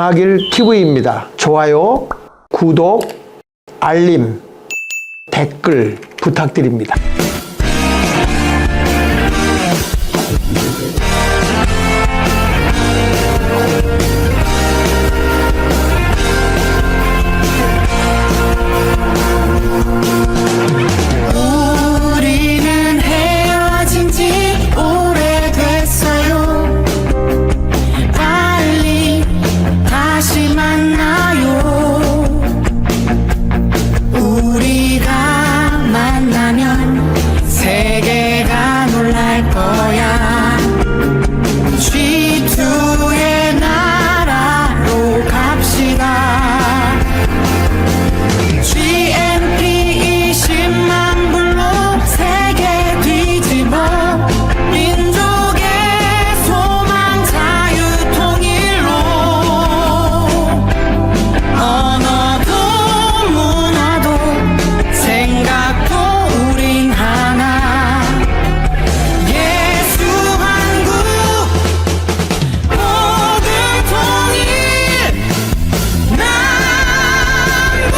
방하길 TV입니다. 좋아요, 구독, 알림, 댓글 부탁드립니다. 우리는 헤어진 지 오래됐어요. 빨리 다시 만나요. 우리가 만나면 세계가 놀랄 거야. G2의 나라로 갑시다. GMP 20만 불로 세계 뒤집어 민족의 소망 자유 통일로 언어도 문화도 생각도 우린 하나. 예수 한국 모든 통일 남북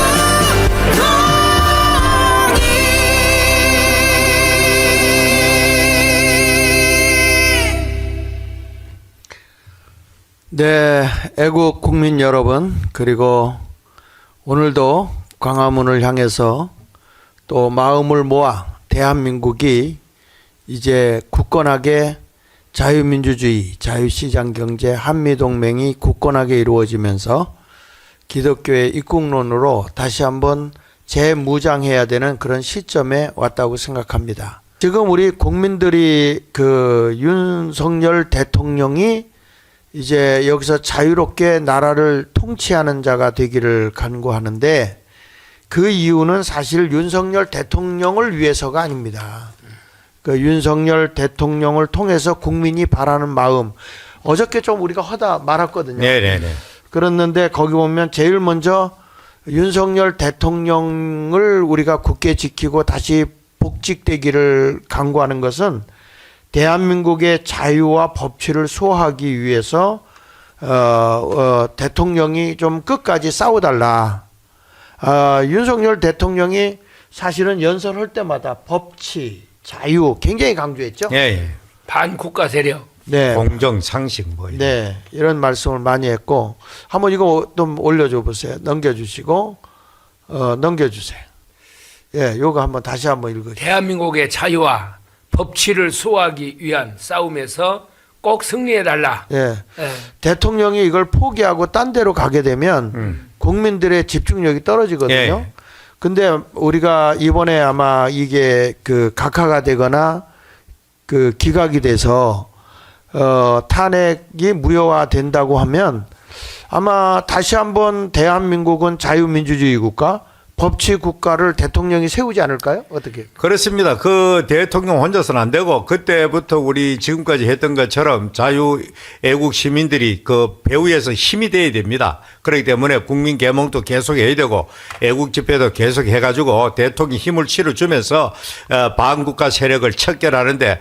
통일. 네, 애국 국민 여러분, 그리고 오늘도 광화문을 향해서 또 마음을 모아 대한민국이 이제 굳건하게 자유민주주의, 자유시장경제, 한미동맹이 굳건하게 이루어지면서 기독교의 입국론으로 다시 한번 재무장해야 되는 그런 시점에 왔다고 생각합니다. 지금 우리 국민들이 그 윤석열 대통령이 이제 여기서 자유롭게 나라를 통치하는 자가 되기를 간구하는데, 그 이유는 사실 윤석열 대통령을 위해서가 아닙니다. 그 윤석열 대통령을 통해서 국민이 바라는 마음, 어저께 좀 우리가 하다 말았거든요. 네네네. 그랬는데 거기 보면 제일 먼저 윤석열 대통령을 우리가 굳게 지키고 다시 복직되기를 간구하는 것은 대한민국의 자유와 법치를 수호하기 위해서 대통령이 좀 끝까지 싸워달라. 윤석열 대통령이 사실은 연설할 때마다 법치, 자유 굉장히 강조했죠. 예, 예. 반국가 세력. 네, 공정, 상식 뭐 이런. 네, 이런 말씀을 많이 했고, 한번 이거 좀 올려줘 보세요. 넘겨주시고, 넘겨주세요. 예, 요거 한번 다시 한번 읽어주세요. 대한민국의 자유와 법치를 수호하기 위한 싸움에서 꼭 승리해달라. 예, 예. 대통령이 이걸 포기하고 딴 데로 가게 되면 국민들의 집중력이 떨어지거든요. 예. 근데 우리가 이번에 아마 이게 그 각하가 되거나 그 기각이 돼서 탄핵이 무효화된다고 하면 아마 다시 한번 대한민국은 자유민주주의 국가, 법치 국가를 대통령이 세우지 않을까요? 어떻게? 그렇습니다. 그 대통령 혼자서는 안 되고, 그때부터 우리 지금까지 했던 것처럼 자유 애국 시민들이 그 배후에서 힘이 돼야 됩니다. 그렇기 때문에 국민 계몽도 계속 해야 되고 애국 집회도 계속 해가지고 대통령이 힘을 실어주면서 반국가 세력을 척결하는데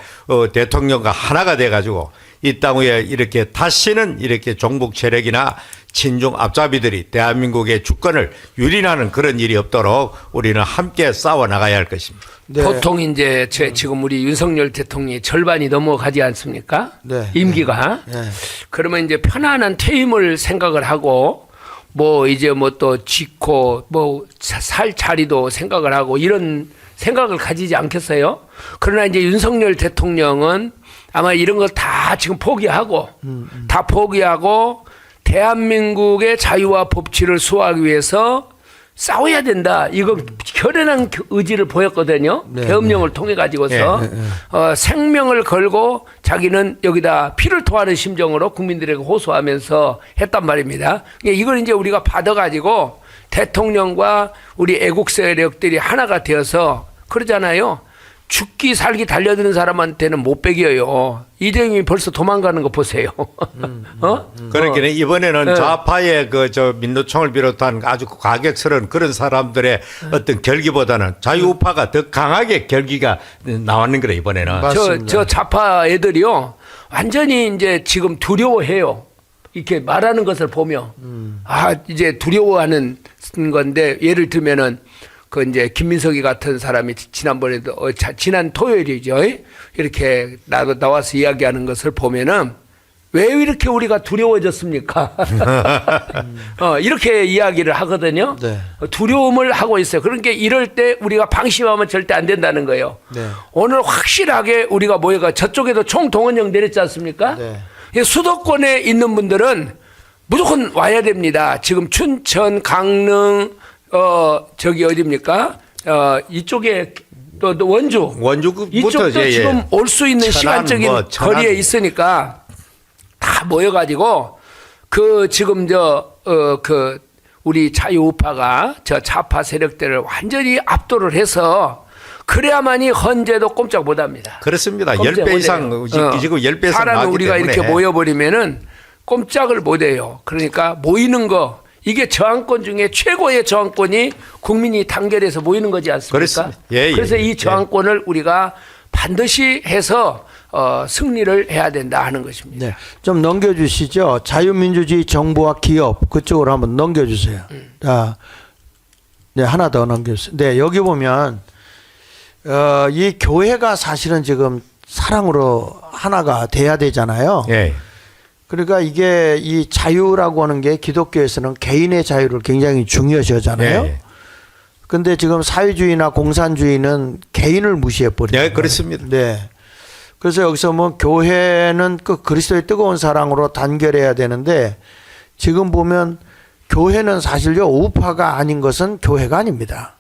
대통령과 하나가 돼가지고 이 땅 위에 이렇게 다시는 이렇게 종북 세력이나 친중 앞잡이들이 대한민국의 주권을 유린하는 그런 일이 없도록 우리는 함께 싸워 나가야 할 것입니다. 네. 보통 이제 지금 우리 윤석열 대통령이 절반이 넘어가지 않습니까? 네. 임기가. 네. 그러면 이제 편안한 퇴임을 생각을 하고 뭐 이제 뭐 또 짓고 뭐 살 자리도 생각을 하고 이런 생각을 가지지 않겠어요? 그러나 이제 윤석열 대통령은 아마 이런 걸 다 지금 포기하고 다 포기하고 대한민국의 자유와 법치를 수호하기 위해서 싸워야 된다. 이거 결연한 의지를 보였거든요. 네, 계엄령을 통해 가지고서 생명을 걸고 자기는 여기다 피를 토하는 심정으로 국민들에게 호소하면서 했단 말입니다. 이걸 이제 우리가 받아가지고 대통령과 우리 애국 세력들이 하나가 되어서 그러잖아요. 죽기 살기 달려드는 사람한테는 못 베겨요. 이재명이 벌써 도망가는 거 보세요. 그러니까 이번에는 좌파의 민노총을 비롯한 아주 과격스러운 그런 사람들의 어떤 결기보다는 자유우파가 더 강하게 결기가 나왔는 거래 이번에는. 저 좌파 애들이요 완전히 이제 지금 두려워해요. 이렇게 말하는 것을 보며 아 이제 두려워하는 건데 예를 들면은 그 이제 김민석이 같은 사람이 지난번에도 지난 토요일이죠 이렇게 나와서 이야기하는 것을 보면은 왜 이렇게 우리가 두려워졌습니까? 이렇게 이야기를 하거든요. 네. 두려움을 하고 있어요. 그러니까 이럴 때 우리가 방심하면 절대 안 된다는 거예요. 네. 오늘 확실하게 우리가 모여가 저쪽에도 총동원령 내렸지 않습니까? 네. 수도권에 있는 분들은 무조건 와야 됩니다. 지금 춘천, 강릉, 저기 어디입니까? 이쪽에 또 원주부터 이쪽도 지금 올 수 있는 천안, 시간적인 천안. 거리에 있으니까 다 모여가지고 그 지금 그 우리 자유우파가 저 좌파 세력들을 완전히 압도를 해서 그래야만이 헌재도 꼼짝 못합니다. 그렇습니다. 꼼짝 10배 이상 못해요. 지금 10배 이상 사람이 나왔기 우리가 때문에. 이렇게 모여버리면은 꼼짝을 못해요. 그러니까 모이는 거 이게 저항권 중에 최고의 저항권이 국민이 단결해서 모이는 거지 않습니까? 그렇습니다. 예, 예, 그래서 예. 이 저항권을 우리가 반드시 해서 승리를 해야 된다 하는 것입니다. 네. 좀 넘겨주시죠. 자유민주주의 정부와 기업 그쪽으로 한번 넘겨주세요. 자, 네 하나 더 넘겨주세요. 네 여기 보면 이 교회가 사실은 지금 사랑으로 하나가 돼야 되잖아요. 예. 그러니까 이게 이 자유라고 하는 게 기독교에서는 개인의 자유를 굉장히 중요시 하잖아요. 예. 근데 지금 사회주의나 공산주의는 개인을 무시해 버리죠. 네, 그렇습니다. 네. 그래서 여기서 뭐 교회는 그 그리스도의 뜨거운 사랑으로 단결해야 되는데 지금 보면 교회는 사실요 우파가 아닌 것은 교회가 아닙니다.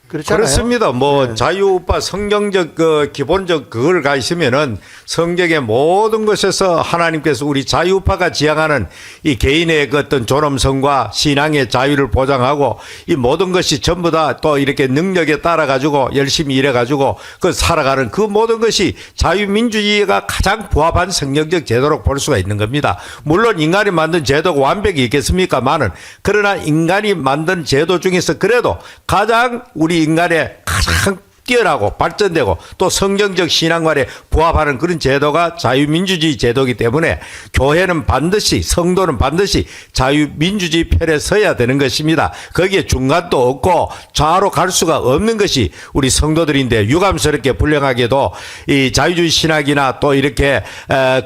그렇잖아요. 그렇습니다. 뭐 네. 자유우파 성경적 그 기본적 그걸 가있으면은 성경의 모든 것에서 하나님께서 우리 자유우파가 지향하는 이 개인의 그 어떤 존엄성과 신앙의 자유를 보장하고 이 모든 것이 전부 다 또 이렇게 능력에 따라 가지고 열심히 일해 가지고 그 살아가는 그 모든 것이 자유민주주의가 가장 부합한 성경적 제도로 볼 수가 있는 겁니다. 물론 인간이 만든 제도가 완벽이 있겠습니까만은 그러나 인간이 만든 제도 중에서 그래도 가장 우리 인간의 가장 뛰어나고 발전되고 또 성경적 신앙관에 부합하는 그런 제도가 자유민주주의 제도이기 때문에 교회는 반드시 성도는 반드시 자유민주주의 편에 서야 되는 것입니다. 거기에 중간도 없고 좌로 갈 수가 없는 것이 우리 성도들인데 유감스럽게 불행하게도 이 자유주의 신학이나 또 이렇게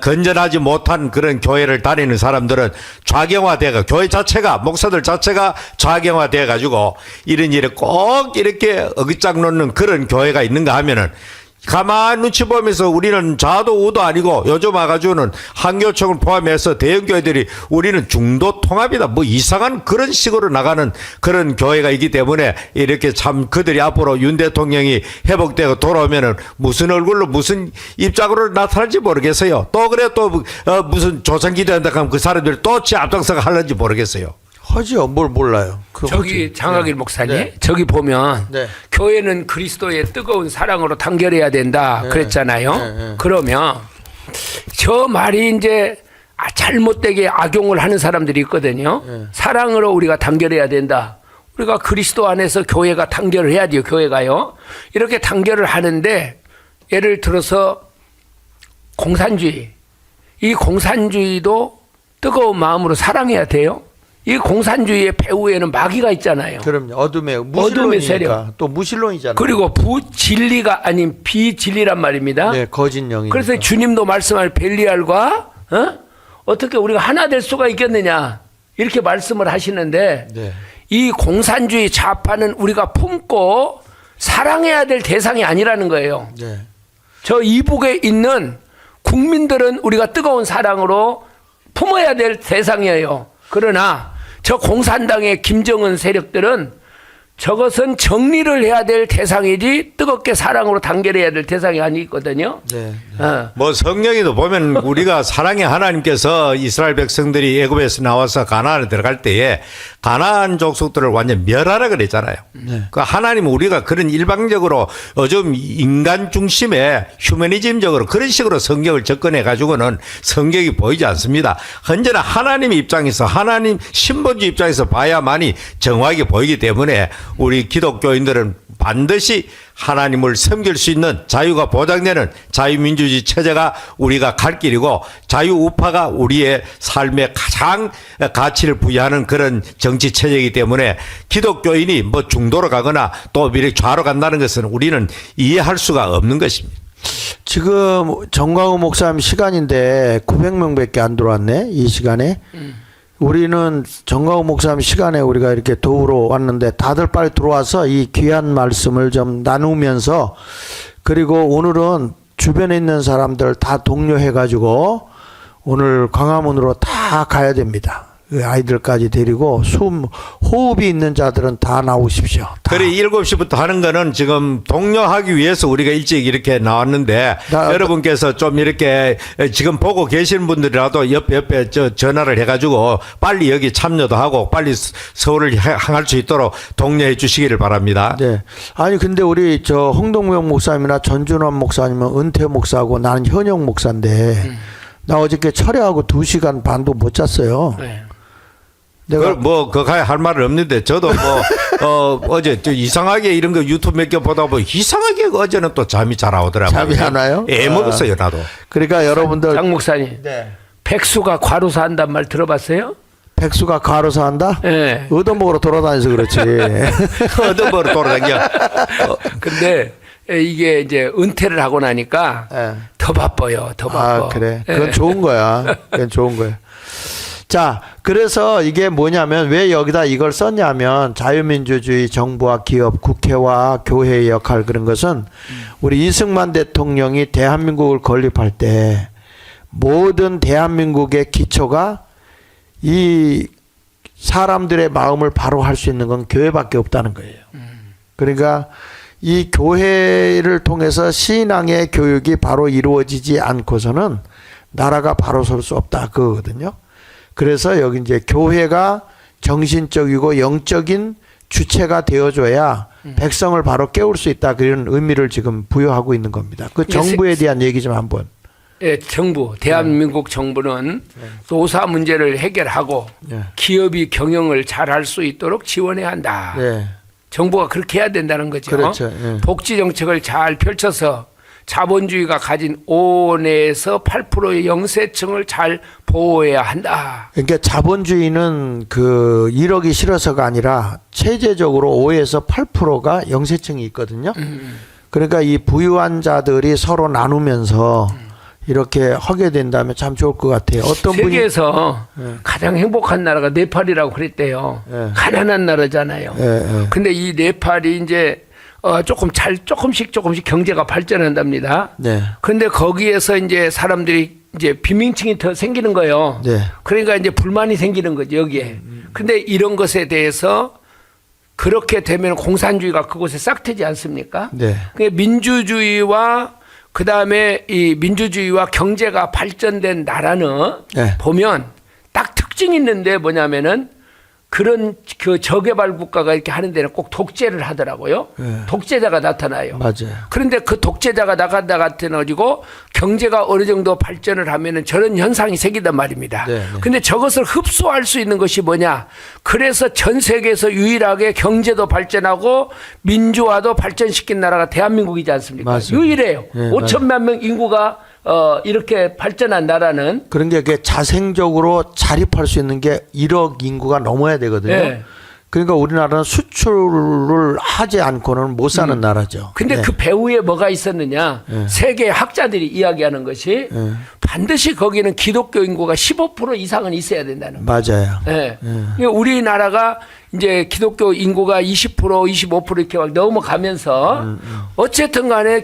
건전하지 못한 그런 교회를 다니는 사람들은 좌경화되고 교회 자체가 목사들 자체가 좌경화돼 가지고 이런 일에 꼭 이렇게 어깃장 놓는 그런 교회가 있는가 하면은 가만 눈치 보면서 우리는 좌도 우도 아니고 요즘 와가지고는 한교총을 포함해서 대형 교회들이 우리는 중도 통합이다 뭐 이상한 그런 식으로 나가는 그런 교회가 있기 때문에 이렇게 참 그들이 앞으로 윤 대통령이 회복되고 돌아오면은 무슨 얼굴로 무슨 입장으로 나타날지 모르겠어요. 또 그래 또 무슨 조선기도 한다 하면 그 사람들이 또 지 앞장서가 하는지 모르겠어요. 하지요. 뭘 몰라요. 저기 장학일 목사님 네. 저기 보면 네. 교회는 그리스도의 뜨거운 사랑으로 단결해야 된다 그랬잖아요. 네. 그러면 저 말이 이제 잘못되게 악용을 하는 사람들이 있거든요. 사랑으로 우리가 단결해야 된다. 우리가 그리스도 안에서 교회가 단결을 해야 돼요. 교회가요. 이렇게 단결을 하는데 예를 들어서 공산주의. 이 공산주의도 뜨거운 마음으로 사랑해야 돼요. 이 공산주의의 배후에는 마귀가 있잖아요. 그럼요. 어둠의 어둠의 세력. 무신론이니까 또 무신론이잖아요. 그리고 부진리가 아닌 비진리란 말입니다. 네, 거짓 영이. 그래서 주님도 말씀할 벨리알과 어떻게 우리가 하나 될 수가 있겠느냐 이렇게 말씀을 하시는데 네. 이 공산주의 좌파는 우리가 품고 사랑해야 될 대상이 아니라는 거예요. 네. 저 이북에 있는 국민들은 우리가 뜨거운 사랑으로 품어야 될 대상이에요. 그러나 저 공산당의 김정은 세력들은 저것은 정리를 해야 될 대상이지 뜨겁게 사랑으로 단결해야 될 대상이 아니거든요. 네. 뭐 성경에도 보면 우리가 사랑의 하나님께서 이스라엘 백성들이 애굽에서 나와서 가나안에 들어갈 때에 가나안 족속들을 완전 멸하라 그랬잖아요. 그 하나님 우리가 그런 일방적으로 요즘 인간 중심의 휴머니즘적으로 그런 식으로 성경을 접근해 가지고는 성경이 보이지 않습니다. 언제나 하나님의 입장에서 하나님 신본주의 입장에서 봐야만이 정확하게 보이기 때문에 우리 기독교인들은 반드시 하나님을 섬길 수 있는 자유가 보장되는 자유민주주의 체제가 우리가 갈 길이고 자유우파가 우리의 삶에 가장 가치를 부여하는 그런 정치 체제이기 때문에 기독교인이 뭐 중도로 가거나 또 미래 좌로 간다는 것은 우리는 이해할 수가 없는 것입니다. 지금 정광훈 목사님 시간인데 900명밖에 안 들어왔네. 이 시간에. 우리는 정광훈 목사님 시간에 우리가 이렇게 도우러 왔는데 다들 빨리 들어와서 이 귀한 말씀을 좀 나누면서, 그리고 오늘은 주변에 있는 사람들 다 독려해가지고 오늘 광화문으로 다 가야 됩니다. 그 아이들까지 데리고 호흡이 있는 자들은 다 나오십시오. 다. 그래 7시부터 하는 거는 지금 독려하기 위해서 우리가 일찍 이렇게 나왔는데 여러분께서 좀 이렇게 지금 보고 계시는 분들이라도 옆에 전화를 해가지고 빨리 여기 참여도 하고 빨리 서울을 향할 수 있도록 독려해 주시기를 바랍니다. 네. 아니 근데 우리 저 홍동명 목사님이나 전준환 목사님은 은퇴 목사고 나는 현역 목사인데 나 어저께 철회하고 2시간 반도 못 잤어요. 네. 내가 그거야 할 말은 없는데 저도 어제 이상하게 이런 거 유튜브 몇 개 보다 보니 이상하게 어제는 또 잠이 잘 오더라고요. 잠이 안 와요? 먹었어요 나도. 그러니까 여러분들 장 목사님, 네. 백수가 과로사 한단 말 들어봤어요? 백수가 가로사 한다? 네. 얻어먹으러 돌아다녀서 그렇지. 얻어먹으러 돌아다녀. 근데 이게 이제 은퇴를 하고 나니까 예. 더 바빠요. 더 바빠. 아, 그래. 그건 좋은 거야. 그건 좋은 거야. 자, 그래서 이게 뭐냐면 왜 여기다 이걸 썼냐면 자유민주주의 정부와 기업, 국회와 교회의 역할, 그런 것은 우리 이승만 대통령이 대한민국을 건립할 때 모든 대한민국의 기초가 이 사람들의 마음을 바로 할 수 있는 건 교회밖에 없다는 거예요. 그러니까 이 교회를 통해서 신앙의 교육이 바로 이루어지지 않고서는 나라가 바로 설 수 없다 그거거든요. 그래서 여기 이제 교회가 정신적이고 영적인 주체가 되어줘야 백성을 바로 깨울 수 있다, 그런 의미를 지금 부여하고 있는 겁니다. 그 정부에 대한 얘기 좀 한번. 예, 정부, 대한민국 정부는 노사 문제를 해결하고 네. 기업이 경영을 잘할 수 있도록 지원해야 한다. 네. 정부가 그렇게 해야 된다는 거죠. 그렇죠. 예. 복지 정책을 잘 펼쳐서 자본주의가 가진 5에서 8%의 영세층을 잘 보호해야 한다. 그러니까 자본주의는 그 1억이 싫어서가 아니라 체제적으로 5에서 8%가 영세층이 있거든요. 그러니까 이 부유한 자들이 서로 나누면서 이렇게 하게 된다면 참 좋을 것 같아요. 어떤 분이 세계에서 가장 행복한 나라가 네팔이라고 그랬대요. 예. 가난한 나라잖아요. 예. 근데 이 네팔이 이제 조금씩 경제가 발전한답니다. 네. 근데 거기에서 이제 사람들이 이제 빈민층이 더 생기는 거예요. 네. 그러니까 이제 불만이 생기는 거죠, 여기에. 근데 이런 것에 대해서 그렇게 되면 공산주의가 그곳에 싹트지 않습니까? 네. 그러니까 민주주의와 그다음에 이 민주주의와 경제가 발전된 나라는 네. 보면 딱 특징이 있는데 뭐냐면은 그런 그 저개발 국가가 이렇게 하는 데는 꼭 독재를 하더라고요. 네. 독재자가 나타나요. 맞아요. 그런데 그 독재자가 나타나가지고 경제가 어느 정도 발전을 하면은 저런 현상이 생긴단 말입니다. 네, 네. 근데 저것을 흡수할 수 있는 것이 뭐냐? 그래서 전 세계에서 유일하게 경제도 발전하고 민주화도 발전시킨 나라가 대한민국이지 않습니까? 맞습니다. 유일해요. 네, 5천만 명 인구가 이렇게 발전한 나라는 그런 게 자생적으로 자립할 수 있는 게 1억 인구가 넘어야 되거든요. 네. 그러니까 우리나라는 수출을 하지 않고는 못 사는 나라죠. 근데 네. 그 배후에 뭐가 있었느냐? 세계 학자들이 이야기하는 것이 반드시 거기는 기독교 인구가 15% 이상은 있어야 된다는 거예요. 맞아요. 네. 그러니까 우리나라가 이제 기독교 인구가 20%, 25% 이렇게 막 넘어가면서 어쨌든 간에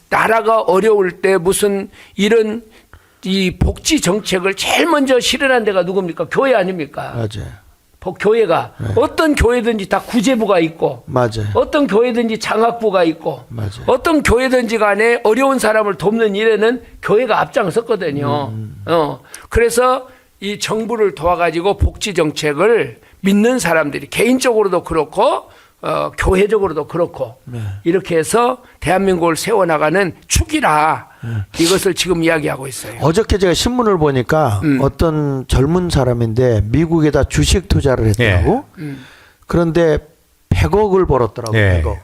나라가 어려울 때 무슨 이런 이 복지 정책을 제일 먼저 실현한 데가 누굽니까? 교회 아닙니까? 맞아요. 교회가 어떤 교회든지 다 구제부가 있고 맞아요. 어떤 교회든지 장학부가 있고 맞아요. 어떤 교회든지 간에 어려운 사람을 돕는 일에는 교회가 앞장섰거든요. 그래서 이 정부를 도와가지고 복지 정책을 믿는 사람들이 개인적으로도 그렇고 교회적으로도 그렇고 이렇게 해서 대한민국을 세워나가는 축이라 이것을 지금 이야기하고 있어요. 어저께 제가 신문을 보니까 어떤 젊은 사람인데 미국에다 주식 투자를 했더라고. 그런데 100억을 벌었더라고요. 예. 100억.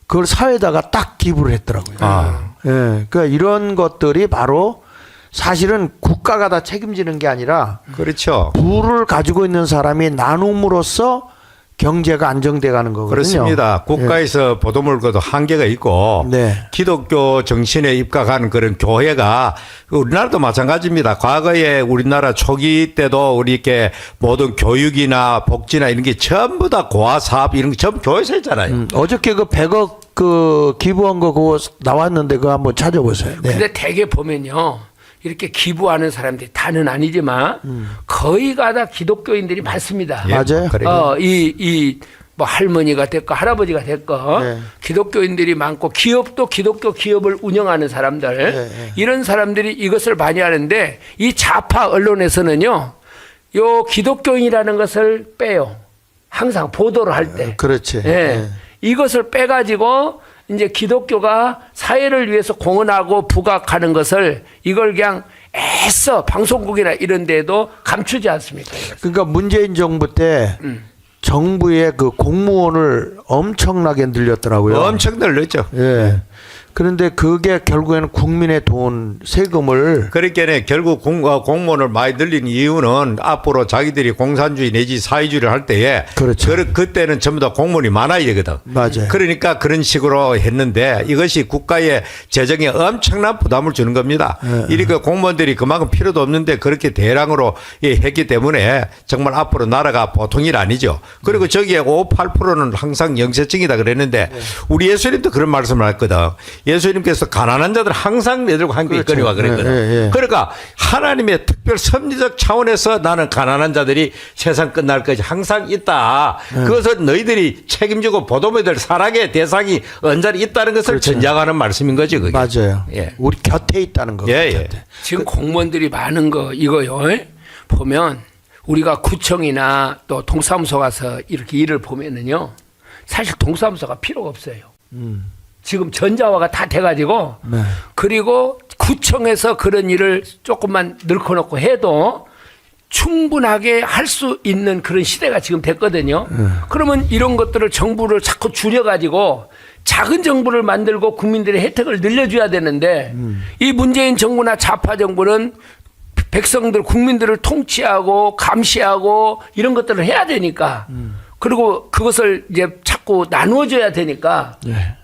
그걸 사회에다가 딱 기부를 했더라고요. 아. 예. 그러니까 이런 것들이 바로 사실은 국가가 다 책임지는 게 아니라 그렇죠. 부를 가지고 있는 사람이 나눔으로써 경제가 안정돼 가는 거거든요. 그렇습니다. 국가에서 보도물고도 한계가 있고 네. 기독교 정신에 입각한 그런 교회가 우리나라도 마찬가지입니다. 과거에 우리나라 초기 때도 우리 이렇게 모든 교육이나 복지나 이런 게 전부 다 고아 사업 이런 게 전부 교회에서 했잖아요. 어저께 그 100억 그 기부한 거 그거 나왔는데 그거 한번 찾아보세요. 네. 근데 대개 보면요. 이렇게 기부하는 사람들이 다는 아니지만 거의가 다 기독교인들이 많습니다. 예, 맞아요. 그래요. 뭐 할머니가 됐건 할아버지가 됐건 네. 기독교인들이 많고 기업도 기독교 기업을 운영하는 사람들 네. 이런 사람들이 이것을 많이 하는데 이 좌파 언론에서는요. 요 기독교인이라는 것을 빼요. 항상 보도를 할 때. 그렇지. 예. 네. 이것을 빼가지고 이제 기독교가 사회를 위해서 공헌하고 부각하는 것을 이걸 그냥 애써 방송국이나 이런 데도 감추지 않습니까? 그러니까 문재인 정부 때 정부의 그 공무원을 엄청나게 늘렸더라고요. 엄청 늘렸죠. 예. 그런데 그게 결국에는 국민의 돈, 세금을 그러니까 결국 공무원을 많이 늘린 이유는 앞으로 자기들이 공산주의 내지 사회주의를 할 때에 그렇죠. 그때는 전부 다 공무원이 많아야 되거든. 맞아요. 그러니까 그런 식으로 했는데 이것이 국가의 재정에 엄청난 부담을 주는 겁니다. 이러니까 공무원들이 그만큼 필요도 없는데 그렇게 대량으로 했기 때문에 정말 앞으로 나라가 보통 일 아니죠. 그리고 저기에 5, 8%는 항상 영세증이다 그랬는데 우리 예수님도 그런 말씀을 했거든. 예수님께서 가난한 자들 항상 내들고 함께 그렇죠. 이끌어와 그랬거든. 예. 그러니까 하나님의 특별 섭리적 차원에서 나는 가난한 자들이 세상 끝날까지 항상 있다. 그것은 너희들이 책임지고 보도매들 사랑의 대상이 언저리 있다는 것을 그렇죠. 전제하는 말씀인 거지. 그게. 맞아요. 예. 우리 곁에 있다는 거. 예, 예. 곁에. 지금 공무원들이 많은 거 이거요. 보면 우리가 구청이나 또 동사무소 가서 이렇게 일을 보면은요. 사실 동사무소가 필요가 없어요. 지금 전자화가 다 돼가지고 네. 그리고 구청에서 그런 일을 조금만 넣고 해도 충분하게 할 수 있는 그런 시대가 지금 됐거든요. 그러면 이런 것들을 정부를 자꾸 줄여가지고 작은 정부를 만들고 국민들의 혜택을 늘려줘야 되는데 이 문재인 정부나 좌파 정부는 백성들, 국민들을 통치하고 감시하고 이런 것들을 해야 되니까 그리고 그것을 이제 자꾸 나누어줘야 되니까 예.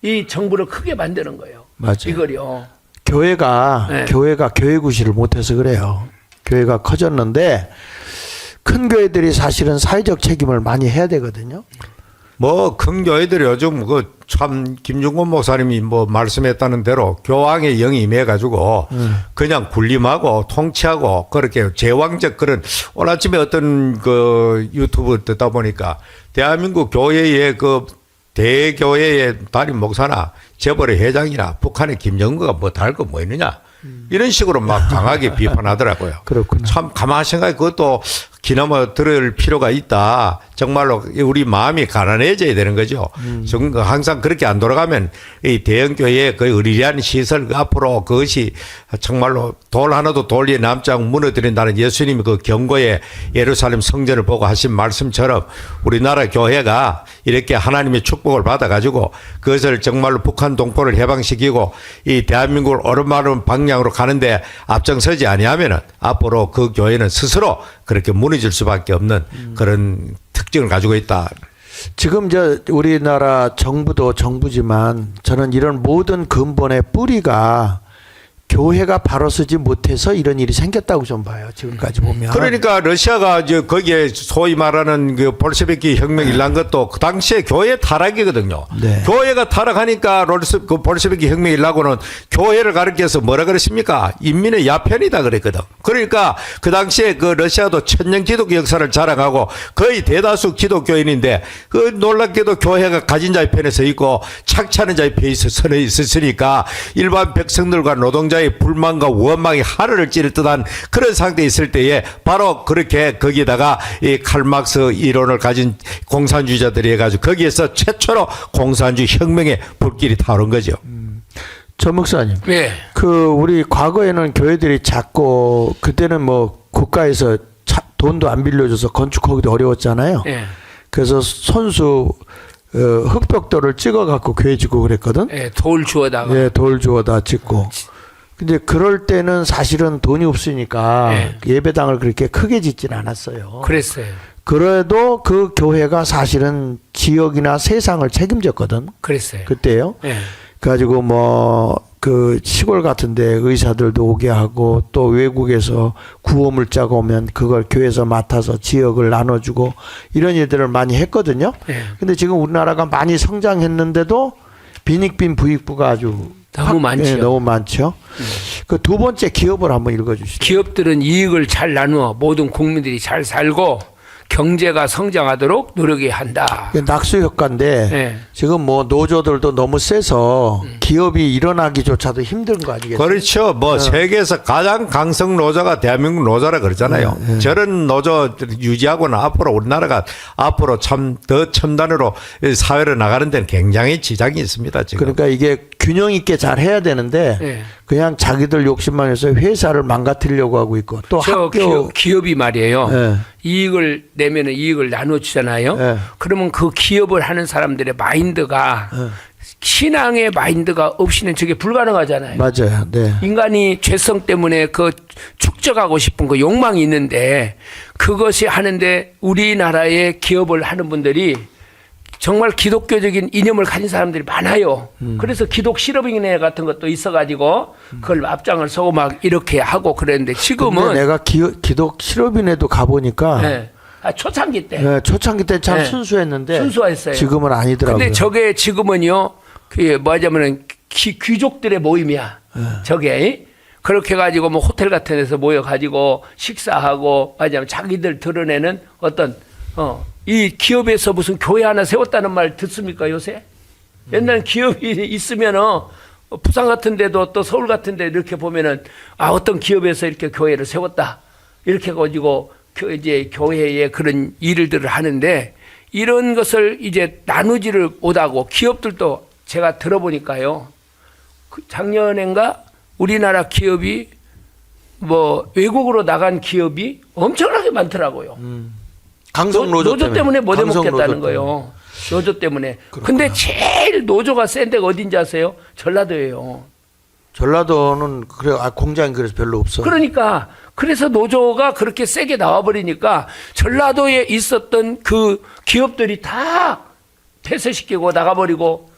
이 정부를 크게 만드는 거예요. 맞아요. 이걸요. 교회가 네. 교회 구실을 못해서 그래요. 교회가 커졌는데 큰 교회들이 사실은 사회적 책임을 많이 해야 되거든요. 뭐 큰 교회들이 요즘 그 참 김중곤 목사님이 뭐 말씀했다는 대로 교황의 영이 임해가지고 그냥 군림하고 통치하고 그렇게 제왕적 그런 오늘 아침에 어떤 그 유튜브 듣다 보니까 대한민국 교회의 그 대교회의 담임 목사나 재벌의 회장이나 북한의 김정은가 뭐 다를 거 뭐 있느냐 이런 식으로 막 강하게 비판하더라고요. 그렇군요. 참 가만 생각해 그것도 기나마 들을 필요가 있다. 정말로 우리 마음이 가난해져야 되는 거죠. 항상 그렇게 안 돌아가면 이 대형교회의 그 의리한 시설 앞으로 그것이 정말로 돌 하나도 돌 위에 남지 않고 무너뜨린다는 예수님이 그 경고의 예루살렘 성전을 보고 하신 말씀처럼 우리나라 교회가 이렇게 하나님의 축복을 받아가지고 그것을 정말로 북한 동포를 해방시키고 이 대한민국을 오른바른 방향으로 가는데 앞장서지 아니하면은 앞으로 그 교회는 스스로 그렇게 무너질 수밖에 없는 그런 특징을 가지고 있다. 지금 우리나라 정부도 정부지만 저는 이런 모든 근본의 뿌리가 교회가 바로 서지 못해서 이런 일이 생겼다고 좀 봐요. 지금까지 보면. 그러니까 러시아가 이제 거기에 소위 말하는 그 볼셰비키 혁명이 일어난 것도 그 당시에 교회 타락이거든요. 네. 교회가 타락하니까 그 볼셰비키 혁명이 일어나고는 교회를 가르쳐서 뭐라 그랬습니까? 인민의 야편이다 그랬거든. 그러니까 그 당시에 그 러시아도 천년 기독교 역사를 자랑하고 거의 대다수 기독교인인데 그 놀랍게도 교회가 가진 자의 편에 서 있고 착취하는 자의 편에 서 있으니까 일반 백성들과 노동자의 불만과 원망이 하늘을 찌를 듯한 그런 상태에 있을 때에 바로 그렇게 거기다가 이 칼막스 이론을 가진 공산주의자들이 해가지고 거기에서 최초로 공산주의 혁명의 불길이 타오른 거죠. 전 목사님. 네. 우리 과거에는 교회들이 작고 그때는 뭐 국가에서 돈도 안 빌려줘서 건축하기도 어려웠잖아요. 네. 그래서 손수 흑벽돌을 찍어 갖고 교회 짓고 그랬거든. 예, 돌 주워다가. 예, 돌 주워다 짓고. 근데 그럴 때는 사실은 돈이 없으니까 네. 예배당을 그렇게 크게 짓진 않았어요. 그랬어요. 그래도 그 교회가 사실은 지역이나 세상을 책임졌거든. 그랬어요. 그때요. 예. 가지고 뭐 그 시골 같은데 의사들도 오게 하고 또 외국에서 구호 물자가 오면 그걸 교회에서 맡아서 지역을 나눠주고 이런 일들을 많이 했거든요. 예. 근데 지금 우리나라가 많이 성장했는데도 빈익빈 부익부가 아주 너무 많지요. 예, 너무 많죠. 그 두 번째 기업을 한번 읽어주시죠. 기업들은 이익을 잘 나누어 모든 국민들이 잘 살고 경제가 성장하도록 노력해야 한다. 이게 낙수 효과인데 예. 지금 뭐 노조들도 너무 세서 기업이 일어나기조차도 힘든 거 아니겠어요? 그렇죠. 뭐 세계에서 가장 강성 노조가 대한민국 노조라 그러잖아요. 저런 노조 유지하고는 앞으로 우리나라가 앞으로 참 더 첨단으로 사회로 나가는 데는 굉장히 지장이 있습니다. 지금. 그러니까 이게 균형 있게 잘 해야 되는데 예. 그냥 자기들 욕심만 해서 회사를 망가뜨리려고 하고 있고 또 저 학교 기업이 말이에요. 예. 이익을 내면은 이익을 나눠 주잖아요. 예. 그러면 그 기업을 하는 사람들의 마인드가 신앙의 마인드가 없이는 저게 불가능하잖아요. 맞아요. 네. 인간이 죄성 때문에 그 축적하고 싶은 그 욕망이 있는데 그것이 하는데 우리나라의 기업을 하는 분들이 정말 기독교적인 이념을 가진 사람들이 많아요. 그래서 기독 실업인회 같은 것도 있어가지고 그걸 앞장을 서고 막 이렇게 하고 그랬는데 근데 지금은 내가 기독 실업인회도 가보니까 네. 초창기 때 예, 초창기 때 참 네. 순수했는데 순수했어요. 지금은 아니더라고요. 근데 저게 지금은요, 그게 뭐냐면은 귀족들의 모임이야. 저게 그렇게 가지고 뭐 호텔 같은 데서 모여 가지고 식사하고 맞아면 자기들 드러내는 어떤 이 기업에서 무슨 교회 하나 세웠다는 말 듣습니까 요새? 옛날 기업이 있으면은 부산 같은 데도 또 서울 같은 데 이렇게 보면은 어떤 기업에서 이렇게 교회를 세웠다 이렇게 가지고 이제 교회에 그런 일들을 하는데 이런 것을 이제 나누지를 못하고 기업들도 제가 들어보니까요. 작년엔가 우리나라 기업이 뭐 외국으로 나간 기업이 엄청나게 많더라고요. 강성 노조, 때문에 못 강성 해먹겠다는 노조 거예요. 노조 때문에. 근데 제일 노조가 센 데가 어딘지 아세요? 전라도예요. 전라도는 그래 공장이 그래서 별로 없어. 그러니까 그래서 노조가 그렇게 세게 나와버리니까 전라도에 있었던 그 기업들이 다 폐쇄시키고 나가버리고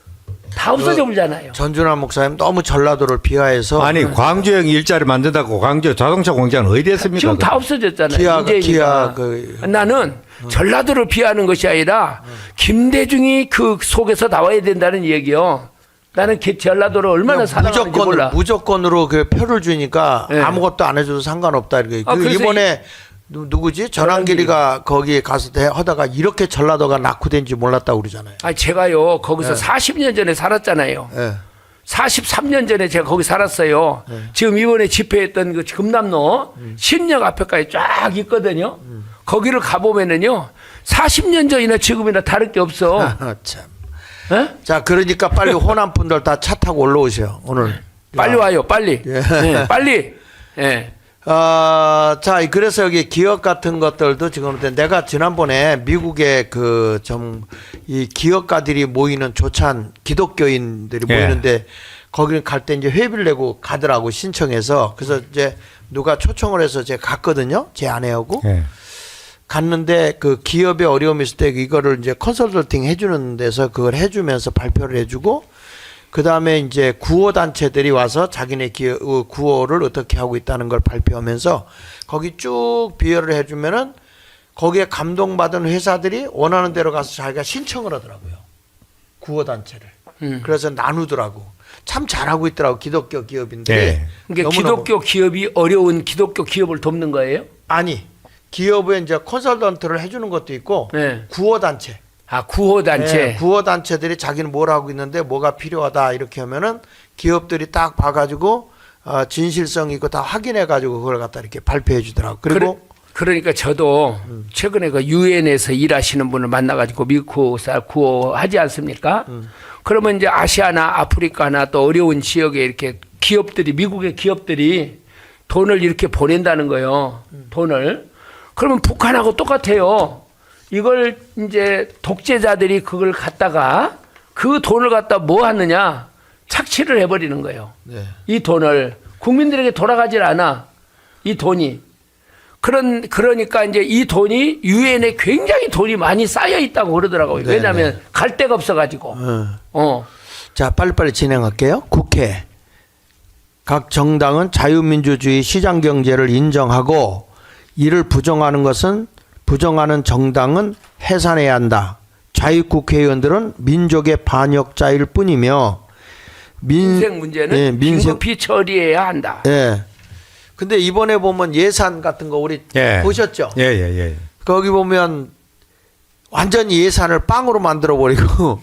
다 없어져 버리잖아요. 전준환 목사님 너무 전라도를 비하해서 아니 광주형 일자리 만든다고 광주 자동차 공장은 어디 했습니까? 지금 다 없어졌잖아요. 기아 이제니까. 그 나는 전라도를 비하하는 것이 아니라 김대중이 그 속에서 나와야 된다는 얘기요. 나는 전라도를 얼마나 사랑하는지 몰라. 무조건으로 그 표를 주니까 네. 아무것도 안 해줘도 상관없다 이렇게. 그래서 이번에 누구지 전환길이가 거기 가서 하다가 이렇게 전라도가 낙후된지 몰랐다고 그러잖아요. 제가요 거기서 40년 전에 살았잖아요. 예. 43년 전에 제가 거기 살았어요. 지금 이번에 집회했던 그 금남로 신역 앞에까지 쫙 있거든요. 거기를 가보면은요 40년 전이나 지금이나 다를 게 없어. 참. 에? 자 그러니까 빨리 호남 분들 다 차 타고 올라오세요 오늘. 빨리 와요, 빨리. 예. 네, 빨리. 예. 자, 그래서 여기 기업 같은 것들도 지금 내가 지난번에 미국에 그 이 기업가들이 모이는 조찬 기독교인들이 예. 모이는데 거기를 갈 때 이제 회비를 내고 가더라고 신청해서 그래서 이제 누가 초청을 해서 제가 갔거든요 제 아내하고 예. 갔는데 그 기업에 어려움이 있을 때 이거를 이제 컨설팅 해주는 데서 그걸 해주면서 발표를 해주고 그 다음에 이제 구호 단체들이 와서 자기네 구호를 어떻게 하고 있다는 걸 발표하면서 거기 쭉 비열을 해주면은 거기에 감동받은 회사들이 원하는 대로 가서 자기가 신청을 하더라고요. 구호 단체를. 그래서 나누더라고. 참 잘하고 있더라고 기독교 기업인들이. 네. 그러니까 너무너무. 기독교 기업이 어려운 기독교 기업을 돕는 거예요? 아니 기업에 이제 컨설턴트를 해주는 것도 있고 네. 구호 단체. 구호 단체. 네, 구호 단체들이 자기는 뭘 하고 있는데 뭐가 필요하다 이렇게 하면은 기업들이 딱 봐가지고 진실성 있고 다 확인해가지고 그걸 갖다 이렇게 발표해 주더라고. 그리고 그러니까 저도 최근에 그 유엔에서 일하시는 분을 만나가지고 미국 구호 하지 않습니까? 그러면 이제 아시아나 아프리카나 또 어려운 지역에 이렇게 기업들이 미국의 기업들이 돈을 이렇게 보낸다는 거예요. 돈을. 그러면 북한하고 똑같아요. 이걸 이제 독재자들이 그걸 갖다가 그 돈을 갖다 뭐 하느냐 착취를 해버리는 거예요. 네. 이 돈을 국민들에게 돌아가질 않아. 이 돈이. 그러니까 이제 이 돈이 유엔에 굉장히 돈이 많이 쌓여 있다고 그러더라고요. 네, 왜냐하면 갈 데가 없어가지고. 자, 빨리빨리 진행할게요. 국회. 각 정당은 자유민주주의 시장경제를 인정하고 이를 부정하는 정당은 해산해야 한다. 자유국회의원들은 민족의 반역자일 뿐이며 민생 문제는 긴급히 처리해야 한다. 예. 근데 이번에 보면 예산 같은 거 우리 예. 보셨죠? 예. 거기 보면 완전히 예산을 빵으로 만들어 버리고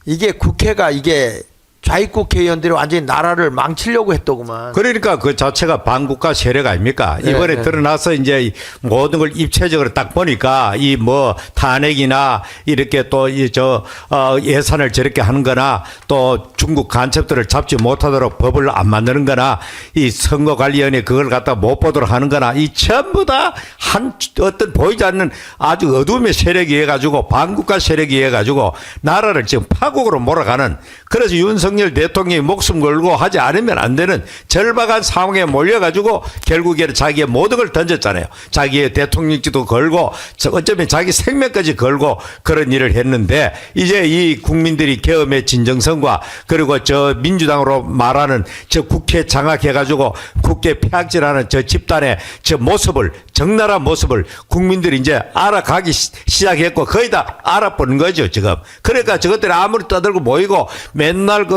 이게 국회가 이게 좌익국회의원들이 완전히 나라를 망치려고 했더구만. 그러니까 그 자체가 반국가 세력 아닙니까? 이번에 네. 드러나서 이제 모든 걸 입체적으로 딱 보니까 이 뭐 탄핵이나 이렇게 또 예산을 저렇게 하는 거나 또 중국 간첩들을 잡지 못하도록 법을 안 만드는 거나 이 선거관리위원회 그걸 갖다 못 보도록 하는 거나 이 전부 다 한 어떤 보이지 않는 아주 어둠의 세력이 해가지고 반국가 세력이 해가지고 나라를 지금 파국으로 몰아가는 그래서 윤석열 대통령이 목숨 걸고 하지 않으면 안 되는 절박한 상황에 몰려가지고 결국에는 자기의 모든 걸 던졌잖아요. 자기의 대통령직도 걸고 어쩌면 자기 생명까지 걸고 그런 일을 했는데 이제 이 국민들이 계엄의 진정성과 그리고 저 민주당으로 말하는 저 국회 장악해가지고 국회 폐악질하는 저 집단의 저 모습을 적나라한 모습을 국민들이 이제 알아가기 시작했고 거의 다 알아보는 거죠 지금. 그러니까 저것들이 아무리 떠들고 모이고 맨날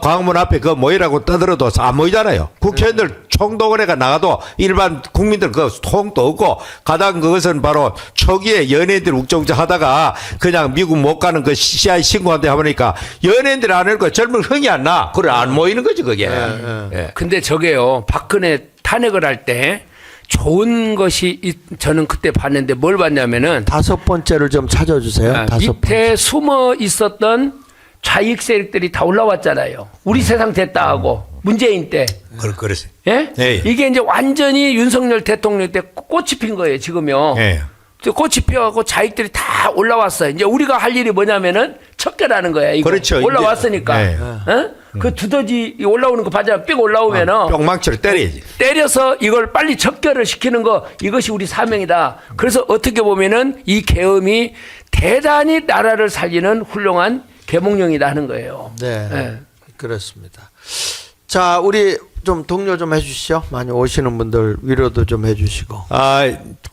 광화문 앞에 그 모이라고 떠들어도 안 모이잖아요. 국회의원들 총동원회가 나가도 일반 국민들 그 통도 없고 가장 그것은 바로 초기에 연예인들 욱정자 하다가 그냥 미국 못 가는 그 CIA 신고한테 하니까 연예인들 안 하고 젊은 흥이 안 나. 그래 안 모이는 거지 그게. 예. 근데 저게요 박근혜 탄핵을 할 때 좋은 것이 저는 그때 봤는데 뭘 봤냐면은 다섯 번째를 좀 찾아주세요. 다섯 번째. 밑에 숨어 있었던 좌익 세력들이 다 올라왔잖아요. 우리 세상 됐다 하고 문재인 때. 그러세요. 예? 예. 이게 이제 완전히 윤석열 대통령 때 꽃이 핀 거예요, 지금요. 예. 꽃이 피어갖고 자익들이 다 올라왔어요. 이제 우리가 할 일이 뭐냐면은 척결하는 거야. 이거. 그렇죠. 올라왔으니까. 이제, 어? 그 두더지 올라오는 거 봐자. 삑 올라오면은 뿅망치를 때려야지. 때려서 이걸 빨리 척결을 시키는 거 이것이 우리 사명이다. 그래서 어떻게 보면은 이 계엄이 대단히 나라를 살리는 훌륭한 계몽령이다 하는 거예요. 네. 예. 그렇습니다. 자, 우리 좀 독려 좀 해주시죠. 많이 오시는 분들 위로도 좀 해주시고.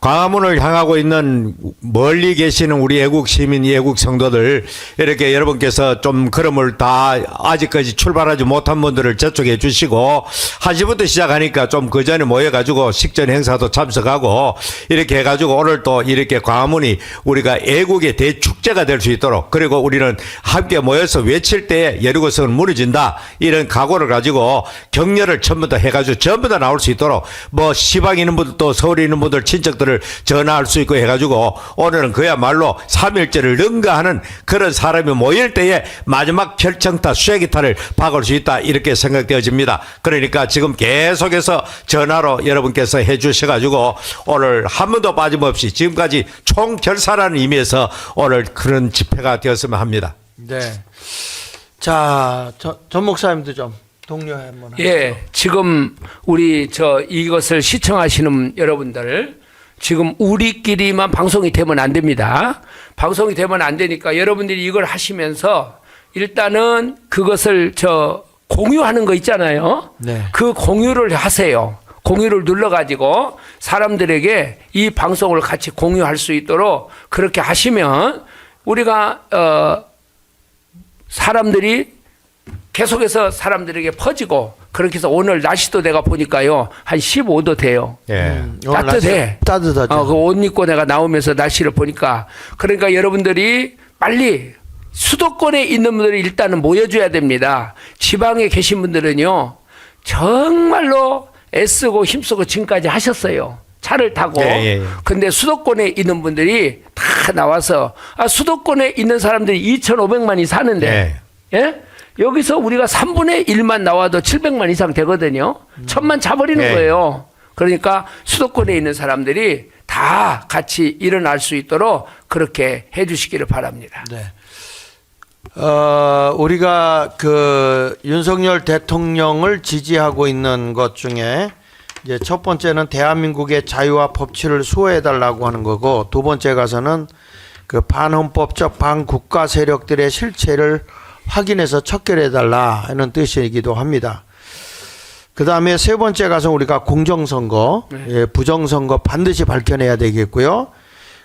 광화문을 향하고 있는 멀리 계시는 우리 애국 시민, 애국 성도들 이렇게 여러분께서 좀 걸음을 다 아직까지 출발하지 못한 분들을 저쪽에 주시고 1시부터 시작하니까 좀 그 전에 모여가지고 식전 행사도 참석하고 이렇게 해가지고 오늘 또 이렇게 광화문이 우리가 애국의 대축제가 될 수 있도록 그리고 우리는 함께 모여서 외칠 때 여리고성은 무너진다 이런 각오를 가지고 격려를 전부 다 해가지고 전부 다 나올 수 있도록 뭐 시방에 있는 분들 또 서울에 있는 분들 친척들을 전화할 수 있고 해가지고 오늘은 그야말로 3.1절을 능가하는 그런 사람이 모일 때에 마지막 결정타 쐐기타를 박을 수 있다 이렇게 생각되어집니다. 그러니까 지금 계속해서 전화로 여러분께서 해주셔가지고 오늘 한 번도 빠짐없이 지금까지 총결사라는 의미에서 오늘 그런 집회가 되었으면 합니다. 네. 자, 전 목사님도 좀 독려해 한번 하시죠. 예, 지금 우리 이것을 시청하시는 여러분들 지금 우리끼리만 방송이 되면 안 됩니다. 방송이 되면 안 되니까 여러분들이 이걸 하시면서 일단은 그것을 공유하는 거 있잖아요. 네. 그 공유를 하세요. 공유를 눌러가지고 사람들에게 이 방송을 같이 공유할 수 있도록 그렇게 하시면 우리가 사람들이 계속해서 사람들에게 퍼지고 그렇게 해서 오늘 날씨도 내가 보니까요 한 15도 돼요. 예. 오늘 따뜻해. 날씨 따뜻하죠. 그 옷 입고 내가 나오면서 날씨를 보니까 그러니까 여러분들이 빨리 수도권에 있는 분들이 일단은 모여줘야 됩니다. 지방에 계신 분들은요 정말로 애쓰고 힘쓰고 지금까지 하셨어요. 차를 타고. 예. 근데 수도권에 있는 분들이 다 나와서 수도권에 있는 사람들이 2,500만이 사는데 예? 여기서 우리가 3분의 1만 나와도 700만 이상 되거든요. 1,000만 자버리는 거예요. 그러니까 수도권에 있는 사람들이 다 같이 일어날 수 있도록 그렇게 해주시기를 바랍니다. 네. 우리가 그 윤석열 대통령을 지지하고 있는 것 중에 이제 첫 번째는 대한민국의 자유와 법치를 수호해달라고 하는 거고, 두 번째 가서는 그 반헌법적 반국가 세력들의 실체를 확인해서 척결해달라 하는 뜻이기도 합니다. 그 다음에 세 번째 가서 우리가 공정선거, 예, 부정선거 반드시 밝혀내야 되겠고요.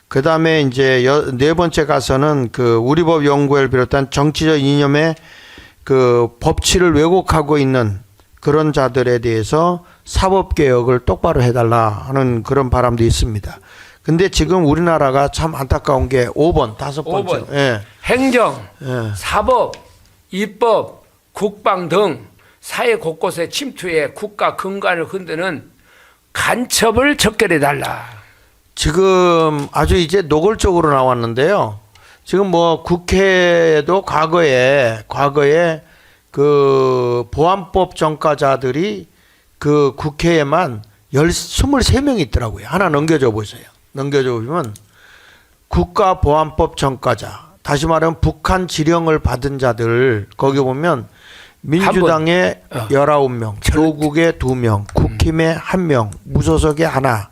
그 다음에 이제 네 번째 가서는 그 우리법 연구회를 비롯한 정치적 이념의 그 법치를 왜곡하고 있는 그런 자들에 대해서 사법개혁을 똑바로 해달라 하는 그런 바람도 있습니다. 근데 지금 우리나라가 참 안타까운 게 5번, 다섯 번째. 5번. 예. 행정, 예. 사법, 입법, 국방 등 사회 곳곳에 침투해 국가 근간을 흔드는 간첩을 척결해달라. 지금 아주 이제 노골적으로 나왔는데요. 지금 뭐 국회에도 과거에 그 보안법 전과자들이 그 국회에만 23명이 있더라고요. 하나 넘겨줘 보세요. 넘겨줘 보면 국가보안법 전과자, 다시 말하면 북한 지령을 받은 자들, 거기 보면 민주당에 19명, 조국에 2명, 국힘에 1명, 무소속에 하나,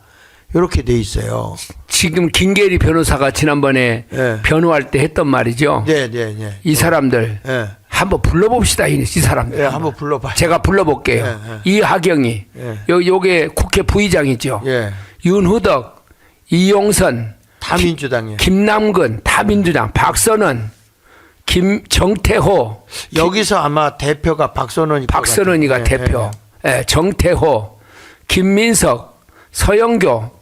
이렇게 돼 있어요. 지금 김계리 변호사가 지난번에 예. 변호할 때 했던 말이죠. 네, 네, 네. 이 사람들 예. 한번 불러봅시다. 이 사람들. 예, 한번 불러봐요. 제가 불러볼게요. 예, 이하경이, 예. 요게 국회 부의장이죠. 예. 윤후덕, 이용선, 다 민주당이에요. 김남근, 다 민주당, 박선원, 정태호, 여기서 아마 대표가 박선원이가 대표, 예, 정태호, 김민석, 서영교,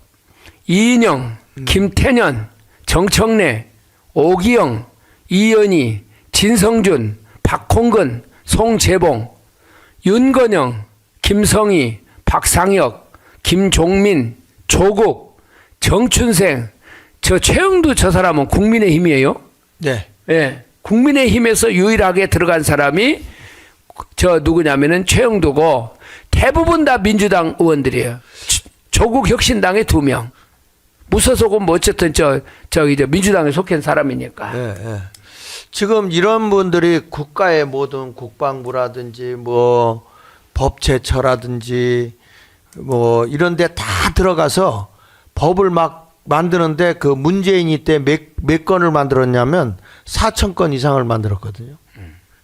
이인영, 김태년, 정청래, 오기영, 이연희, 진성준, 박홍근, 송재봉, 윤건영, 김성희, 박상혁, 김종민, 조국, 정춘생, 저 최영두 저 사람은 국민의힘이에요. 네. 예. 국민의힘에서 유일하게 들어간 사람이 저 누구냐면은 최영두고 대부분 다 민주당 의원들이에요. 조국 혁신당에 2명. 무소속은 뭐 어쨌든 저기 민주당에 속한 사람이니까. 예, 예. 지금 이런 분들이 국가의 모든 국방부라든지 뭐 법제처라든지 뭐 이런 데 다 들어가서 법을 막 만드는데 그 문재인이 때 몇 건을 만들었냐면 4,000건 이상을 만들었거든요.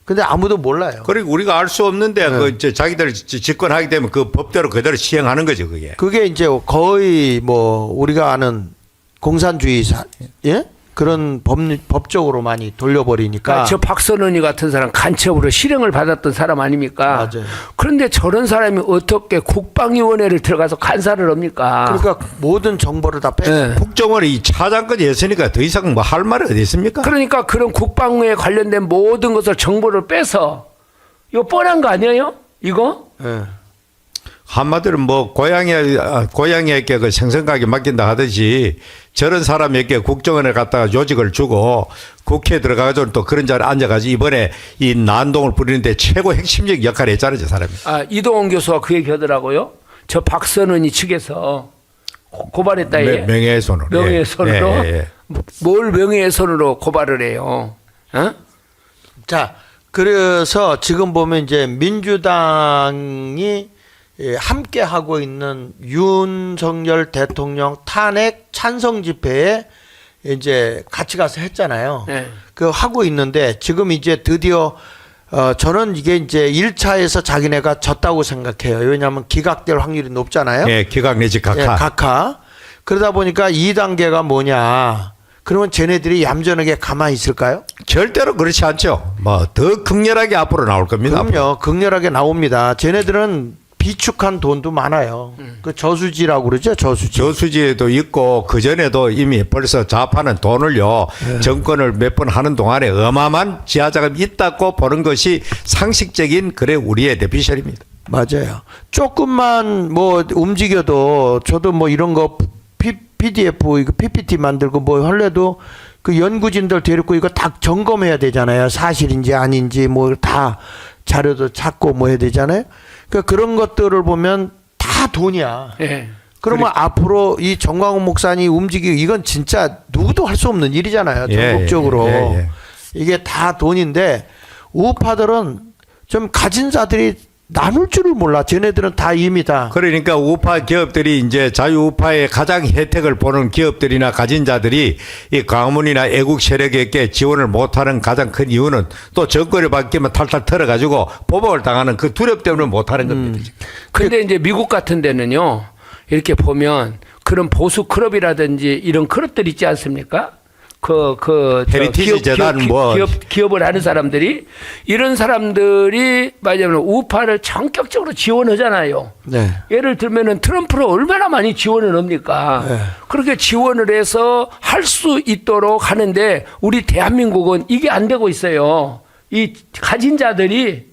근데 아무도 몰라요. 그리고 우리가 알 수 없는데 네. 그 이제 자기들 집권하게 되면 그 법대로 그대로 시행하는 거죠, 그게. 그게 이제 거의 뭐 우리가 아는 공산주의사, 예? 그런 법적으로 많이 돌려버리니까. 저 박선원이 같은 사람 간첩으로 실형을 받았던 사람 아닙니까? 맞아요. 그런데 저런 사람이 어떻게 국방위원회를 들어가서 간사를 합니까? 그러니까 모든 정보를 다 빼. 예. 국정원이 이 차장까지 했으니까 더 이상 뭐 할 말이 어디 있습니까? 그러니까 그런 국방에 관련된 모든 것을 정보를 빼서 이거 뻔한 거 아니에요? 이거? 예. 한마디로 뭐 고양이에게 그 생선가게 맡긴다 하듯이 저런 사람에게 국정원에 갔다가 조직을 주고 국회에 들어가가지고 또 그런 자리에 앉아가지고 이번에 이 난동을 부리는데 최고 핵심적 역할을 했잖아요, 저 사람이. 이동원 교수가 그 얘기 하더라고요. 저 박선원이 측에서 고발했다. 명예훼손으로. 명예훼손으로? 예, 예. 뭘 명예훼손으로 고발을 해요? 어? 자, 그래서 지금 보면 이제 민주당이 함께 하고 있는 윤석열 대통령 탄핵 찬성 집회에 이제 같이 가서 했잖아요. 네. 그 하고 있는데 지금 이제 드디어 저는 이게 이제 1차에서 자기네가 졌다고 생각해요. 왜냐하면 기각될 확률이 높잖아요. 예, 기각 내지 각하. 예, 각하. 그러다 보니까 2단계가 뭐냐. 그러면 쟤네들이 얌전하게 가만히 있을까요? 절대로 그렇지 않죠. 뭐 더 극렬하게 앞으로 나올 겁니다. 그럼요. 극렬하게 나옵니다. 쟤네들은 비축한 돈도 많아요. 그 저수지라고 그러죠. 저수지. 저수지에도 있고 그전에도 이미 벌써 좌파는 돈을요. 정권을 몇 번 하는 동안에 어마어마한 지하자금이 있다고 보는 것이 상식적인 그래 우리의 대피셜입니다. 맞아요. 조금만 뭐 움직여도 저도 뭐 이런 거 PDF 이거 PPT 만들고 뭐 할래도 그 연구진들 데리고 이거 다 점검해야 되잖아요. 사실인지 아닌지 뭐 다 자료도 찾고 뭐 해야 되잖아요. 그러니까 그런 것들을 보면 다 돈이야. 예. 그러면 앞으로 이 정광훈 목사님 움직이고 이건 진짜 누구도 할 수 없는 일이잖아요. 예, 전국적으로. 예. 이게 다 돈인데 우파들은 좀 가진 자들이 나눌 줄을 몰라. 쟤네들은 다 이미 다. 그러니까 우파 기업들이 이제 자유우파의 가장 혜택을 보는 기업들이나 가진 자들이 이 광화문이나 애국 세력에게 지원을 못하는 가장 큰 이유는 또 정권이 바뀌면 탈탈 털어가지고 보복을 당하는 그 두렵 때문에 못하는 겁니다. 근데 이제 미국 같은 데는요, 이렇게 보면 그런 보수 클럽이라든지 이런 클럽들 있지 않습니까? 헤리티지 재단 뭐. 기업을 하는 사람들이 이런 사람들이 말하자면 우파를 전격적으로 지원하잖아요. 네. 예를 들면은 트럼프를 얼마나 많이 지원을 합니까? 네. 그렇게 지원을 해서 할 수 있도록 하는데 우리 대한민국은 이게 안 되고 있어요. 이 가진 자들이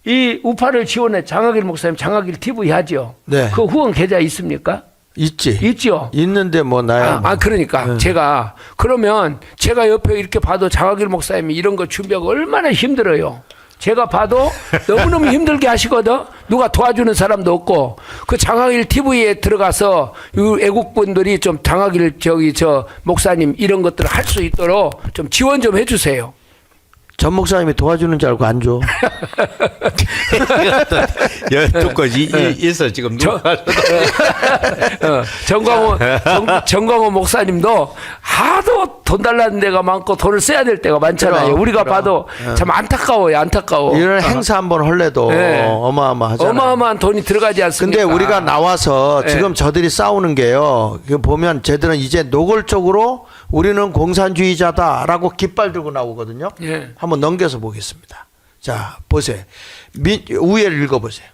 이 우파를 지원해. 장학일 목사님 장학일 TV 하죠. 네. 그 후원 계좌 있습니까? 있지. 있죠. 있는데 뭐 나야. 그러니까 네. 제가 그러면 제가 옆에 이렇게 봐도 장학일 목사님이 이런 거 준비하고 얼마나 힘들어요. 제가 봐도 너무너무 힘들게 하시거든. 누가 도와주는 사람도 없고 그 장학일 TV에 들어가서 이 애국분들이 좀 장학일 저 목사님 이런 것들을 할 수 있도록 좀 지원 좀 해주세요. 전 목사님이 도와주는 줄 알고 안 줘. 듣고 있어 지금 누가 정광호 목사님도 하도 돈 달라는 데가 많고 돈을 써야 될 때가 많잖아요. 그럼, 우리가 그럼. 봐도 참 안타까워요. 안타까워. 이런 행사 한번 할래도 네. 어마어마하잖아요. 어마어마한 돈이 들어가지 않습니까? 근데 우리가 나와서 네. 지금 저들이 싸우는 게요. 그 보면 쟤들은 이제 노골적으로 우리는 공산주의자다라고 깃발 들고 나오거든요. 예. 한번 넘겨서 보겠습니다. 자, 보세요. 우회를 읽어보세요.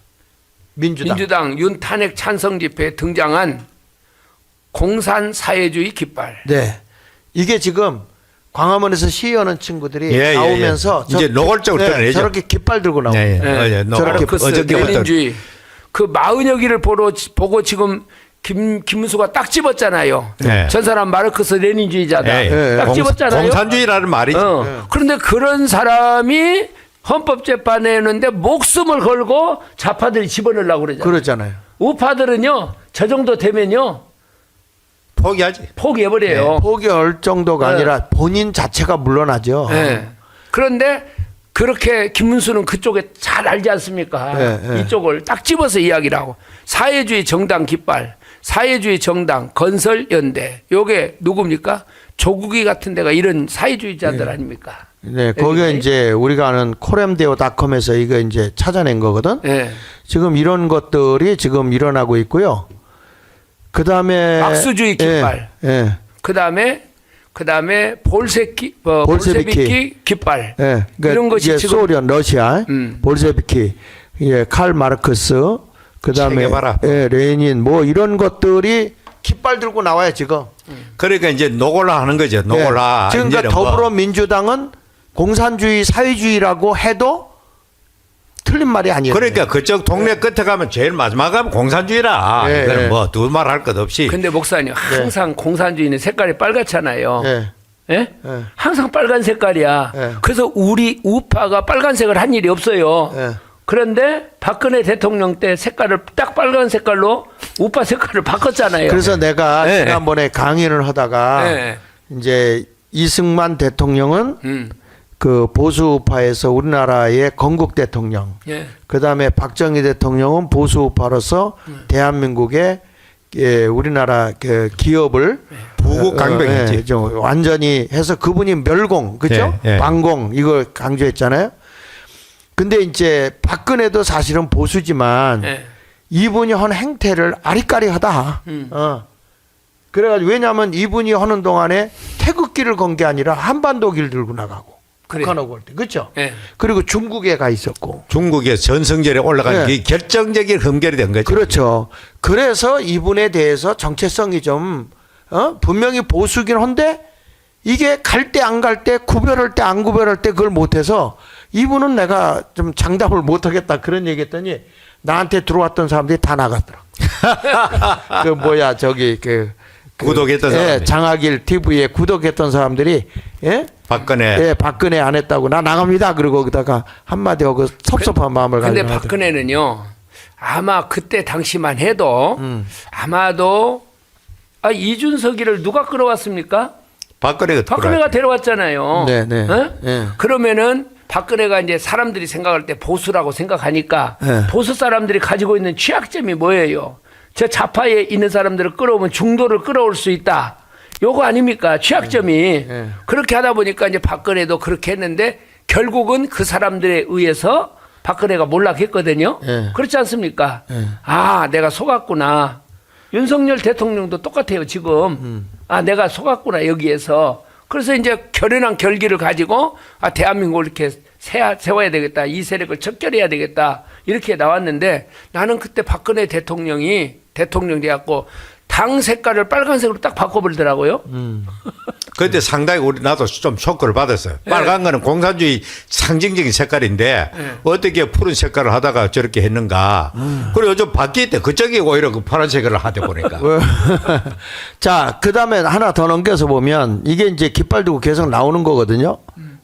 민주당. 윤탄핵 찬성 집회에 등장한 공산 사회주의 깃발. 네. 이게 지금 광화문에서 시위하는 친구들이 예, 예, 나오면서 예. 이제 노골적으로 드러내죠. 저렇게 깃발 들고 나오고. 예, 예. 네. 어제 마르크스 어저께부터 레닌주의. 그 마은여기를 보고 지금 김문수가 딱 집었잖아요. 네. 전 사람 마르크스 레닌주의자다. 예, 예. 딱 집었잖아요. 공산주의라는 말이죠. 그런데 그런 사람이 헌법재판에 했는데 목숨을 걸고 좌파들이 집어넣으려고 그러잖아요. 그러잖아요. 우파들은요, 저 정도 되면요, 포기하지. 포기해버려요. 포기할 정도가 네. 아니라 본인 자체가 물러나죠. 네. 그런데 그렇게 김문수는 그쪽에 잘 알지 않습니까? 네, 네. 이쪽을 딱 집어서 이야기를 하고 사회주의 정당 깃발, 사회주의 정당 건설연대 요게 누굽니까? 조국이 같은 데가 이런 사회주의자들 아닙니까? 네, 거기에 이제 우리가 아는 코렘데오닷컴에서 이거 이제 찾아낸 거거든. 네. 지금 이런 것들이 지금 일어나고 있고요. 그 다음에 박수주의 깃발. 예, 그다음에 볼세비키 깃발. 예. 그러니까 이런 것이 이제 지금 소련, 러시아, 볼셰비키, 예, 칼 마르크스, 그 다음에 체게바라. 예, 레닌, 뭐 이런 것들이 깃발 들고 나와요 지금. 그러니까 이제 노골라 하는 거죠. 노골라. 예. 지금 그러니까 이제는 뭐 더불어민주당은 공산주의, 사회주의라고 해도 틀린 말이 아니에요. 그러니까 그쪽 동네 끝에 가면 제일 마지막 가면 공산주의라. 예, 이거는 예. 뭐 두 말 할 것 없이. 근데 목사님 항상 공산주의는 색깔이 빨갛잖아요. 예. 예? 예. 항상 빨간 색깔이야. 예. 그래서 우리 우파가 빨간색을 한 일이 없어요. 예. 그런데 박근혜 대통령 때 색깔을 딱 빨간 색깔로 우파 색깔을 바꿨잖아요. 그래서 내가 예. 지난번에 강의를 하다가 예. 이제 이승만 대통령은 그 보수우파에서 우리나라의 건국 대통령, 예. 그 다음에 박정희 대통령은 보수우파로서 대한민국의 예, 우리나라 그 기업을 부국 강병했지. 예, 좀 완전히 해서 그분이 멸공, 그죠? 예, 예. 완공 이걸 강조했잖아요. 근데 이제 박근혜도 사실은 보수지만 예. 이분이 한 행태를 아리까리하다. 그래가지고 왜냐하면 이분이 하는 동안에 태극기를 건 게 아니라 한반도기를 들고 나가고 그래요. 북한하고 할 때, 그렇죠? 예. 그리고 중국에 가 있었고. 중국의 전성절에 올라간 네. 게 결정적인 흠결이 된 거죠. 그렇죠. 그래서 이분에 대해서 정체성이 좀 분명히 보수긴 한데 이게 갈 때 안 갈 때 구별할 때 안 구별할 때 그걸 못해서 이분은 내가 좀 장담을 못하겠다 그런 얘기했더니 나한테 들어왔던 사람들이 다 나갔더라. 그 뭐야 저기 구독했던 예, 사람이. 장학일 TV에 구독했던 사람들이 예? 박근혜. 예, 박근혜 안 했다고 나 나갑니다. 그리고 거기다가 한마디 하고 섭섭한 마음을 가지고 근데 박근혜는요, 아마 그때 당시만 해도 아마도 이준석이를 누가 끌어왔습니까? 박근혜가 데려왔잖아요. 네, 네. 어? 네. 그러면은 박근혜가 이제 사람들이 생각할 때 보수라고 생각하니까 네. 보수 사람들이 가지고 있는 취약점이 뭐예요? 저 좌파에 있는 사람들을 끌어오면 중도를 끌어올 수 있다. 요거 아닙니까? 취약점이. 네. 그렇게 하다 보니까 이제 박근혜도 그렇게 했는데 결국은 그 사람들에 의해서 박근혜가 몰락했거든요. 네. 그렇지 않습니까? 네. 아, 내가 속았구나. 윤석열 대통령도 똑같아요, 지금. 아, 내가 속았구나, 여기에서. 그래서 이제 결연한 결기를 가지고 대한민국을 이렇게 세워야 되겠다. 이 세력을 척결해야 되겠다. 이렇게 나왔는데 나는 그때 박근혜 대통령이 대통령 돼갖고 당 색깔을 빨간색으로 딱 바꿔버리더라고요. 그때 상당히 나도 좀 쇼크를 받았어요. 빨간 거는 공산주의 상징적인 색깔인데 어떻게 푸른 색깔을 하다가 저렇게 했는가. 그리고 요즘 바뀔 때 그쪽이 오히려 그 파란색을 하다 보니까. 자, 그 다음에 하나 더 넘겨서 보면 이게 이제 깃발 들고 계속 나오는 거거든요.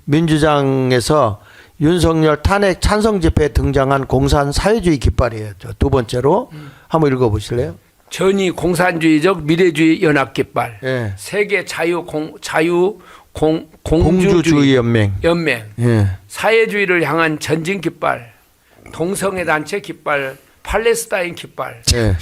민주당에서 윤석열 탄핵 찬성 집회에 등장한 공산 사회주의 깃발이에요. 저 두 번째로 한번 읽어보실래요? 전이 공산주의적 미래주의 연합 깃발, 예. 세계 공주주의 공주주의 연맹. 예. 사회주의를 향한 전진 깃발, 동성애 단체 깃발, 팔레스타인 깃발. 예.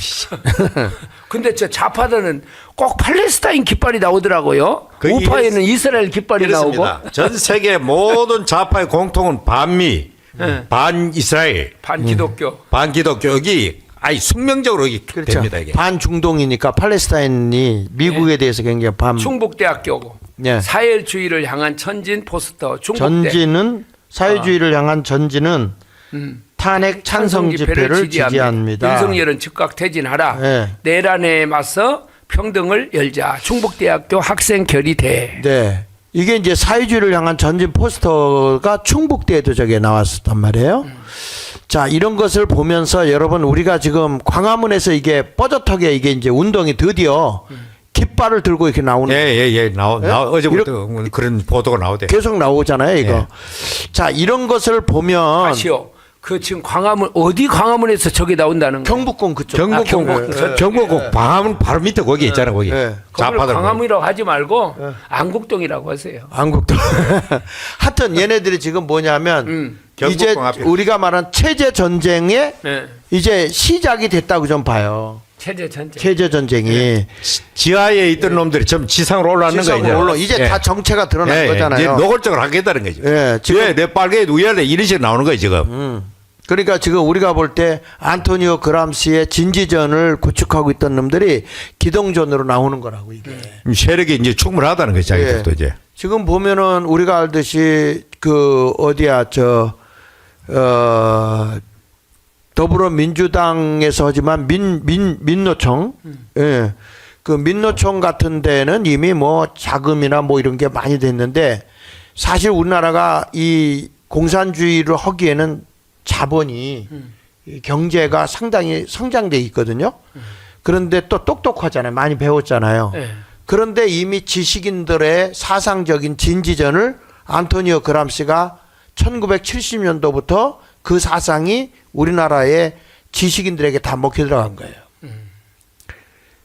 근데 저 좌파들은 꼭 팔레스타인 깃발이 나오더라고요. 그 우파에는 이스라엘 깃발이 이렇습니다. 나오고 전 세계 모든 좌파의 공통은 반미, 네. 반이스라엘, 반기독교. 반기독교 여기 아니 숙명적으로 이게 그렇죠. 됩니다 이게. 반중동이니까 팔레스타인이 미국에 대해서 굉장히 충북대학교고 예. 사회주의를 향한 전진 포스터 충북대. 전진은 사회주의를 향한 전진은 탄핵 찬성 집회를 지지합니다. 윤석열은 즉각 퇴진하라. 네. 내란에 맞서 평등을 열자. 충북대학교 학생 결의대. 네. 이게 이제 사회주의를 향한 전진 포스터가 충북대에도 저게 나왔었단 말이에요. 자, 이런 것을 보면서 여러분 우리가 지금 광화문에서 이게 뻐젓하게 이게 이제 운동이 드디어 깃발을 들고 이렇게 나오는 예. 어제부터 그런 보도가 나오대. 계속 나오잖아요, 이거. 예. 자, 이런 것을 보면 다시요. 그 지금 광화문 어디 광화문에서 저게 나온다는 거? 경북권 그쪽. 경복궁 광화문 바로 밑에 거기 있잖아 거기. 예. 거기를 좌파들. 광화문이라고 하지 말고 안국동이라고 하세요. 안국도. 하여튼 얘네들이 지금 뭐냐면 이제 경북권 앞에. 우리가 말한 체제 전쟁에 네. 이제 시작이 됐다고 좀 봐요. 체제 전쟁. 체제 전쟁이 지하에 있던 놈들이 좀 지상으로 올라왔는 거예요. 지상으로 이제 예. 다 정체가 드러난 예, 거잖아요. 이제 노골적으로 하겠다는 거죠. 예, 지금- 지금 내 빨개 위아래 이런 식으로 나오는 거예요 지금. 그러니까 지금 우리가 볼 때 안토니오 그람시의 진지전을 구축하고 있던 놈들이 기동전으로 나오는 거라고 이게. 세력이 이제 충분하다는 거죠 자기들도 예. 이제. 지금 보면은 우리가 알듯이 그 어디야 더불어민주당에서 하지만 민노총 예. 그 민노총 같은 데는 이미 뭐 자금이나 뭐 이런 게 많이 됐는데 사실 우리나라가 이 공산주의를 하기에는 자본이 이 경제가 상당히 성장돼 있거든요. 그런데 또 똑똑하잖아요. 많이 배웠잖아요. 네. 그런데 이미 지식인들의 사상적인 진지전을 안토니오 그람시가 1970년도부터 그 사상이 우리나라의 지식인들에게 다 먹혀 들어간 거예요.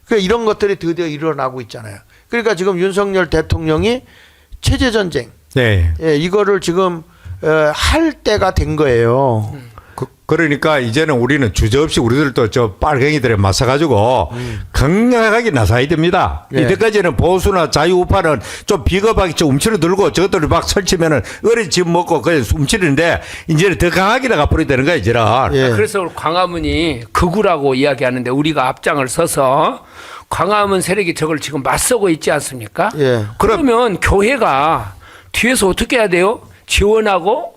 그러니까 이런 것들이 드디어 일어나고 있잖아요. 그러니까 지금 윤석열 대통령이 체제 전쟁, 네. 예, 이거를 지금 할 때가 된 거예요. 그러니까 이제는 우리는 주저없이 우리들도 저 빨갱이들에 맞서가지고 강력하게 나서야 됩니다. 예. 이때까지는 보수나 자유우파는 좀 비겁하게 좀 움츠러 들고 저것들을 막 설치면은 어린 집 먹고 그냥 움츠리는데 이제는 더 강하게 나가버려야 되는 거야 이제는. 예. 그래서 광화문이 극우라고 이야기하는데 우리가 앞장을 서서 광화문 세력이 저걸 지금 맞서고 있지 않습니까? 예. 그러면 교회가 뒤에서 어떻게 해야 돼요? 지원하고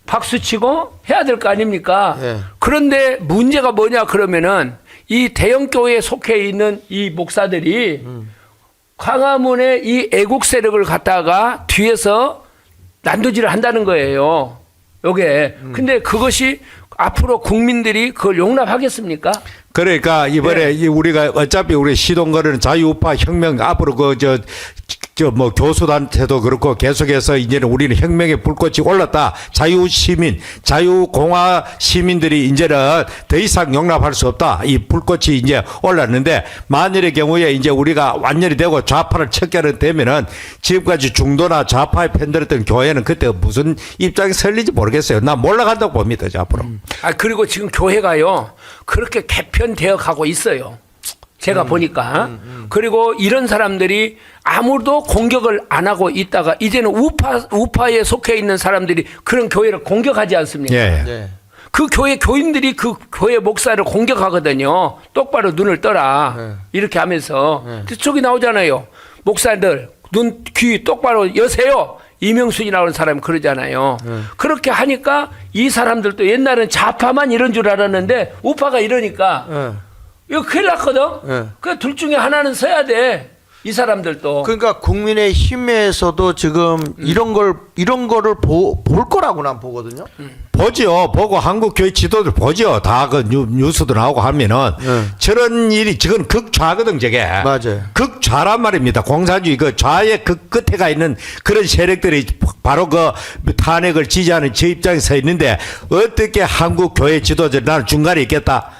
박수치고 해야 될 거 아닙니까? 예. 그런데 문제가 뭐냐 그러면은 이 대형 교회에 속해 있는 이 목사들이 광화문에 이 애국 세력을 갖다가 뒤에서 난도질을 한다는 거예요. 요게. 근데 그것이 앞으로 국민들이 그걸 용납하겠습니까? 그러니까 이번에 우리가 어차피 우리 시동 거는 자유우파 혁명 앞으로 저 뭐 교수단체도 그렇고 계속해서 이제는 우리는 혁명의 불꽃이 올랐다. 자유시민, 자유공화 시민들이 이제는 더 이상 용납할 수 없다. 이 불꽃이 이제 올랐는데 만일의 경우에 이제 우리가 완전히 되고 좌파를 척결은 되면은 지금까지 중도나 좌파에 편들었던 교회는 그때 무슨 입장이 설릴지 모르겠어요. 나 몰라간다고 봅니다. 이제 앞으로. 그리고 지금 교회가요 그렇게 개편되어 가고 있어요. 제가 보니까. 그리고 이런 사람들이 아무도 공격을 안 하고 있다가 이제는 우파에 속해 있는 사람들이 그런 교회를 공격하지 않습니까? 예. 네. 그 교회 교인들이 그 교회 목사를 공격하거든요. 똑바로 눈을 떠라. 이렇게 하면서. 저기 나오잖아요. 목사들 눈, 귀 똑바로 여세요. 이명순이라는 사람이 그러잖아요. 그렇게 하니까 이 사람들도 옛날엔 좌파만 이런 줄 알았는데 우파가 이러니까 이거 큰일 났거든. 그 둘 중에 하나는 서야 돼. 이 사람들도. 그러니까 국민의 힘에서도 지금 이런 거를 볼 거라고 난 보거든요. 보죠. 보고 한국 교회 지도들 보죠. 다 그 뉴스도 나오고 하면은 저런 일이 지금 극좌거든 저게. 맞아요. 극좌란 말입니다. 공산주의 그 좌의 그 끝에 가 있는 그런 세력들이 바로 그 탄핵을 지지하는 저 입장에 서 있는데 어떻게 한국 교회 지도자들 나는 중간에 있겠다.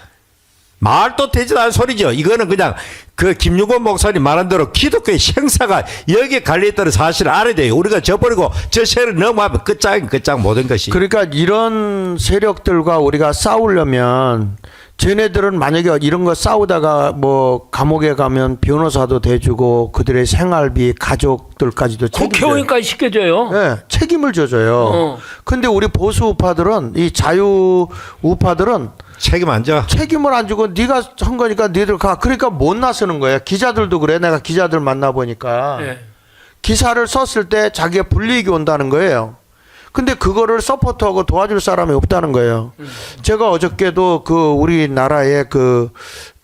말도 되지도 않은 소리죠. 이거는 그냥 그 김유곤 목사님 말한 대로 기독교의 형사가 여기에 갈려있다는 사실을 알아야 돼요. 우리가 져버리고 저 세력을 넘어가면 끝장인 끝장 모든 것이. 그러니까 이런 세력들과 우리가 싸우려면 쟤네들은 만약에 이런 거 싸우다가 뭐 감옥에 가면 변호사도 대주고 그들의 생활비 가족들까지도 국회의원까지 시켜줘요. 네, 책임을 져줘요. 근데 우리 보수 우파들은 이 자유 우파들은 책임 안 져. 책임을 안 주고 네가 한 거니까 니들 가. 그러니까 못 나서는 거야. 기자들도 그래. 내가 기자들 만나보니까 네. 기사를 썼을 때 자기가 불이익이 온다는 거예요. 근데 그거를 서포트하고 도와줄 사람이 없다는 거예요. 제가 어저께도 그 우리나라의 그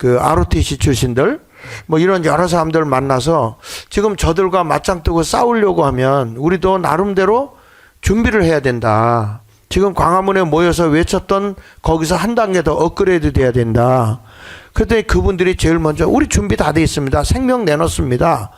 ROTC 출신들 뭐 이런 여러 사람들 만나서 지금 저들과 맞짱 뜨고 싸우려고 하면 우리도 나름대로 준비를 해야 된다. 지금 광화문에 모여서 외쳤던 거기서 한 단계 더 업그레이드 돼야 된다. 그랬더니 그분들이 제일 먼저 우리 준비 다 돼 있습니다. 생명 내놓습니다.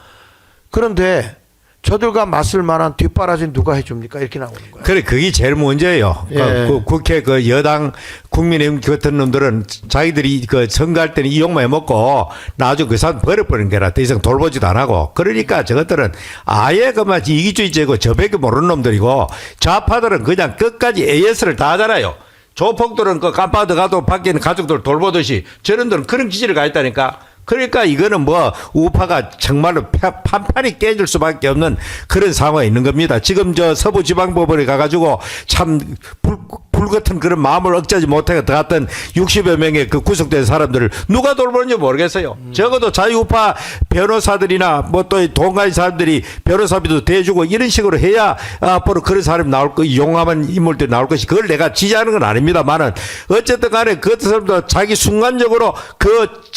그런데 저들과 맞설 만한 뒷바라지 누가 해줍니까? 이렇게 나오는 거예요. 그래, 그게 제일 문제예요. 예. 그 국회 그 여당 국민의힘 같은 놈들은 자기들이 그 선거할 때는 이용만 해먹고 나중에 그 사람 버려버리는 게라 더 이상 돌보지도 안 하고. 그러니까 저것들은 아예 그만 이기주의제고 저밖에 모르는 놈들이고 좌파들은 그냥 끝까지 AS를 다 하잖아요. 조폭들은 그 깜빡이 가도 밖에 있는 가족들 돌보듯이 저런들은 그런 기질을 가 있다니까. 그러니까 이거는 뭐 우파가 정말로 판판이 깨질 수밖에 없는 그런 상황이 있는 겁니다. 지금 저 서부지방법원에 가가지고 참 불 같은 그런 마음을 억제하지 못하게 들어갔던 60여 명의 그 구속된 사람들을 누가 돌보는지 모르겠어요. 적어도 자유우파 변호사들이나 뭐 또 돈 가진 사람들이 변호사비도 대주고 이런 식으로 해야 앞으로 그런 사람이 나올 거, 용감한 인물들이 나올 것이 그걸 내가 지지하는 건 아닙니다만은 어쨌든 간에 그 사람도 자기 순간적으로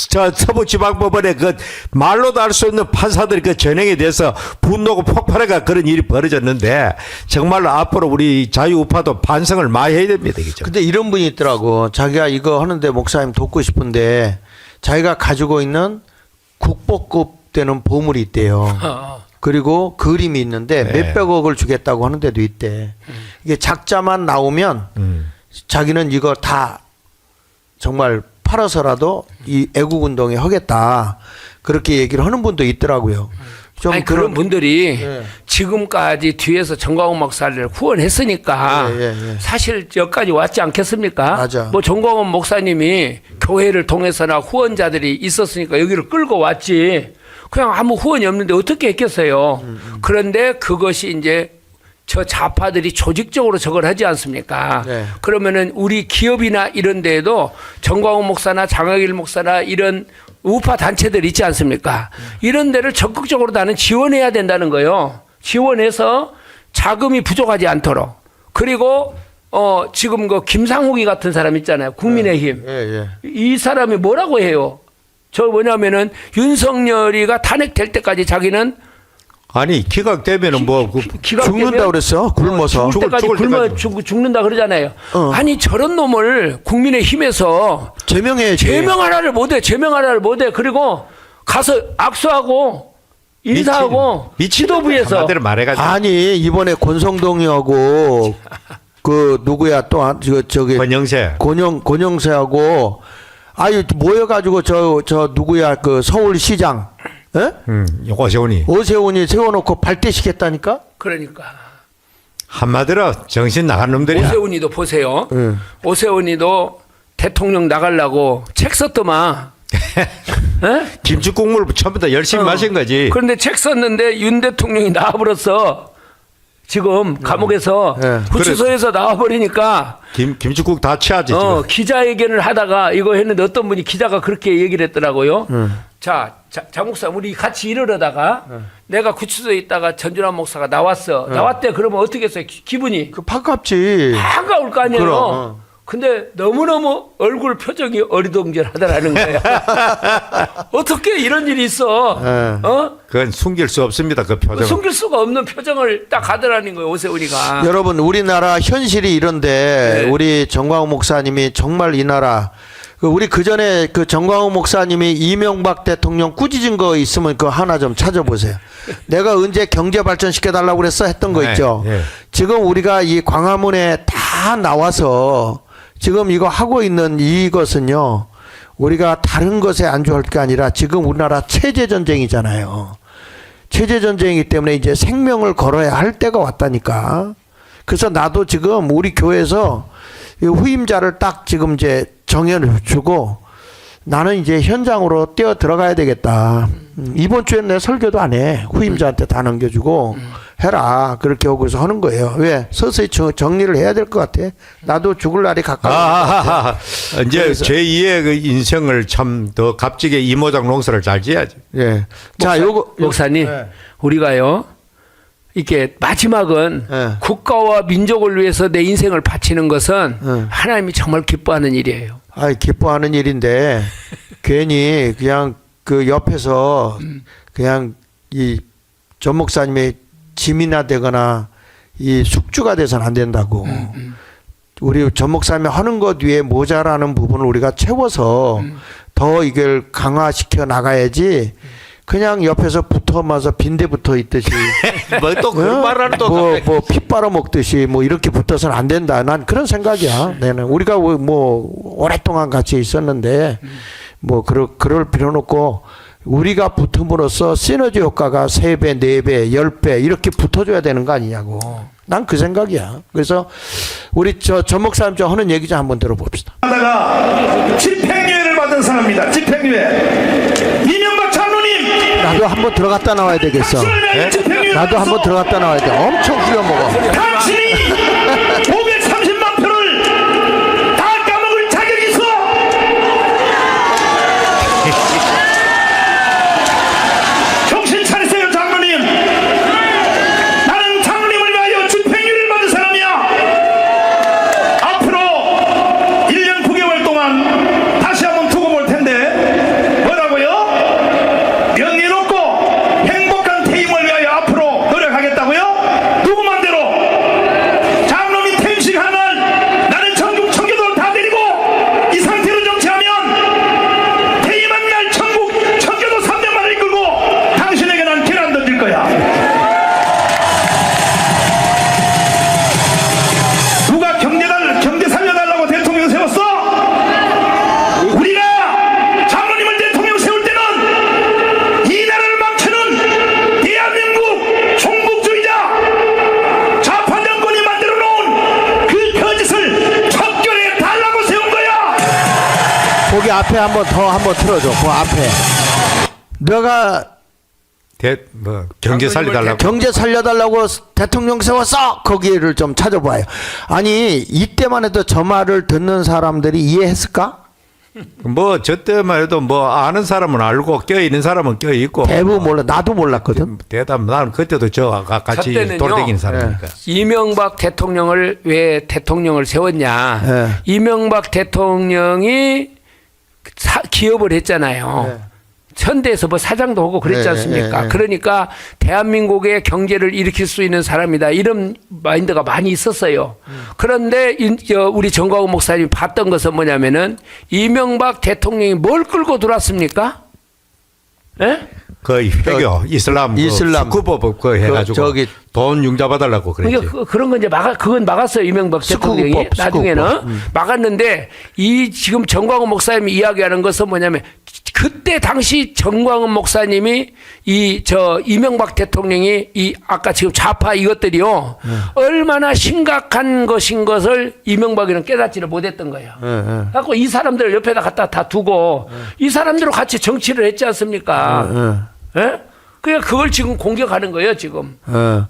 저 서부지방법원에 그 말로도 알 수 없는 판사들이 그 전행에 대해서 분노가 폭발해가 그런 일이 벌어졌는데 정말로 앞으로 우리 자유우파도 반성을 많이 해야 됩니다. 그죠? 근데 이런 분이 있더라고. 자기가 이거 하는데 목사님 돕고 싶은데 자기가 가지고 있는 국보급 되는 보물이 있대요. 그리고 그림이 있는데 네. 몇백억을 주겠다고 하는 데도 있대. 이게 작자만 나오면 자기는 이거 다 정말 팔아서라도 이 애국운동에 하겠다. 그렇게 얘기를 하는 분도 있더라고요. 좀 아니 그런 분들이 예. 지금까지 뒤에서 정광훈 목사를 후원했으니까 사실 여기까지 왔지 않겠습니까? 맞아. 뭐 정광훈 목사님이 교회를 통해서나 후원자들이 있었으니까 여기를 끌고 왔지. 그냥 아무 후원이 없는데 어떻게 했겠어요? 그런데 그것이 이제 저 좌파들이 조직적으로 저걸 하지 않습니까? 네. 그러면은 우리 기업이나 이런 데에도 정광훈 목사나 장학일 목사나 이런 우파 단체들 있지 않습니까? 이런 데를 적극적으로 나는 지원해야 된다는 거예요. 지원해서 자금이 부족하지 않도록. 그리고 지금 그 김상욱이 같은 사람 있잖아요. 국민의힘. 이 사람이 뭐라고 해요? 저 뭐냐면은 윤석열이가 탄핵될 때까지 자기는 아니 기각되면은 뭐 죽는다 그랬어. 굶어서. 죽을 때까지 죽는다 그러잖아요. 아니 저런 놈을 국민의힘에서 제명해야지. 제명 하나를 못해. 그리고 가서 악수하고 인사하고 지도부에서 한마디로 말해가지고 아니 이번에 권성동이하고 그 누구야 또 저기 권영세 권영세하고 아유 모여가지고 저 누구야 그 서울시장 예? 오세훈이 오세훈이 세워놓고 발대시켰다니까. 그러니까 한마디로 정신 나간 놈들이야. 오세훈이도 보세요. 예. 오세훈이도 대통령 나가려고 책 썼더만. 예? 김치국물 처음부터 열심히 마신 거지. 그런데 책 썼는데 윤 대통령이 나와버렸어. 지금 감옥에서 네. 구치소에서 나와버리니까 김치국 다 취하지 지금. 기자회견을 하다가 이거 했는데 어떤 분이 기자가 그렇게 얘기를 했더라고요. 자 목사 우리 같이 이러다가 내가 구치소에 있다가 전준환 목사가 나왔어. 나왔대. 그러면 어떻게 했어요? 기분이 그 반갑지. 반가울 거 아니에요. 그럼. 근데 너무너무 얼굴 표정이 어리둥절하다라는 거예요. 어떻게 이런 일이 있어? 네. 그건 숨길 수 없습니다. 그 표정. 숨길 수가 없는 표정을 딱 하더라는 거예요. 오세훈이가. 여러분 우리나라 현실이 이런데 네. 우리 정광훈 목사님이 정말 이 나라 우리 그 전에 그 정광훈 목사님이 이명박 대통령 꾸짖은 거 있으면 그거 하나 좀 찾아보세요. 내가 언제 경제 발전 시켜달라고 그랬어 했던 거 네, 있죠. 네. 지금 우리가 이 광화문에 다 나와서 지금 이거 하고 있는 이것은요. 우리가 다른 것에 안주할 게 아니라 지금 우리나라 체제 전쟁이잖아요. 체제 전쟁이기 때문에 이제 생명을 걸어야 할 때가 왔다니까. 그래서 나도 지금 우리 교회에서 이 후임자를 딱 지금 이제 정해주고 나는 이제 현장으로 뛰어 들어가야 되겠다. 이번 주에는 내 설교도 안 해. 후임자한테 다 넘겨주고 해라. 그렇게 하고 해서 하는 거예요. 왜? 서서히 정리를 해야 될 것 같아. 나도 죽을 날이 가까워. 이제 제2의 그 인생을 참 더 값지게 이모작 농사를 잘 지어야지. 예. 자, 요거 목사님, 네. 우리가요, 이게 마지막은 네. 국가와 민족을 위해서 내 인생을 바치는 것은 네. 하나님이 정말 기뻐하는 일이에요. 아, 기뻐하는 일인데 괜히 그냥 그 옆에서 그냥 이 전 목사님의 짐이나 되거나 이 숙주가 돼서는 안 된다고. 우리 전 목사님이 하는 것 위에 모자라는 부분을 우리가 채워서 더 이걸 강화시켜 나가야지. 그냥 옆에서 붙어마서 빈대 붙어 있듯이 뭐 또 그런 말을 또 뭐 피 빨아 먹듯이 뭐 이렇게 붙어서는 안 된다. 난 그런 생각이야. 내는 우리가 뭐 오랫동안 같이 있었는데 뭐 그럴 필요는 없고 우리가 붙음으로써 시너지 효과가 3배, 4배, 10배 이렇게 붙어줘야 되는 거 아니냐고. 난 그 생각이야. 그래서 우리 전 목사님 저 하는 얘기 좀 한번 들어봅시다. 하다가 집행유예를 받은 사람입니다. 집행유예. 이명박 장로님. 나도 한번 들어갔다 나와야 되겠어. 네? 나도 한번 들어갔다 나와야 돼. 엄청 후려먹어. 당신이 530만 표를 다 까먹을 자격이 있어. 정신 차리세요, 장로님. 나는 장로님을 위하여 집행유예를 받은 사람이야. 앞으로 1년 9개월 동안 다시 한번 두고 볼 텐데 뭐라고요? 명예롭고 행복한 퇴임을 위하여 앞으로 노력하겠다고요? 누구 맘대로? 장로님 퇴임식 하는 날 나는 전국 청교도를 다 데리고 이 상태로 정치하면 퇴임한 날 전국 청교도 300만을 이끌고 당신에게 난 계란 던질 거야. 누가 경제 살려달라고 대통령 세웠어? 우리가 장로님을 대통령 세울 때는 이 나라를 망치는 대한민국 종북주의자 좌파 정권이 만들어 놓은 그 거짓을 척결해 달라고 세운 거야. 거기 앞에 한번 틀어줘. 그 앞에. 너가 경제 살려달라고. 경제 살려달라고 대통령 세웠어. 거기를 좀 찾아봐요. 아니 이때만 해도 저 말을 듣는 사람들이 이해했을까? 뭐 저 때만 해도 뭐 아는 사람은 알고 껴 있는 사람은 껴 있고. 대부분 몰라. 나도 몰랐거든. 대답 나는 그때도 저 같이 저 때는요. 돌아다니는 사람이니까. 이명박 대통령을 왜 대통령을 세웠냐? 네. 이명박 대통령이 기업을 했잖아요. 네. 현대에서 뭐 사장도 하고 그랬지 네, 않습니까? 네, 네. 그러니까 대한민국의 경제를 일으킬 수 있는 사람이다. 이런 마인드가 많이 있었어요. 그런데 우리 정광훈 목사님이 봤던 것은 뭐냐면은 이명박 대통령이 뭘 끌고 들어왔습니까? 예? 그 회교 이슬람 이슬람. 스쿠버법 그 해가지고 저기 돈 융자 받달라고 그랬지. 그러니까 그런 건 이제 그건 막았어요. 이명박 대통령이. 스쿠버법, 나중에는 스쿠버법. 막았는데 이 지금 정광훈 목사님이 이야기하는 것은 뭐냐면 그때 당시 정광훈 목사님이 이명박 대통령이 이 아까 지금 좌파 이것들이요. 얼마나 심각한 것인 것을 이명박이는 깨닫지를 못했던 거예요. 그래서 이 사람들을 옆에다 갖다 다 두고 이 사람들과 같이 정치를 했지 않습니까? 예? 그러니까 그걸 지금 공격하는 거예요, 지금.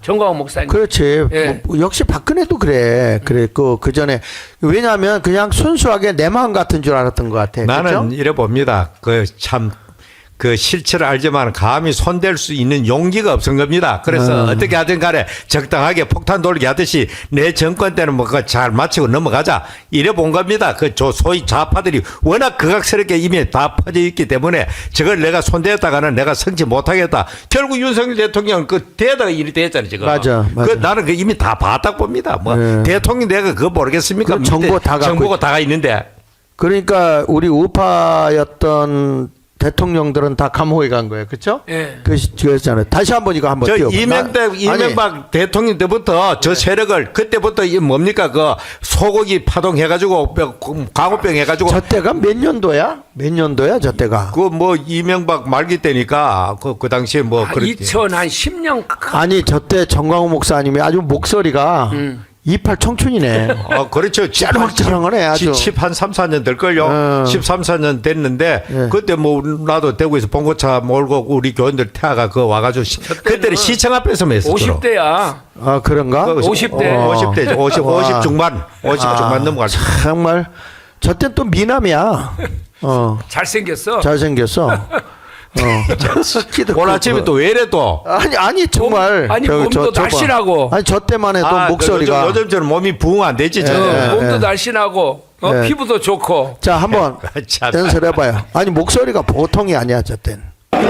정광훈 목사님. 그렇지. 예. 뭐 역시 박근혜도 그래. 그랬고 그 전에 왜냐하면 그냥 순수하게 내 마음 같은 줄 알았던 것 같아. 나는 그렇죠? 이래 봅니다. 그 실체를 알지만 감히 손댈 수 있는 용기가 없은 겁니다. 그래서 어떻게 하든 간에 적당하게 폭탄 돌기 하듯이 내 정권 때는 뭐 그거 잘 마치고 넘어가자. 이래 본 겁니다. 소위 좌파들이 워낙 극악스럽게 이미 다 퍼져 있기 때문에 저걸 내가 손대었다가는 내가 성치 못하겠다. 결국 윤석열 대통령 그 대다가 일이 됐잖아요, 지금. 맞아. 나는 그 이미 다 봤다 봅니다. 뭐 대통령 내가 그거 모르겠습니까? 그 정보 다 갖고 정보가 다 있는데. 그러니까 우리 우파였던 대통령들은 다 감옥에 간 거예요, 그렇죠? 예. 그랬잖아요. 다시 한번 이거 한번 띄워. 이명박 대통령 때부터 저 세력을 그때부터 이 뭡니까 그 소고기 파동 해가지고 광우병 해가지고 저 때가 몇 년도야? 몇 년도야, 저 때가? 그 뭐 이명박 말기 때니까 그 당시에 뭐 그랬지. 2010년 아니, 저 때 정광훈 목사님이 아주 목소리가 이팔 청춘이네. 그렇죠. 짤막짤막하네, 아주. 한 3, 4년 될걸요. 13, 14년 됐는데 예. 그때 뭐 나도 대구에서 봉고차 몰고 우리 교원들 태아가 그 와가지고 그때는 시청 앞에서 했었어. 50대야. 아, 그런가? 50대. 50대, 50 중반, 50 중반 넘어갈 때. 정말 저 때 또 미남이야. 잘생겼어. 잘생겼어. 키도 오늘 아침에 크고. 또 왜 이래 또? 아니 정말. 아니, 몸도 봐. 날씬하고. 아니 저 때만 해도 목소리가. 요즘처럼 몸이 부응 안 되지. 몸도 날씬하고 예. 피부도 좋고. 자, 한번 참. 연설해봐요. 아니 목소리가 보통이 아니야 저 때는.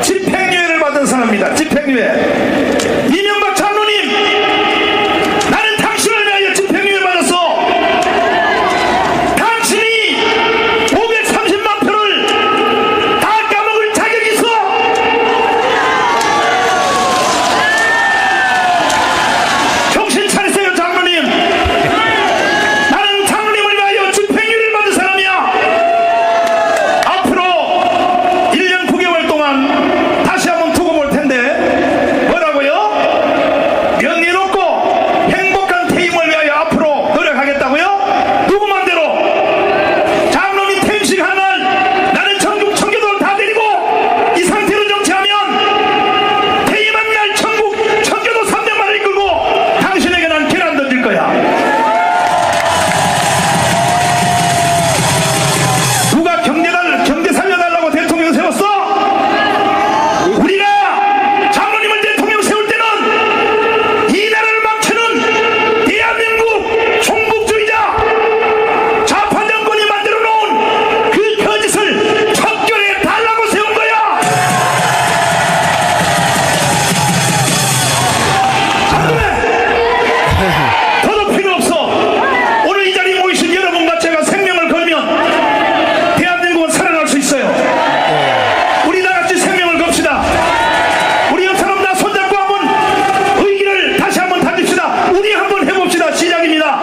집행유예를 받은 사람입니다. 집행유예. 이명박 장로님, 나는 당신을 위하여 집행유예 받았어. 당신이 530만 표를 다 까먹을 자격이 있어. 정신 차리세요, 장로님. 나는 장로님을 위하여 집행유예를 받은 사람이야. 앞으로 1년 9개월 동안 다시 한번 두고 볼 텐데 뭐라고요? 명예롭고 행복한 퇴임을 위하여 앞으로 노력하겠다고요? 누구 맘대로? 장로님 퇴임식 하는 날 나는 전국 청교도를 다 데리고 이 상태로 정치하면 퇴임한 날 전국 청교도 300만을 이끌고 당신에게 난 계란 던질 거야. 누가 경제 살려달라고 대통령 세웠어? 우리가 장로님을 대통령 세울 때는 이 나라를 망치는 대한민국 종북주의자 좌파 정권이 만들어 놓은 그 거짓을 척결해 달라고 세운 거야. 장로님, 더도 필요 없어. 오늘 이 자리에 모이신 여러분과 제가 생명을 걸면 대한민국은 살아날 수 있어요. 우리 다 같이 생명을 겁시다. 우리 옆 사람 다 손잡고 한번 의기를 다시 한번 다집시다. 우리 한번 해봅시다. 시작입니다.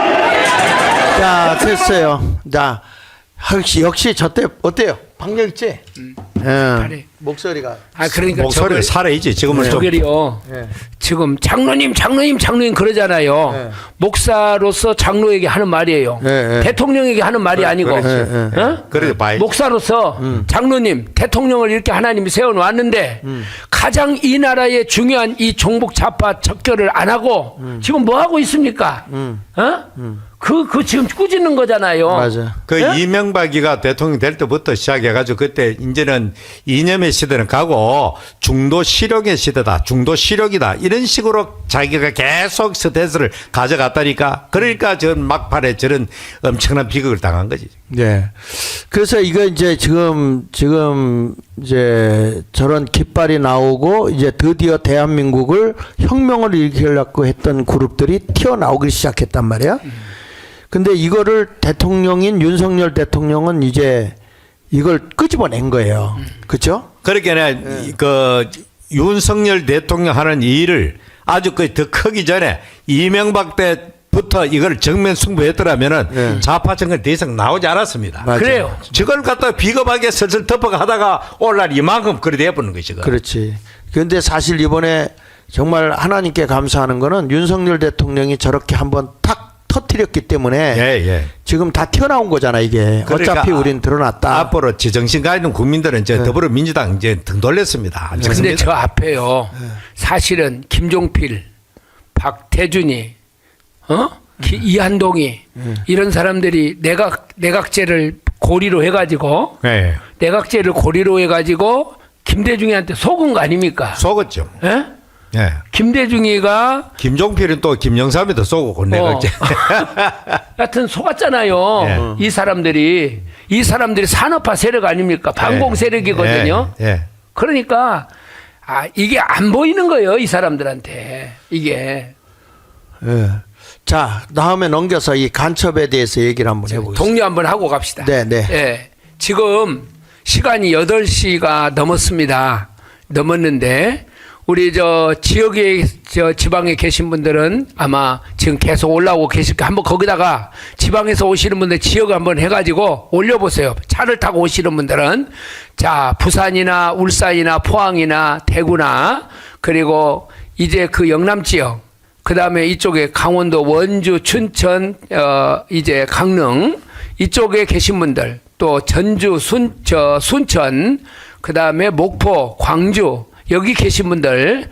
자, 됐어요. 자, 역시 저 때 어때요? 박력 있지? 잘해. 목소리가. 그러니까 목소리를 살아야지. 지금은 좀 저결이요. 예. 지금 장로님 그러잖아요. 예. 목사로서 장로에게 하는 말이에요. 예, 예. 대통령에게 하는 말이 아니고. 그렇지. 어? 그래 봐야지. 목사로서 장로님, 대통령을 이렇게 하나님이 세워놓았는데 가장 이 나라의 중요한 이 종북 좌파 척결을 안 하고 지금 뭐 하고 있습니까? 그 지금 꾸짖는 거잖아요. 맞아. 그 예? 이명박이가 대통령 될 때부터 시작해가지고 그때 이제는 이념의 시대는 가고 중도 실력의 시대다. 중도 실력이다. 이런 식으로 자기가 계속 스탠스를 가져갔다니까. 그러니까 전 막판에 저런 엄청난 비극을 당한 거지. 네. 그래서 이거 이제 지금 이제 저런 깃발이 나오고 이제 드디어 대한민국을 혁명을 일으키려고 했던 그룹들이 튀어나오기 시작했단 말이야. 근데 이거를 대통령인 윤석열 대통령은 이제 이걸 끄집어낸 거예요. 그렇죠? 그러니까 그 윤석열 대통령 하는 이 일을 아주 그 더 크기 전에 이명박 때부터 이걸 정면 승부했더라면은 좌파 정권 더 이상 나오지 않았습니다. 맞아요. 그래요. 저걸 갖다 비겁하게 슬슬 덮어가다가 오늘날 이만큼 그리 돼버는 것이거. 그렇지. 그런데 사실 이번에 정말 하나님께 감사하는 거는 윤석열 대통령이 저렇게 한번 탁 터뜨렸기 때문에 예. 지금 다 튀어나온 거잖아 이게. 그러니까 어차피 우린 드러났다. 앞으로 제정신가 있는 국민들은 이제 더불어민주당 이제 등 돌렸습니다. 안 근데 찍습니다. 저 앞에요. 사실은 김종필, 박태준이, 이한동이 이런 사람들이 내각제를 고리로 해가지고 예. 내각제를 고리로 해가지고 김대중이한테 속은 거 아닙니까? 속었죠. 예? 예. 김대중이가 김종필은 또 김영삼이도 쏘고 내가 이제 하여튼 속았잖아요. 이 사람들이 산업화 세력 아닙니까? 반공 세력이거든요. 예. 그러니까 이게 안 보이는 거예요, 이 사람들한테. 이게 예. 자, 다음에 넘겨서 이 간첩에 대해서 얘기를 한번 해보겠습니다. 독려 한번 하고 갑시다. 네. 예. 지금 시간이 8시가 넘었습니다. 넘었는데 우리 저 지역에 지방에 계신 분들은 아마 지금 계속 올라오고 계실 거예요. 한번 거기다가 지방에서 오시는 분들 지역 한번 해가지고 올려보세요. 차를 타고 오시는 분들은 자 부산이나 울산이나 포항이나 대구나 그리고 이제 그 영남 지역 그 다음에 이쪽에 강원도 원주 춘천 이제 강릉 이쪽에 계신 분들 또 전주 순천 그 다음에 목포 광주 여기 계신 분들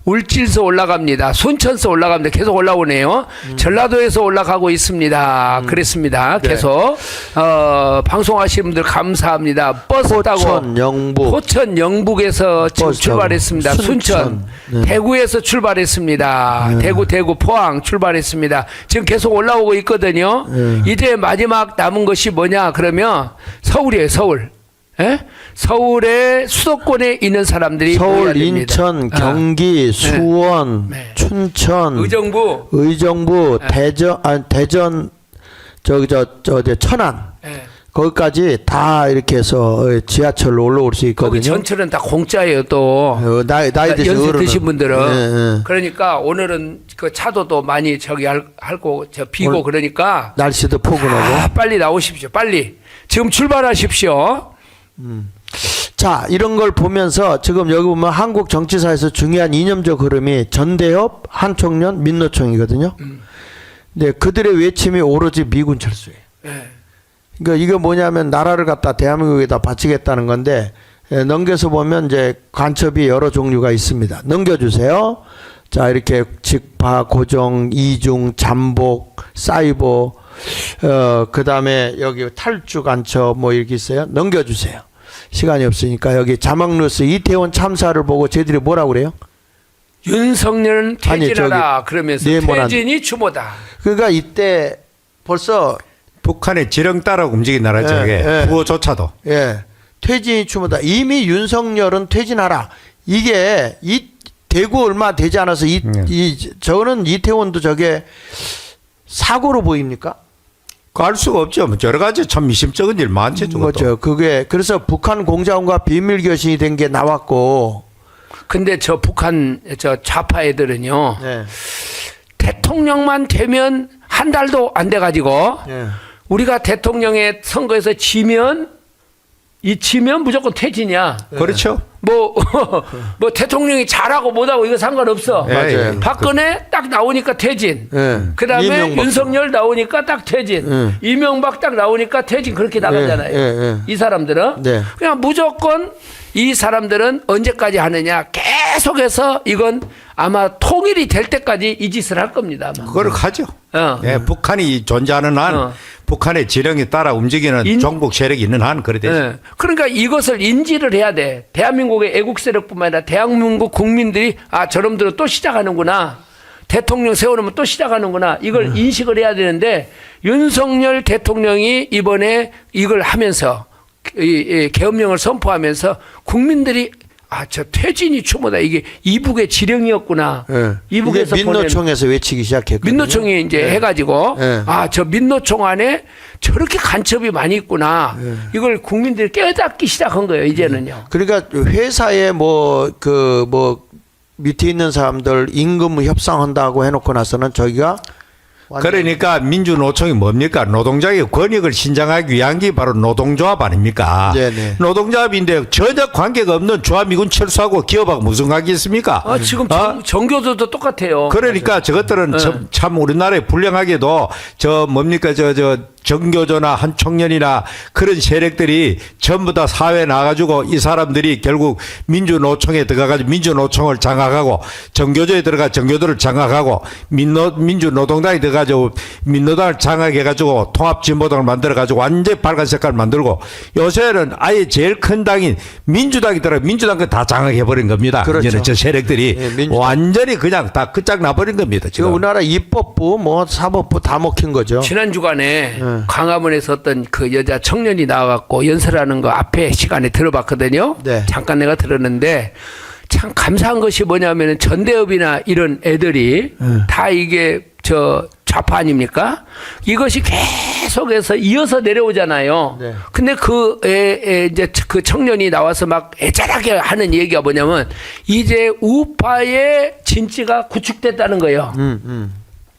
울진서 올라갑니다. 순천서 올라갑니다. 계속 올라오네요. 전라도에서 올라가고 있습니다. 그랬습니다. 네. 계속 방송하시는 분들 감사합니다. 버스 타고 포천 영북에서 지금 버스 타고. 출발했습니다. 순천 네. 대구에서 출발했습니다. 대구 포항 출발했습니다. 지금 계속 올라오고 있거든요. 이제 마지막 남은 것이 뭐냐 그러면 서울이에요. 서울. 예? 서울의 수도권에 있는 사람들이 서울, 모여야 됩니다. 인천, 경기, 수원, 네. 춘천, 의정부, 대전, 천안 예. 거기까지 다 이렇게 해서 지하철로 올라올 수 있거든요. 거기 전철은 다 공짜예요 또. 나이 드신 연세 어른은. 드신 분들은. 예. 그러니까 오늘은 그 차도 또 많이 할고 비고 오늘 그러니까 날씨도 포근하고. 빨리 나오십시오. 빨리 지금 출발하십시오. 자, 이런 걸 보면서 지금 여기 보면 한국 정치사에서 중요한 이념적 흐름이 전대협, 한총련, 민노총이거든요. 근데 그들의 외침이 오로지 미군 철수예요. 예. 그러니까 이게 뭐냐면 나라를 갖다 대한민국에다 바치겠다는 건데 넘겨서 보면 이제 간첩이 여러 종류가 있습니다. 넘겨주세요. 자, 이렇게 직파, 고정, 이중, 잠복, 사이버, 그 다음에 여기 탈주 간첩 뭐 이렇게 있어요. 넘겨주세요. 시간이 없으니까 여기 자막뉴스 이태원 참사를 보고 저희들이 뭐라고 그래요? 윤석열은 퇴진하라 저기 그러면서 네모난- 퇴진이 추모다. 그러니까 이때 벌써 북한의 지령 따라 움직인 나라죠. 예. 구호조차도. 퇴진이 추모다. 이미 윤석열은 퇴진하라. 이게 이 대구 얼마 되지 않아서 저거는 이태원도 저게 사고로 보입니까? 알 수가 없죠. 여러 가지 참 미심쩍은 일 많죠. 뭐죠. 그게 그래서 북한 공작원과 비밀 교신이 된 게 나왔고. 근데 저 북한 좌파 애들은요. 네. 대통령만 되면 한 달도 안 돼 가지고 네. 우리가 대통령의 선거에서 지면 무조건 퇴진이야. 그렇죠. 뭐 대통령이 잘하고 못하고 이거 상관없어. 맞아요. 박근혜 딱 나오니까 퇴진. 그다음에 이명박. 윤석열 나오니까 딱 퇴진. 이명박 딱 나오니까 퇴진 그렇게 나가잖아요. 이 사람들은 네. 그냥 무조건 이 사람들은 언제까지 하느냐 계속해서 이건 아마 통일이 될 때까지 이 짓을 할 겁니다. 아마. 그걸 하죠. 북한이 존재하는 한 북한의 지령에 따라 움직이는 종북 세력이 있는 한 그래 되죠. 그러니까 이것을 인지를 해야 돼. 대한민국의 애국 세력뿐만 아니라 대한민국 국민들이 저놈들은 또 시작하는구나. 대통령 세워놓으면 또 시작하는구나. 이걸 인식을 해야 되는데 윤석열 대통령이 이번에 이걸 하면서 이 계엄령을 선포하면서 국민들이 저 퇴진이 추모다. 이게 이북의 지령이었구나. 이북에서 이게 민노총에서 외치기 시작했거든요. 민노총이 이제 해가지고 저 민노총 안에 저렇게 간첩이 많이 있구나. 이걸 국민들이 깨닫기 시작한 거예요. 이제는요. 그러니까 회사에 뭐 밑에 있는 사람들 임금 협상한다고 해놓고 나서는 저희가 그러니까 민주노총이 뭡니까? 노동자의 권익을 신장하기 위한 게 바로 노동조합 아닙니까? 네네. 노동조합인데 전혀 관계가 없는 조합이군 철수하고 기업하고 무슨 관계 있습니까? 지금 정교조도 똑같아요. 그러니까 저것들은 참 우리나라에 불량하게도 저 뭡니까 저 정교조나 한 청년이나 그런 세력들이 전부 다 사회에 나가지고 이 사람들이 결국 민주노총에 들어가가지고 민주노총을 장악하고 정교조에 들어가 정교조를 장악하고 민주노동당에 들어가지고 민노당을 장악해가지고 통합진보당을 만들어가지고 완전히 빨간 색깔 만들고 요새는 아예 제일 큰 당인 민주당이 들어가 민주당 다 장악해버린 겁니다. 그렇죠. 이제는 저 세력들이 예, 민주당. 완전히 그냥 다 끝장나버린 겁니다. 지금 지금. 우리나라 입법부 뭐 사법부 다 먹힌 거죠. 지난 주간에 광화문에서 어떤 그 여자 청년이 나와갖고 연설하는 거 앞에 시간에 들어봤거든요. 네. 잠깐 내가 들었는데 참 감사한 것이 뭐냐면은 전대협이나 이런 애들이 다 이게 저 좌파 아닙니까? 이것이 계속해서 이어서 내려오잖아요. 네. 근데 이제 그 청년이 나와서 막 애절하게 하는 얘기가 뭐냐면 이제 우파의 진지가 구축됐다는 거예요.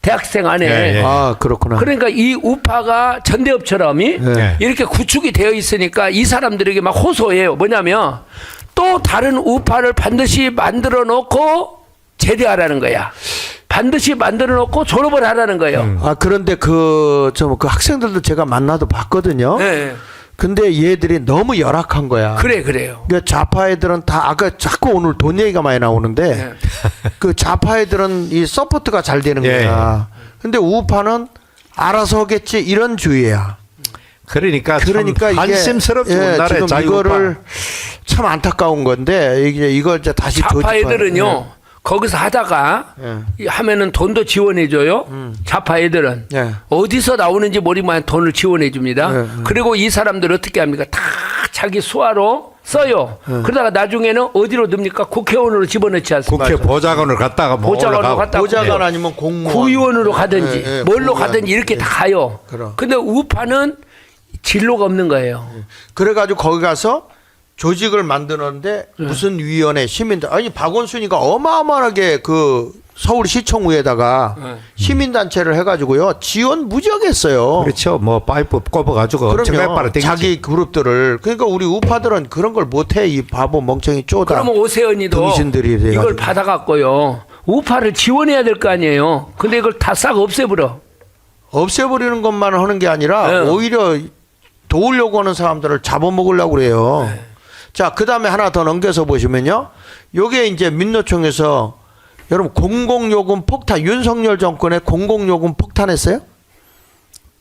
대학생 안에. 예, 예. 아 그렇구나. 그러니까 이 우파가 전대협처럼이 네. 이렇게 구축이 되어 있으니까 이 사람들에게 막 호소해요. 뭐냐면 또 다른 우파를 반드시 만들어 놓고 제대하라는 거야. 반드시 만들어 놓고 졸업을 하라는 거예요. 아 그런데 그 학생들도 제가 만나도 봤거든요. 네. 근데 얘들이 너무 열악한 거야. 그래요. 그러니까 좌파 애들은 다 아까 자꾸 오늘 돈 얘기가 많이 나오는데 네. 그 좌파 애들은 이 서포트가 잘 되는 예, 거야. 근데 우파는 알아서 하겠지 이런 주의야. 그러니까 그러니까 참 이게 한심스럽죠. 예, 우리나라의 지금 자유우파. 이거를 참 안타까운 건데 이걸 이제 다시 좌파 애들은요. 예. 거기서 하다가 하면은 돈도 지원해 줘요. 좌파 애들은 예. 어디서 나오는지 모르지만 돈을 지원해 줍니다. 그리고 이 사람들 어떻게 합니까? 다 자기 수화로 써요. 그러다가 나중에는 어디로 넣습니까? 국회의원으로 집어넣지 않습니까? 국회 보좌관을 갔다가 뭐 보좌관으로 올라가고. 갔다 보좌관 아니면 공무원 구의원으로 가든지 예, 예, 뭘로 공무원. 가든지 이렇게 다 가요. 그럼. 근데 우파는 진로가 없는 거예요. 그래가지고 거기 가서 조직을 만드는데 무슨 위원회 시민단 아니 박원순이가 어마어마하게 그 서울시청 위에다가 시민단체를 해가지고요 지원 무지하겠어요. 그렇죠. 뭐 파이프 꼽아가지고 엄청나게 그럼요. 빨아당기지. 자기 그룹들을 그러니까 우리 우파들은 그런 걸 못해 이 바보 멍청이 쪼다. 그러면 오세훈이도 등신들이 돼가지고. 이걸 받아갖고요. 우파를 지원해야 될 거 아니에요. 근데 이걸 다 싹 없애버려. 없애버리는 것만 하는 게 아니라 네. 오히려 도우려고 하는 사람들을 잡아먹으려고 그래요. 자, 그 다음에 하나 더 넘겨서 보시면요. 요게 이제 민노총에서 여러분 공공요금 폭탄, 윤석열 정권의 공공요금 폭탄했어요?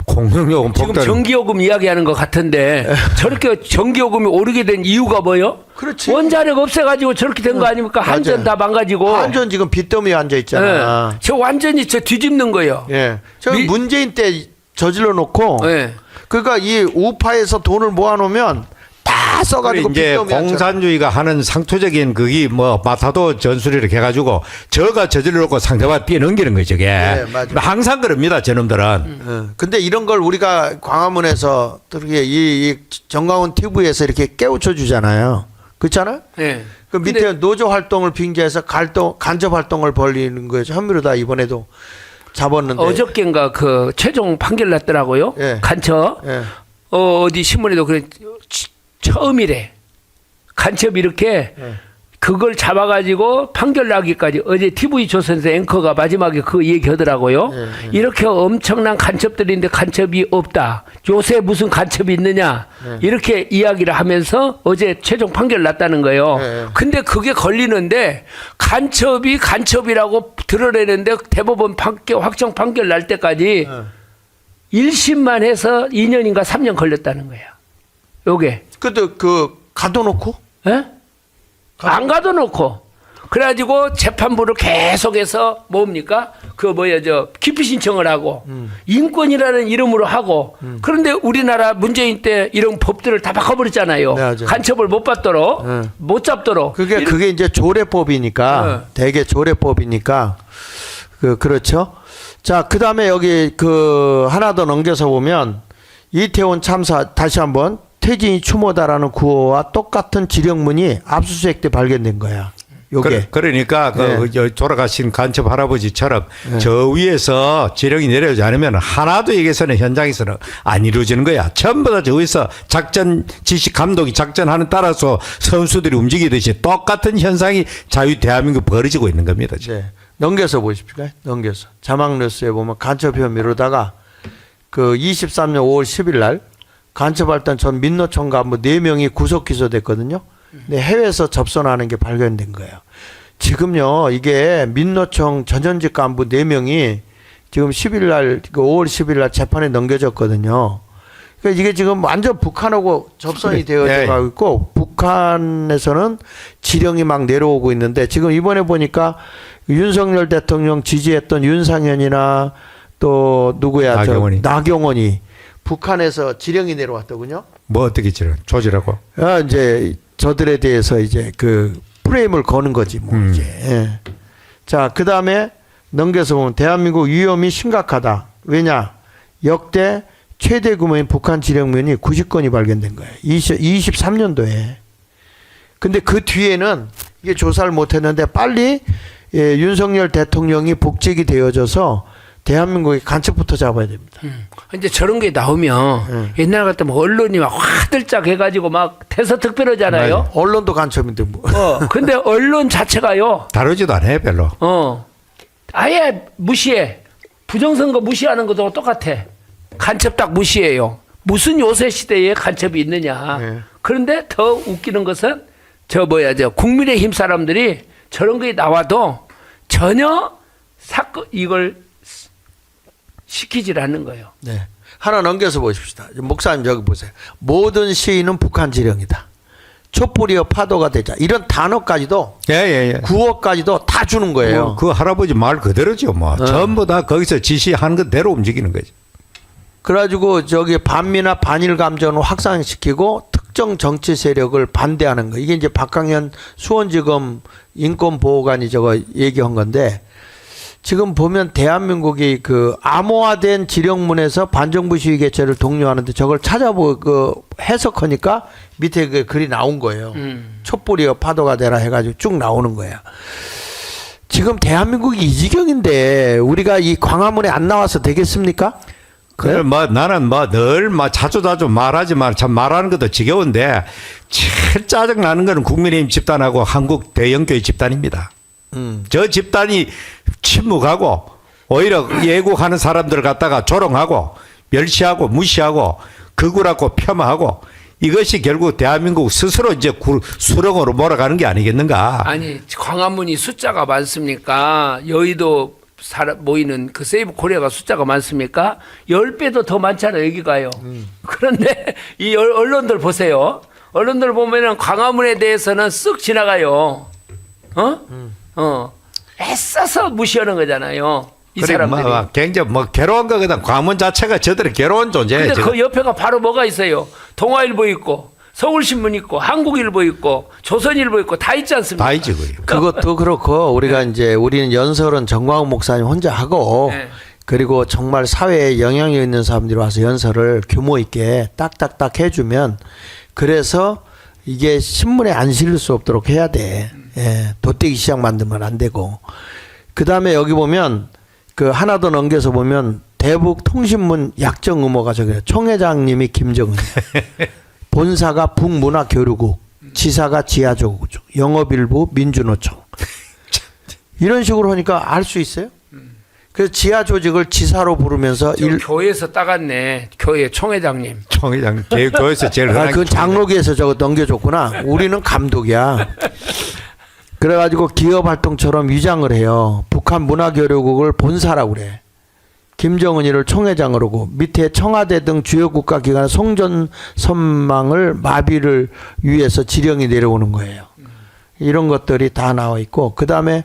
공공요금 지금 폭탄. 전기요금 이야기하는 것 같은데 저렇게 전기요금이 오르게 된 이유가 뭐예요? 그렇지. 원자력 없애가지고 저렇게 된 거 아닙니까? 한전 맞아요. 다 망가지고. 한전 지금 빚더미에 앉아있잖아. 저 완전히 저 뒤집는 거예요. 예. 저 미- 문재인 때 저질러 놓고 예. 그러니까 이 우파에서 돈을 모아놓으면 다 써가지고 이제 빚더미 앉아. 공산주의가 하는 상투적인 그게 뭐 마타도 전술이렇게 해가지고 저가 저질러 놓고 상대방 뛰어넘기는 거죠. 저게. 맞아요. 항상 그럽니다. 저놈들은. 예. 근데 이런 걸 우리가 광화문에서 또 이렇게 이 정강훈 TV에서 이렇게 깨우쳐 주잖아요. 그렇잖아요? 예. 그 밑에 노조 활동을 빙자해서 간접 활동을 벌리는 거죠. 혐의로다 이번에도 잡았는데. 어저께인가 그 최종 판결 났더라고요. 예. 간첩. 예. 어디 신문에도 그래 처음이래. 간첩 이렇게 그걸 잡아가지고 판결 나기까지 어제 TV 조선에서 앵커가 마지막에 그 얘기하더라고요. 이렇게 엄청난 간첩들인데 간첩이 없다. 요새 무슨 간첩이 있느냐. 이렇게 이야기를 하면서 어제 최종 판결 났다는 거예요. 근데 그게 걸리는데 간첩이 간첩이라고 드러내는데 대법원 확정 판결 날 때까지 1심만 해서 2년인가 3년 걸렸다는 거예요. 요게. 근데 그 가둬놓고 예? 안 가둬놓고 그래가지고 재판부를 계속해서 뭡니까 기피 신청을 하고 인권이라는 이름으로 하고 그런데 우리나라 문재인 때 이런 법들을 다 바꿔버렸잖아요. 네, 맞아요. 간첩을 못 받도록 못 잡도록 그게 이제 조례법이니까 대개 조례법이니까 그렇죠. 자, 그다음에 여기 그 하나 더 넘겨서 보면 이태원 참사 다시 한번 퇴진이 추모다라는 구호와 똑같은 지령문이 압수수색 때 발견된 거야. 요게. 그러니까 네. 그 돌아가신 간첩 할아버지처럼 네. 저 위에서 지령이 내려오지 않으면 하나도 여기서는 현장에서는 안 이루어지는 거야. 전부 다 저 위에서 작전 지시 감독이 작전하는 따라서 선수들이 움직이듯이 똑같은 현상이 자유 대한민국 벌어지고 있는 겁니다. 지금. 네. 넘겨서 보십시오. 넘겨서. 자막뉴스에 보면 간첩 혐의로다가 그 23년 5월 10일 날 간첩활동 전 민노총 간부 4명이 구속 기소됐거든요. 근데 해외에서 접선하는 게 발견된 거예요. 지금요, 이게 민노총 전현직 간부 4명이 지금 10일 날, 그 5월 10일 날 재판에 넘겨졌거든요. 그러니까 이게 지금 완전 북한하고 접선이 되어 가고 있고, 북한에서는 지령이 막 내려오고 있는데, 지금 이번에 보니까 윤석열 대통령 지지했던 윤상현이나 또 누구야, 나경원이 북한에서 지령이 내려왔더군요. 뭐 어떻게 조지라고? 이제 저들에 대해서 이제 그 프레임을 거는 거지 뭐 이제. 예. 자, 그 다음에 넘겨서 보면 대한민국 위험이 심각하다. 왜냐? 역대 최대 규모인 북한 지령문이 90건이 발견된 거예요. 23년도에. 근데 그 뒤에는 이게 조사를 못했는데 빨리 윤석열 대통령이 복직이 되어져서 대한민국의 간첩부터 잡아야 됩니다. 이제 저런 게 나오면 옛날 같으면 언론이 막 화들짝 해가지고 막 대서특별하잖아요. 언론도 간첩인데 뭐. 근데 언론 자체가요. 다루지도 않아요, 별로. 아예 무시해. 부정선거 무시하는 것도 똑같아. 간첩 딱 무시해요. 무슨 요새 시대에 간첩이 있느냐. 네. 그런데 더 웃기는 것은 저 국민의힘 사람들이 저런 게 나와도 전혀 이걸 시키질 않는 거예요. 네. 하나 넘겨서 보십시다. 목사님 저기 보세요. 모든 시인은 북한 지령이다. 촛불이여 파도가 되자. 이런 단어까지도 구호까지도 다 주는 거예요. 그 할아버지 말 그대로죠. 뭐 전부 다 거기서 지시하는 그대로 움직이는 거죠. 그래가지고 저기 반미나 반일 감정을 확산시키고 특정 정치 세력을 반대하는 거. 이게 이제 박강현 수원지검 인권보호관이 저거 얘기한 건데 지금 보면 대한민국이 그 암호화된 지령문에서 반정부 시위 개최를 독려하는데 저걸 찾아보고 해석하니까 밑에 그 글이 나온 거예요. 촛불이여 파도가 되라 해가지고 쭉 나오는 거야. 지금 대한민국이 이 지경인데 우리가 이 광화문에 안 나와서 되겠습니까? 그래, 나는 늘 자주 말하지만 참 말하는 것도 지겨운데 제일 짜증 나는 거는 국민의힘 집단하고 한국 대형교회 집단입니다. 저 집단이 침묵하고 오히려 예국하는 사람들을 갖다가 조롱하고 멸시하고 무시하고 극우라고 폄하하고 이것이 결국 대한민국 스스로 이제 수렁으로 몰아가는 게 아니겠는가? 아니 광화문이 숫자가 많습니까? 여의도 모이는 그 세이브 코리아가 숫자가 많습니까? 10배도 더 많잖아요, 여기가요. 그런데 이 언론들 보세요. 언론들 보면은 광화문에 대해서는 쓱 지나가요. 애써서 무시하는 거잖아요. 이 사람들이. 굉장히 괴로운 거거든. 광화문 자체가 저들의 괴로운 존재예요. 근데 그 옆에가 바로 뭐가 있어요? 동아일보 있고, 서울신문 있고, 한국일보 있고, 조선일보 있고 다 있지 않습니까? 다 있지, 그게. 그것도 그렇고 우리가 이제 우리는 연설은 정광훈 목사님 혼자 하고 네. 그리고 정말 사회에 영향력 있는 사람들이 와서 연설을 규모 있게 딱딱딱 해주면 그래서 이게 신문에 안 실릴 수 없도록 해야 돼. 예, 돗대기 시장 만들면 안 되고. 그 다음에 여기 보면 그 하나 더 넘겨서 보면 대북 통신문 약정 의무가 저기요. 총회장님이 김정은, 본사가 북문화교류국, 지사가 지하조국, 영업일부 민주노총. 이런 식으로 하니까 알 수 있어요. 그래서 지하 조직을 지사로 부르면서 교회에서 따갔네. 교회 총회장님. 총회장 교회에서 제일 흔한 그건 장로교에서 저거 넘겨줬구나. 우리는 감독이야. 그래가지고 기업활동처럼 위장을 해요. 북한 문화교류국을 본사라고 그래. 김정은이를 총회장으로 하고 밑에 청와대 등 주요 국가기관의 송전선망을 마비를 위해서 지령이 내려오는 거예요. 이런 것들이 다 나와 있고 그 다음에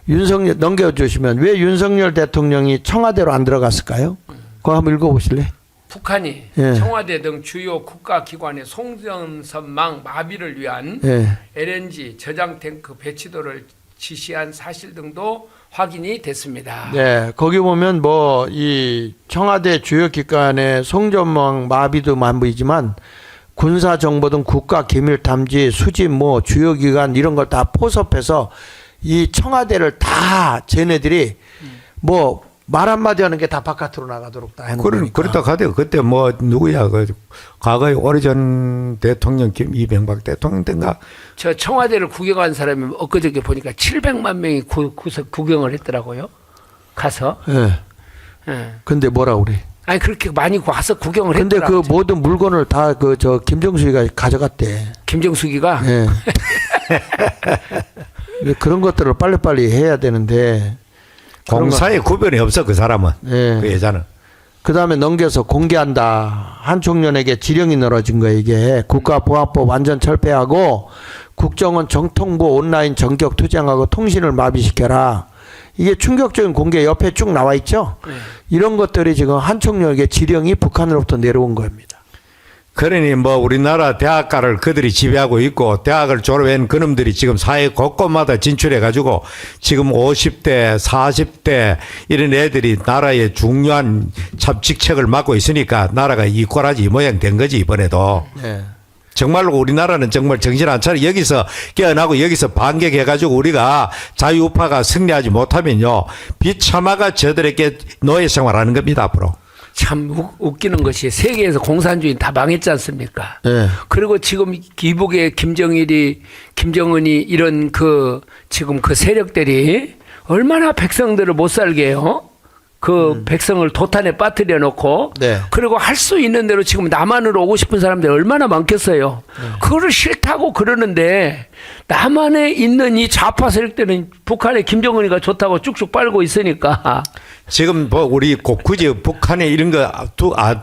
윤석열 넘겨주시면 왜 윤석열 대통령이 청와대로 안 들어갔을까요? 그거 한번 읽어보실래요? 북한이 예. 청와대 등 주요 국가기관의 송전선망 마비를 위한 예. LNG 저장 탱크 배치도를 지시한 사실 등도 확인이 됐습니다. 네, 거기 보면 뭐 이 청와대 주요 기관의 송전망 마비도 만부이지만 군사 정보 등 국가 기밀 탐지 수집 뭐 주요 기관 이런 걸 다 포섭해서 이 청와대를 다 쟤네들이 뭐 말 한마디 하는 게 다 바깥으로 나가도록 다 해놓은 거니까. 그렇다 가대요. 그때 뭐 누구야 그 과거에 오래전 대통령 이명박 대통령 때인가 저 청와대를 구경한 사람이 엊그저께 보니까 700만 명이 구경을 했더라고요. 가서. 예. 예. 근데 뭐라 그래? 아니 그렇게 많이 와서 구경을 근데 했더라고요. 그 모든 물건을 다 그 저 김정수가 가져갔대. 김정숙이가 예. 그런 것들을 빨리빨리 해야 되는데. 그런 공사에 구별이 없어 그 사람은 예. 그 여자는. 그 다음에 넘겨서 공개한다. 한 총련에게 지령이 늘어진 거예요, 이게. 국가보안법 완전 철폐하고 국정원 정통부 온라인 전격 투쟁하고 통신을 마비시켜라. 이게 충격적인 공개 옆에 쭉 나와 있죠? 네. 이런 것들이 지금 한 총련에게 지령이 북한으로부터 내려온 겁니다. 그러니 뭐 우리나라 대학가를 그들이 지배하고 있고 대학을 졸업한 그놈들이 지금 사회 곳곳마다 진출해 가지고 지금 50대 40대 이런 애들이 나라의 중요한 잡직책을 맡고 있으니까 나라가 이 꼬라지 이 모양 된 거지 이번에도. 네. 정말로 우리나라는 정말 정신 안 차려 여기서 깨어나고 여기서 반격해가지고 우리가 자유우파가 승리하지 못하면요 비참하가 저들에게 노예 생활하는 겁니다 앞으로. 참 웃기는 것이 세계에서 공산주의 다 망했지 않습니까? 네. 그리고 지금 이북의 김정은이 이런 지금 그 세력들이 얼마나 백성들을 못 살게 해요? 백성을 도탄에 빠뜨려 놓고 네. 그리고 할 수 있는 대로 지금 남한으로 오고 싶은 사람들이 얼마나 많겠어요. 그거를 싫다고 그러는데 남한에 있는 이 좌파 세력들은 북한의 김정은이가 좋다고 쭉쭉 빨고 있으니까 지금 뭐 우리 굳이 북한에 이런 거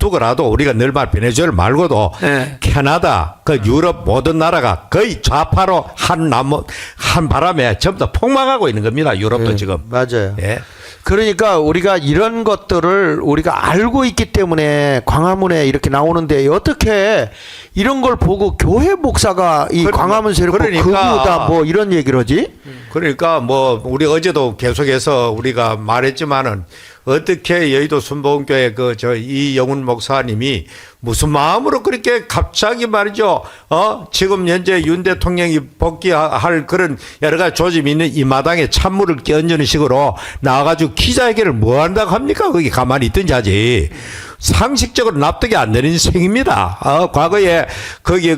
두고라도 우리가 늘 말 베네수엘라 말고도 네. 캐나다 그 유럽 모든 나라가 거의 좌파로 한 바람에 전부 다 폭망하고 있는 겁니다. 유럽도 네, 지금. 맞아요. 예. 그러니까 우리가 이런 것들을 우리가 알고 있기 때문에 광화문에 이렇게 나오는데 어떻게 이런 걸 보고 교회 목사가 이 광화문 세력과 극우다 뭐 이런 얘기를 하지? 그러니까 뭐 우리 어제도 계속해서 우리가 말했지만은 어떻게 여의도 순복음교회 이영훈 목사님이 무슨 마음으로 그렇게 갑자기 말이죠. 지금 현재 윤 대통령이 복귀할 그런 여러 가지 조짐이 있는 이 마당에 찬물을 끼얹는 식으로 나와가지고 기자회견을 뭐 한다고 합니까? 거기 가만히 있든지 하지. 상식적으로 납득이 안 되는 인생입니다. 과거에 거기에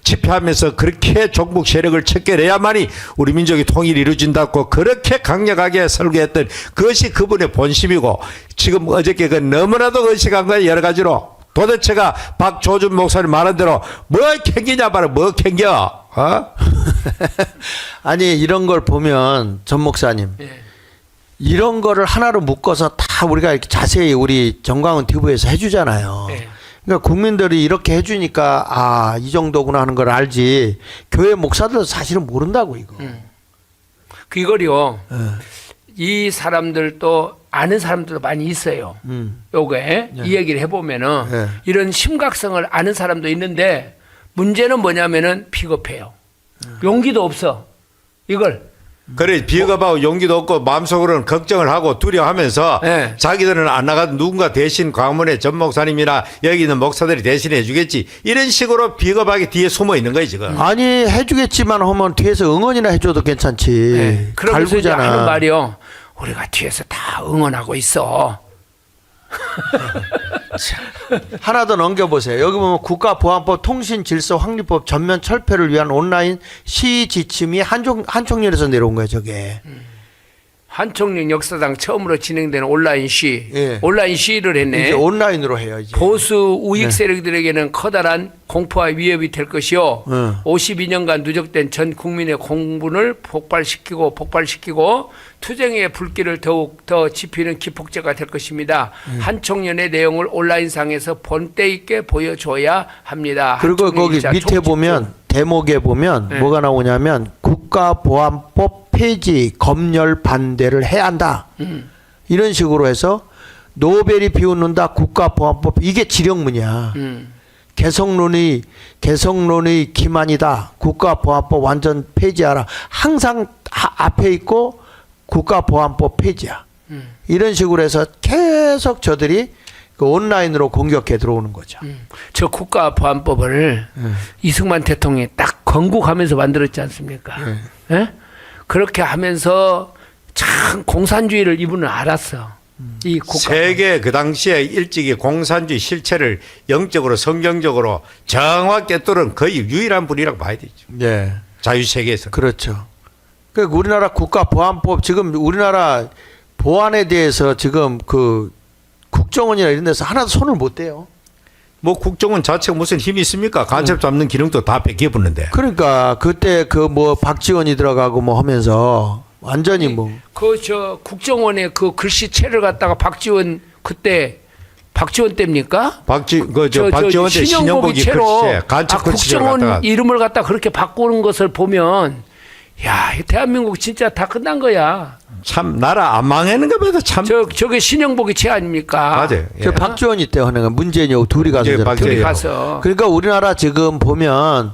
집회하면서 그렇게 종북 세력을 척결해야만이 우리 민족이 통일이 이루어진다고 그렇게 강력하게 설계했던 그것이 그분의 본심이고 지금 어저께 너무나도 의식한 거예요. 여러 가지로. 도대체가 박조준 목사님 말한 대로 뭘 캥기냐 말아 뭐 캥겨. 아니 이런 걸 보면 전 목사님 이런 거를 하나로 묶어서 다 우리가 이렇게 자세히 우리 정광훈 TV에서 해주잖아요. 그러니까 국민들이 이렇게 해주니까 이 정도구나 하는 걸 알지 교회 목사들은 사실은 모른다고 이거. 그거요. 이 사람들도 아는 사람들도 많이 있어요. 요게 이 얘기를 해보면은 이런 심각성을 아는 사람도 있는데 문제는 뭐냐면은 비겁해요. 용기도 없어. 이걸. 그래 비겁하고 용기도 없고 마음속으로는 걱정을 하고 두려워하면서 네. 자기들은 안 나가도 누군가 대신 광문의 전 목사님이나 여기 있는 목사들이 대신해 주겠지 이런 식으로 비겁하게 뒤에 숨어 있는 거예요 지금. 아니 해주겠지만 하면 뒤에서 응원이나 해줘도 괜찮지. 네. 그러면서 이제 갈구잖아. 하는 말이요. 우리가 뒤에서 다 응원하고 있어. 하나 더 넘겨보세요. 여기 보면 국가보안법 통신질서확립법 전면 철폐를 위한 온라인 시위 지침이 한총련에서 내려온 거예요. 저게. 한총련 역사상 처음으로 진행되는 온라인 시위. 예. 온라인 시위를 했네. 이제 온라인으로 해요. 이제. 보수 우익 세력들에게는 커다란 공포와 위협이 될 것이요. 52년간 누적된 전 국민의 공분을 폭발시키고 투쟁의 불길을 더욱 더 지피는 기폭제가 될 것입니다. 한총련의 내용을 온라인상에서 본때 있게 보여줘야 합니다. 그리고 거기 기자 밑에 총집중. 보면 대목에 보면 네. 뭐가 나오냐면 국가보안법 폐지 검열 반대를 해야 한다. 이런 식으로 해서 노벨이 비웃는다 국가보안법 이게 지령문이야. 개성론의 기만이다. 국가보안법 완전 폐지하라. 항상 앞에 있고 국가보안법 폐지야. 이런 식으로 해서 계속 저들이 그 온라인으로 공격해 들어오는 거죠. 저 국가보안법을 이승만 대통령이 딱 건국하면서 만들었지 않습니까? 예? 그렇게 하면서 참 공산주의를 이분은 알았어. 이 국가 세계 그 당시에 일찍이 공산주의 실체를 영적으로 성경적으로 정확히 뚫은 거의 유일한 분이라고 봐야 되죠. 네. 자유세계에서. 그렇죠. 그 우리나라 국가보안법 지금 우리나라 보안에 대해서 지금 그 국정원이나 이런 데서 하나도 손을 못 대요. 뭐 국정원 자체가 무슨 힘이 있습니까? 간첩 잡는 기능도 다 뺏겨붙는데. 그러니까 그때 그 뭐 박지원이 들어가고 뭐 하면서 완전히 뭐 그 저 국정원의 그 글씨체를 갖다가 박지원 그때 박지원 때입니까? 박지원 때 신영복이 글씨체 간첩 글씨체를 국정원 갖다가 이름을 갖다 그렇게 바꾸는 것을 보면 야, 대한민국 진짜 다 끝난 거야. 참 나라 안 망하는가 봐도 참. 저게 신영복이 체 아닙니까? 맞아요. 저 예. 박지원이 때 하는 거 문재인하고 둘이 가서 문재인, 저렇게. 둘이 박재현. 가서 그러니까 우리나라 지금 보면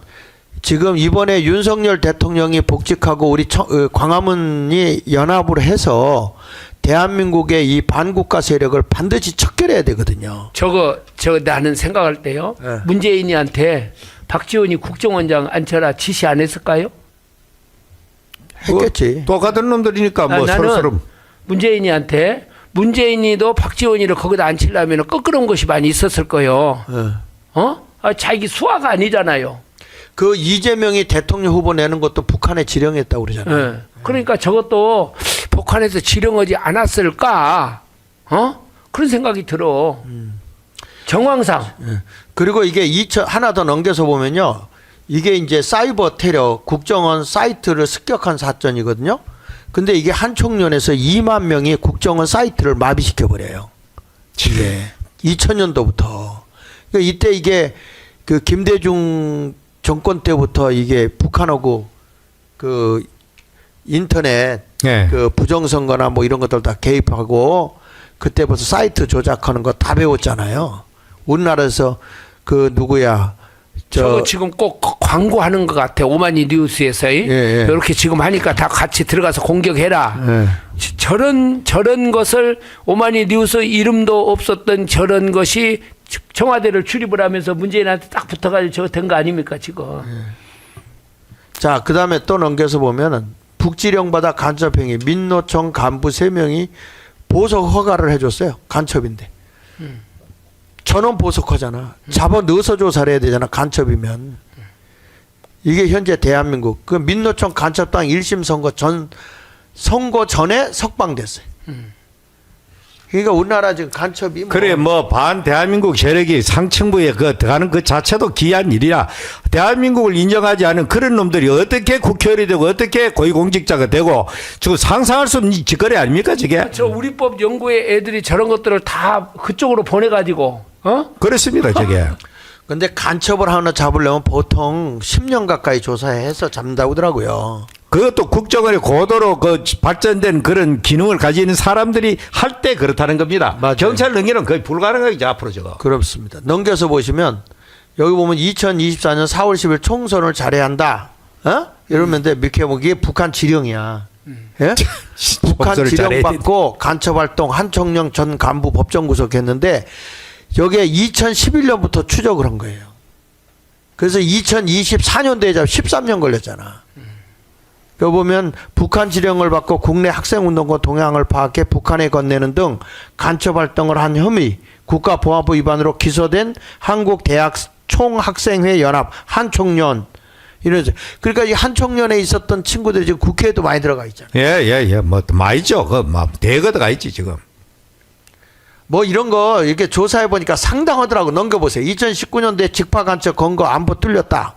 지금 이번에 윤석열 대통령이 복직하고 우리 광화문이 연합을 해서 대한민국의 이 반국가 세력을 반드시 척결해야 되거든요. 저거 나는 생각할 때요. 네. 문재인이한테 박지원이 국정원장 앉혀라 지시 안 했을까요? 했겠지. 똑같은 놈들이니까 뭐 나는 서로 문재인이한테 문재인이도 박지원이를 거기다 앉히려면 껄끄러운 것이 많이 있었을 거예요. 예. 어? 자기 수화가 아니잖아요. 그 이재명이 대통령 후보 내는 것도 북한에 지령했다고 그러잖아요. 예. 그러니까 저것도 북한에서 지령하지 않았을까? 어? 그런 생각이 들어. 정황상. 예. 그리고 이게 하나 더 넘겨서 보면요. 이게 이제 사이버 테러 국정원 사이트를 습격한 사건이거든요. 근데 이게 한총련에서 2만 명이 국정원 사이트를 마비시켜 버려요. 이게 2000년도부터. 그러니까 이때 이게 그 김대중 정권 때부터 이게 북한하고 그 인터넷 예. 그 부정선거나 뭐 이런 것들 다 개입하고 그때부터 사이트 조작하는 거 다 배웠잖아요. 우리나라에서 그 누구야 저거 지금 꼭 광고하는 것 같아. 오마니 뉴스에서 예. 이렇게 지금 하니까 다 같이 들어가서 공격해라. 예. 저런 것을 오마니 뉴스 이름도 없었던 저런 것이 청와대를 출입을 하면서 문재인한테 딱 붙어가지고 저거 된 거 아닙니까 지금. 자, 그 다음에 또 넘겨서 보면은 북지령 받아 간첩행위 민노총 간부 3명이 보석 허가를 해줬어요. 간첩인데. 전원 보석하잖아. 잡아 넣어서 조사를 해야 되잖아. 간첩이면. 이게 현재 대한민국. 그 민노총 간첩당 1심 선거 전에 석방됐어요. 그러니까 우리나라 지금 간첩이 뭐 그래 뭐 반 대한민국 세력이 상층부에 그 들어가는 그 자체도 기이한 일이야. 대한민국을 인정하지 않은 그런 놈들이 어떻게 국회의원이 되고 어떻게 고위공직자가 되고 지금 상상할 수 없는 짓거리 아닙니까 저게? 저 우리법 연구회 애들이 저런 것들을 다 그쪽으로 보내가지고 그렇습니다 저게. 근데 간첩을 하나 잡으려면 보통 10년 가까이 조사해서 잡는다고 하더라고요. 그것도 국정원의 고도로 그 발전된 그런 기능을 가지고 있는 사람들이 할 때 그렇다는 겁니다. 맞아요. 경찰 능력은 거의 불가능하죠 앞으로 저거. 그렇습니다. 넘겨서 보시면 여기 보면 2024년 4월 10일 총선을 잘해야 한다. 이러면 돼. 이게 북한 지령이야. 예? 북한 총선을 지령 잘해야 받고 간첩 활동 한총령 전 간부 법정 구속했는데 여기에 2011년부터 추적을 한 거예요. 그래서 2024년도에 잡 13년 걸렸잖아. 여기 보면 북한 지령을 받고 국내 학생운동과 동향을 파악해 북한에 건네는 등 간첩 활동을 한 혐의 국가보안법 위반으로 기소된 한국대학 총학생회 연합 한총련 이러죠. 그러니까 이 한총련에 있었던 친구들이 지금 국회에도 많이 들어가 있잖아요. 예. 뭐 많이죠. 그막 대거가 있지 지금. 뭐 이런 거 이렇게 조사해 보니까 상당하더라고. 넘겨보세요. 2019년도에 직파 간첩 건거 안보 뚫렸다.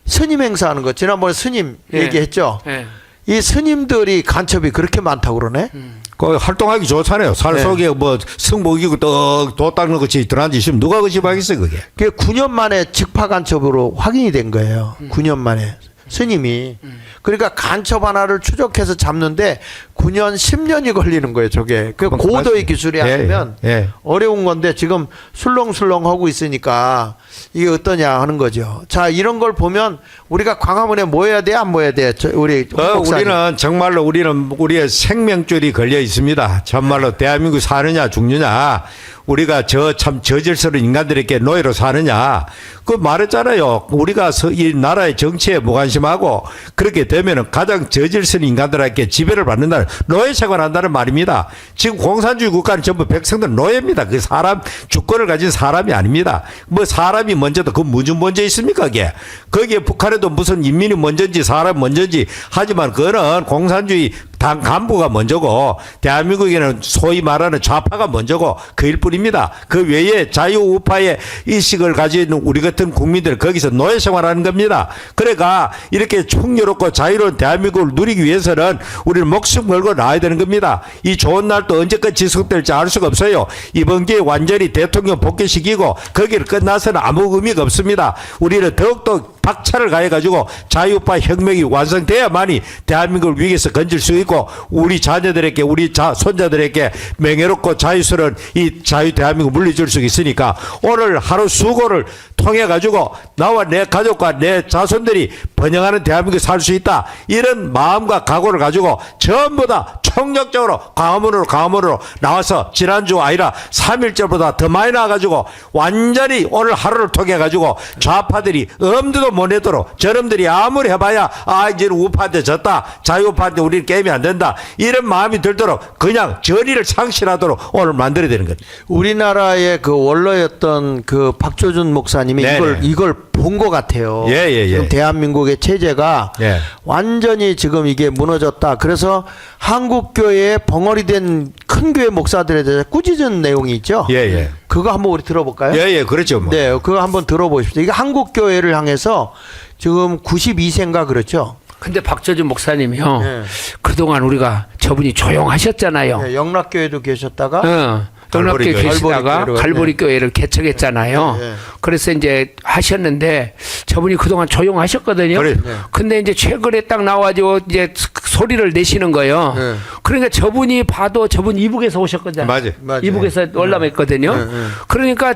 스님 행사하는 거 지난번에 스님 얘기했죠. 예. 이 스님들이 간첩이 그렇게 많다고 그러네. 그 활동하기 좋잖아요. 살 네. 속에 뭐 승복이고 또 닦는 것이 들어앉아 있으면 누가 거짓말하겠어요 그게. 그게 9년 만에 직파 간첩으로 확인이 된 거예요. 9년 만에 스님이. 그러니까 간첩 하나를 추적해서 잡는데 9년 10년이 걸리는 거예요. 저게 그 그건 고도의 맞습니다. 기술이 예, 아니면 예. 어려운 건데 지금 술렁술렁 하고 있으니까 이게 어떠냐 하는 거죠. 자, 이런 걸 보면 우리가 광화문에 모여야 돼, 안 모여야 돼? 우리 목사님. 우리는 정말로 우리의 생명줄이 걸려 있습니다. 정말로 대한민국 사느냐 죽느냐, 우리가 참 저질스러운 인간들에게 노예로 사느냐, 그 말했잖아요. 우리가 이 나라의 정치에 무관심하고 그렇게 되면은 가장 저질스러운 인간들에게 지배를 받는다는 노예 생활한다는 말입니다. 지금 공산주의 국가는 전부 백성들 노예입니다. 그 사람 주권을 가진 사람이 아닙니다. 뭐 사람이 먼저도 그 무슨 먼저 있습니까? 그게 거기에 북한에도 무슨 인민이 먼저인지 사람 먼저인지 하지만 그거는 공산주의 당 간부가 먼저고 대한민국에는 소위 말하는 좌파가 먼저고 그 일뿐입니다. 그 외에 자유우파의 의식을 가진 우리 같은 국민들 거기서 노예 생활하는 겁니다. 그러니까 이렇게 풍요롭고 자유로운 대한민국을 누리기 위해서는 우리는 목숨 걸고 나와야 되는 겁니다. 이 좋은 날도 언제까지 지속될지 알 수가 없어요. 이번 기회에 완전히 대통령 복귀시키고 거기를 끝나서는 아무 의미가 없습니다. 우리는 더욱더 박차를 가해가지고 자유우파 혁명이 완성돼야만이 대한민국을 위기에서 건질 수 있고 우리 자녀들에게 우리 손자들에게 명예롭고 자유스러운 이 자유 대한민국 물려줄 수 있으니까 오늘 하루 수고를 통해 가지고 나와 내 가족과 내 자손들이 번영하는 대한민국에 살 수 있다, 이런 마음과 각오를 가지고 전부 다 총력적으로 광화문으로 나와서 지난주 아니라 3일째보다 더 많이 나와가지고 완전히 오늘 하루를 통해 가지고 좌파들이 엄두도 못 내도록, 저놈들이 아무리 해봐야 이제는 우파한테 졌다, 자유우파한테 우리는 게임이 안 된다, 이런 마음이 들도록 그냥 전의를 상실하도록 오늘 만들어야 되는 거죠. 우리나라의 그 원로였던 그 박조준 목사님이 네네. 이걸 본 것 같아요. 예. 지금 대한민국의 체제가 예. 완전히 지금 이게 무너졌다. 그래서 한국교회에 벙어리 된 큰 교회 목사들에 대해서 꾸짖은 내용이 있죠. 예. 그거 한번 우리 들어볼까요? 예, 그렇죠. 뭐. 네, 그거 한번 들어보십시오. 이게 한국교회를 향해서 지금 92세인가 그렇죠. 근데 박조준 목사님이요. 네. 그동안 우리가 저분이 조용하셨잖아요. 네, 영락교회도 계셨다가 영락교회 갈보리 계시다가 교회로, 갈보리 교회를 개척했잖아요. 네. 그래서 이제 하셨는데 저분이 그동안 조용하셨거든요. 그래. 근데 이제 최근에 딱 나와가지고 이제 소리를 내시는 거예요. 네. 그러니까 저분이 봐도 저분 이북에서 오셨거든요. 맞아요. 이북에서 월남했거든요. 네. 그러니까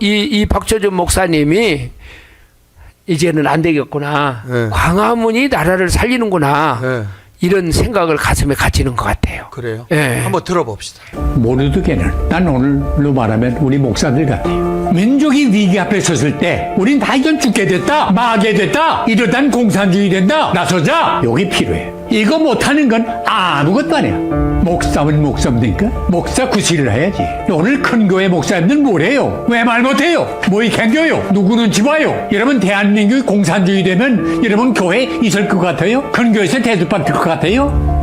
이 박조준 목사님이 이제는 안 되겠구나. 네. 광화문이 나라를 살리는구나. 네. 이런 생각을 가슴에 가지는 것 같아요. 그래요. 예. 한번 들어봅시다. 모르드게는 난 오늘로 말하면 우리 목사들 같아요. 민족이 위기 앞에 섰을 때 우린 다 이건 죽게 됐다, 망하게 됐다, 이러단 공산주의 된다, 나서자. 여기 필요해. 이거 못하는 건 아무것도 아니야. 목사면 목사입니까? 목사 구실을 해야지. 오늘 큰 교회 목사님들 뭐래요? 왜 말 못해요? 뭐 이캔겨요? 누구 눈치 봐요? 여러분 대한민국이 공산주의 되면 여러분 교회 있을 것 같아요? 큰 교회에서 대두받을 것 같아요?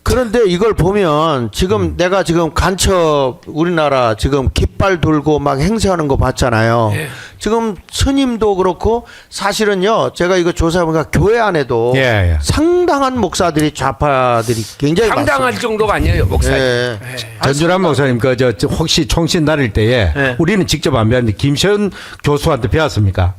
그런데 이걸 보면 지금 내가 지금 간첩 우리나라 지금 깃발 들고 막 행세하는 거 봤잖아요. 지금 스님도 그렇고 사실은요 제가 이거 조사해보니까 교회 안에도 예. 상당한 목사들이 좌파들이 굉장히 상당할 많습니다. 정도가 아니에요, 목사님. 예. 전준환 목사님, 혹시 총신 다닐 때에 네. 우리는 직접 안 배웠는데 김시현 교수한테 배웠습니까?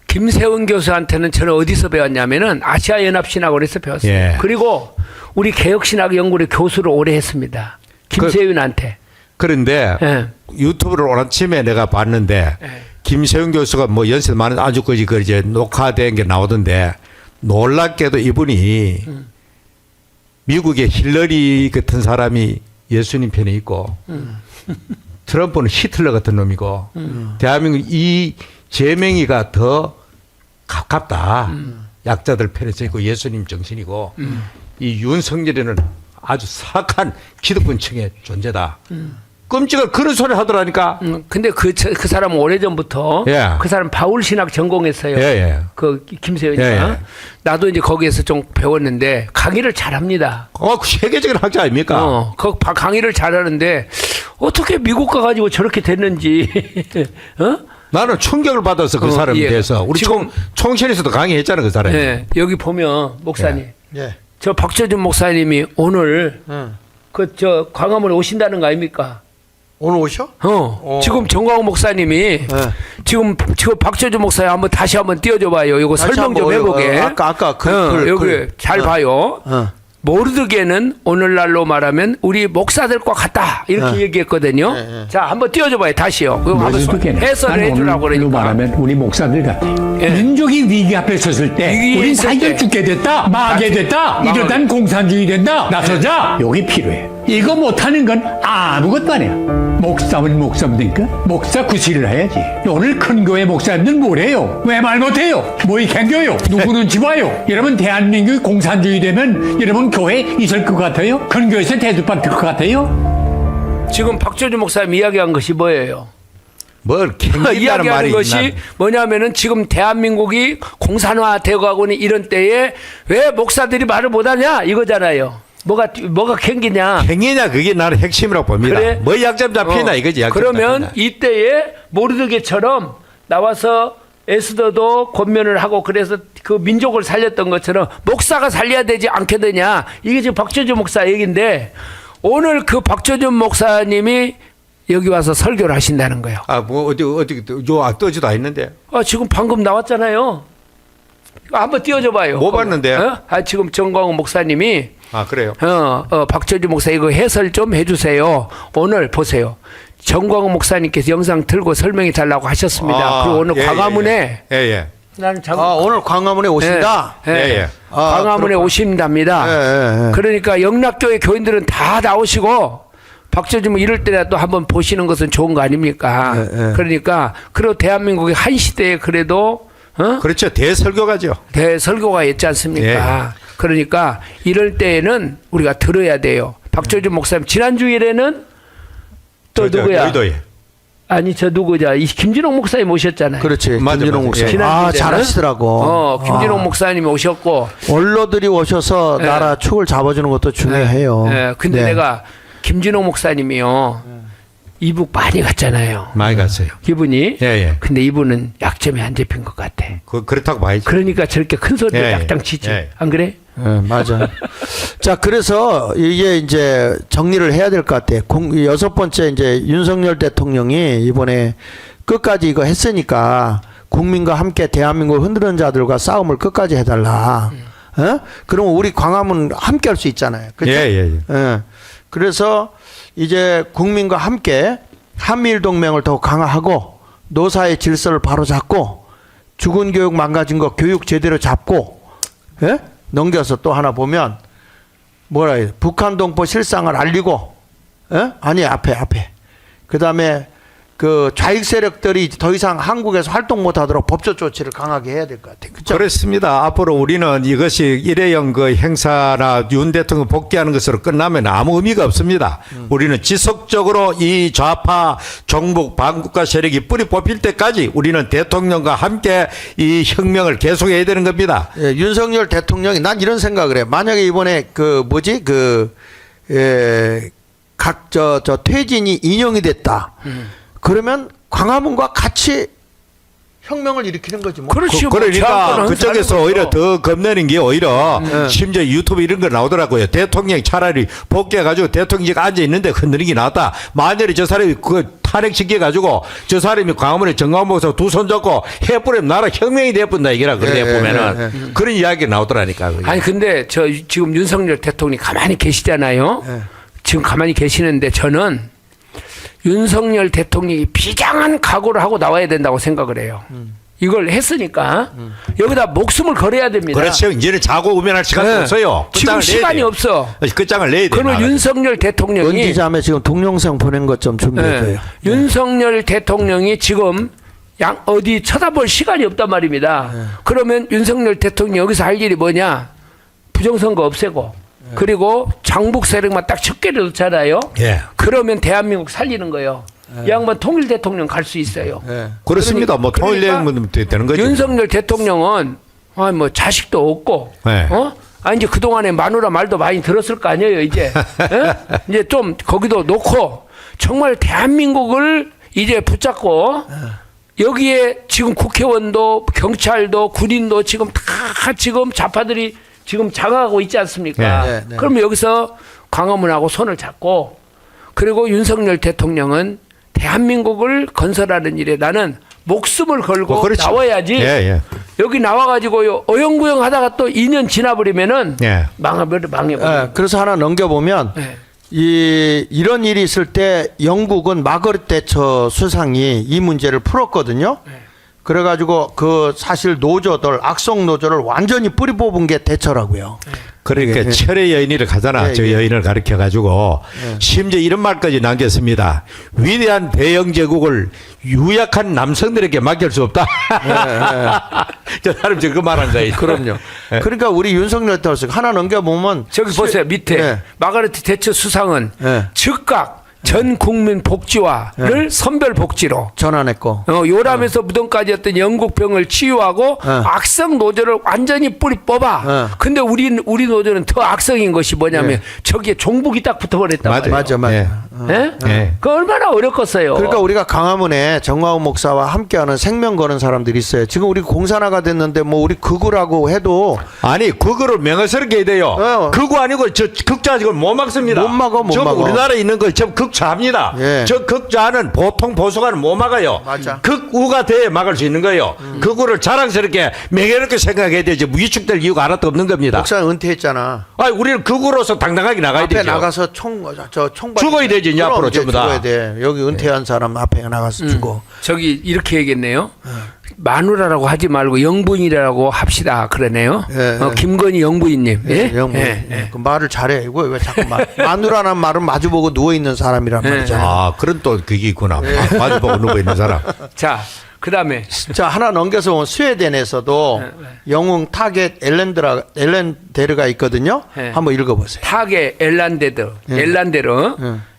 김세훈 교수한테는 저는 어디서 배웠냐면은 아시아연합신학원에서 배웠어요. 예. 그리고 우리 개혁신학연구회 교수를 오래 했습니다. 김세윤한테. 그런데 예. 유튜브를 오늘 아침에 내가 봤는데 예. 김세윤 교수가 뭐 연세 많은 아주 그 이제 녹화된 게 나오던데 놀랍게도 이분이 미국의 힐러리 같은 사람이 예수님 편에 있고 트럼프는 히틀러 같은 놈이고 대한민국 이 제명이가 더 가깝다. 약자들 편에 서 있고 예수님 정신이고 이 윤석열이는 아주 사악한 기득권층의 존재다. 끔찍한 그런 소리 하더라니까. 근데 그 사람은 오래전부터 예. 그 사람 바울 신학 전공했어요. 예. 그 김세윤이가. 예. 나도 이제 거기에서 좀 배웠는데 강의를 잘합니다. 그 세계적인 학자 아닙니까? 그 강의를 잘하는데 어떻게 미국 가가지고 저렇게 됐는지. 어? 나는 충격을 받아서 그 사람에 예. 대해서 우리 지금- 총신에서도 강의했잖아 그 사람이. 예. 여기 보면 목사님. 예. 저 박조준 목사님이 오늘 그 저 광화문에 오신다는 거 아닙니까? 오늘 오셔? 지금 정광훈 목사님이 지금 박재준 목사님 한번 다시 한번 띄워줘봐요. 이거 다시 설명 좀 한번 해보게. 아까 글, 여기 글. 잘 봐요. 모르드게는 오늘날로 말하면 우리 목사들과 같다 이렇게 얘기했거든요. 자 한번 띄워줘봐요. 다시요. 그거 한번 모르드게는 해설을 난 해주라고 오늘로 그러니까. 말하면 우리 목사들 같아요. 예. 민족이 위기 앞에 섰을 때 위기에 우린 있을 다 이겨 때. 죽게 됐다, 망하게 됐다, 이러단 공산주의 된다, 나서자. 여기 필요해. 이거 못하는 건 아무것도 아니야. 목사면 목사입니까? 목사 구실을 해야지. 오늘 큰 교회 목사님들 뭐래요? 왜 말 못해요? 뭐이 캥겨요? 누구 눈치 봐요? 여러분 대한민국이 공산주의 되면 여러분 교회 있을 것 같아요? 큰 교회에서 대접받을 것 같아요? 지금 박재준 목사님 이야기한 것이 뭐예요? 뭘 캥긴다는 이야기하는 말이 것이 뭐냐면은 지금 대한민국이 공산화 되어가고 있는 이런 때에 왜 목사들이 말을 못하냐 이거잖아요. 뭐가 캥기냐? 캥기냐 그게 나는 핵심이라고 봅니다. 그래? 뭐 약점 잡히나 이거지. 약점 그러면 잡히나. 이때에 모르드게처럼 나와서 에스더도 권면을 하고 그래서 그 민족을 살렸던 것처럼 목사가 살려야 되지 않겠느냐. 이게 지금 박재준 목사 얘기인데 오늘 그 박재준 목사님이 여기 와서 설교를 하신다는 거예요. 뭐 어디 떠지도 않는데. 지금 방금 나왔잖아요. 한번 띄워줘 봐요. 못 봤는데요? 지금 정광훈 목사님이 그래요. 박재준 목사 이거 해설 좀 해주세요. 오늘 보세요. 정광훈 목사님께서 영상 틀고 설명해 달라고 하셨습니다. 그리고 오늘 광화문에 예. 나는 오늘 광화문에 오신다? 예. 광화문에 오신답니다. 예. 그러니까 영락교회 교인들은 다 나오시고 박재준 뭐 이럴 때라도 한번 보시는 것은 좋은 거 아닙니까? 그러니까 그리고 대한민국의 한 시대에 그래도 그렇죠. 대설교가죠. 대설교가 있지 않습니까? 그러니까 이럴 때에는 우리가 들어야 돼요. 박재준 목사님 지난 주일에는 또 누구야? 여의도에. 아니 저 누구냐? 이 김진홍 목사님 오셨잖아요. 그렇지. 맞아, 김진홍 맞아. 목사님. 지난주에는 잘하시더라고. 김진홍 목사님이 오셨고 원로들이 오셔서 나라 축을 잡아주는 것도 중요해요. 근데 네. 내가 김진홍 목사님이요. 이북 많이 갔잖아요. 많이 갔어요. 이분이. 예. 근데 이분은 약점이 안 잡힌 것 같아. 그렇다고 봐야지. 그러니까 저렇게 큰 소리를 예, 딱딱 치지. 예. 안 그래? 맞아. 자, 그래서 이게 이제 정리를 해야 될 것 같아. 여섯 번째 이제 윤석열 대통령이 이번에 끝까지 이거 했으니까 국민과 함께 대한민국을 흔드는 자들과 싸움을 끝까지 해달라. 그러면 우리 광화문 함께 할 수 있잖아요. 그렇죠? 예. 그래서 이제 국민과 함께 한미일 동맹을 더 강화하고 노사의 질서를 바로잡고 죽은 교육 망가진 거 교육 제대로 잡고 넘겨서 또 하나 보면 뭐라 해요? 북한 동포 실상을 알리고 아니 앞에 그다음에 그 좌익 세력들이 더 이상 한국에서 활동 못하도록 법적 조치를 강하게 해야 될 것 같아요. 그렇죠? 그렇습니다. 앞으로 우리는 이것이 일회용 그 행사나 윤 대통령 복귀하는 것으로 끝나면 아무 의미가 없습니다. 우리는 지속적으로 이 좌파 종북 반국가 세력이 뿌리 뽑힐 때까지 우리는 대통령과 함께 이 혁명을 계속해야 되는 겁니다. 예, 윤석열 대통령이 난 이런 생각을 해. 만약에 이번에 저 퇴진이 인용이 됐다. 그러면 광화문과 같이 혁명을 일으키는 거지 뭐. 그렇지. 그러니까 그쪽에서 오히려 더 겁내는 게 오히려 심지어 유튜브 이런 거 나오더라고요. 대통령이 차라리 복귀해가지고 대통령이 앉아 있는데 흔드는 게 낫다. 만약에 저 사람이 그 탄핵시켜가지고 저 사람이 광화문에 정광훈에서 두 손 잡고 해버리면 나라 혁명이 돼버린다 이게라 그래 보면은 그런 이야기가 나오더라니까. 그게. 아니 근데 저 지금 윤석열 대통령이 가만히 계시잖아요. 지금 가만히 계시는데 저는 윤석열 대통령이 비장한 각오를 하고 나와야 된다고 생각을 해요. 이걸 했으니까 여기다 목숨을 걸어야 됩니다. 그렇죠. 이제는 자고 우면할 시간도 없어요. 지금 시간이 없어. 끝장을 내야 돼요. 그러면 윤석열 대통령이 은지자매 지금 동영상 보낸 것 좀 준비해줘요. 윤석열 대통령이 지금 어디 쳐다볼 시간이 없단 말입니다. 그러면 윤석열 대통령이 여기서 할 일이 뭐냐? 부정선거 없애고 그리고 장북 세력만 딱 척결해 놓잖아요. 그러면 대한민국 살리는 거예요. 이 양반 통일 대통령 갈 수 있어요. 그렇습니다. 뭐 통일 대응은 되는 거죠. 윤석열 대통령은 뭐 자식도 없고 이제 그동안에 마누라 말도 많이 들었을 거 아니에요, 이제. 이제 좀 거기도 놓고 정말 대한민국을 이제 붙잡고 여기에 지금 국회의원도 경찰도 군인도 지금 다 지금 좌파들이 지금 장악하고 있지 않습니까? 그러면 여기서 광화문하고 손을 잡고 그리고 윤석열 대통령은 대한민국을 건설하는 일에 나는 목숨을 걸고 그렇죠. 나와야지. 예, 예. 여기 나와가지고 어영부영 하다가 또 2년 지나버리면은 예. 망해버려. 예, 그래서 하나 넘겨보면 예. 이런 일이 있을 때 영국은 마거릿 대처 수상이 이 문제를 풀었거든요. 그래가지고 그 사실 노조들 악성 노조를 완전히 뿌리 뽑은 게 대처라고요. 그러니까 예, 예. 철의 여인이를 가잖아. 예, 저 예. 여인을 가르쳐 가지고 심지어 이런 말까지 남겼습니다. 위대한 대영 제국을 유약한 남성들에게 맡길 수 없다. 저 사람 지금 그 말한 거예요. 그럼요. 예. 그러니까 우리 윤석열 대통령 하나 넘겨보면 저기 보세요 밑에 예. 마가레트 대처 수상은 예. 즉각 전 국민 복지화를 선별 복지로 전환했고. 요람에서 무덤까지였던 영국 병을 치유하고 악성 노조를 완전히 뿌리 뽑아. 근데 우리 노조는 더 악성인 것이 뭐냐면 저기에 종북이 딱 붙어버렸단 맞아요. 말이에요. 맞아. 예. 예? 예. 그 얼마나 어렵겠어요. 그러니까 우리가 강화문에 정화우 목사와 함께하는 생명 거는 사람들이 있어요. 지금 우리 공산화가 됐는데 뭐 우리 극우라고 해도 아니 그거를 명예스럽게 해야 돼요. 어. 그거 아니고 저 극자 지금 못 막습니다. 못 막어, 못 저 막어. 우리나라에 있는 거 저 극좌입니다. 예. 저 극좌는 보통 보수가는 못 막아요. 맞아. 극우가 돼야 막을 수 있는 거예요. 그거를 자랑스럽게 명예롭게 생각해야 되지 위축될 이유가 하나도 없는 겁니다. 목사 은퇴했잖아. 아니 우리는 극우로서 당당하게 나가야 앞에 되죠. 나가서 총받 죽어야 되지, 이제 앞으로 전부 다. 죽어야 돼. 여기 은퇴한 사람 앞에 나가서 죽어. 저기 이렇게 얘기했네요. 마누라라고 하지 말고 영부인이라고 합시다. 그러네요. 예, 예. 김건희 영부인님. 예? 영문. 예. 그 말을 잘해. 이거 왜 자꾸 마누라는 말은 마주보고 누워 있는 사람이란 말이잖아. 아 그런 또 그게 있구나. 마주보고 누워 있는 사람. 자, 그다음에 자 하나 넘겨서 보면 스웨덴에서도 영웅 타겟 엘렌데르가 있거든요. 네. 한번 읽어보세요. 타게 엘란데르, 예.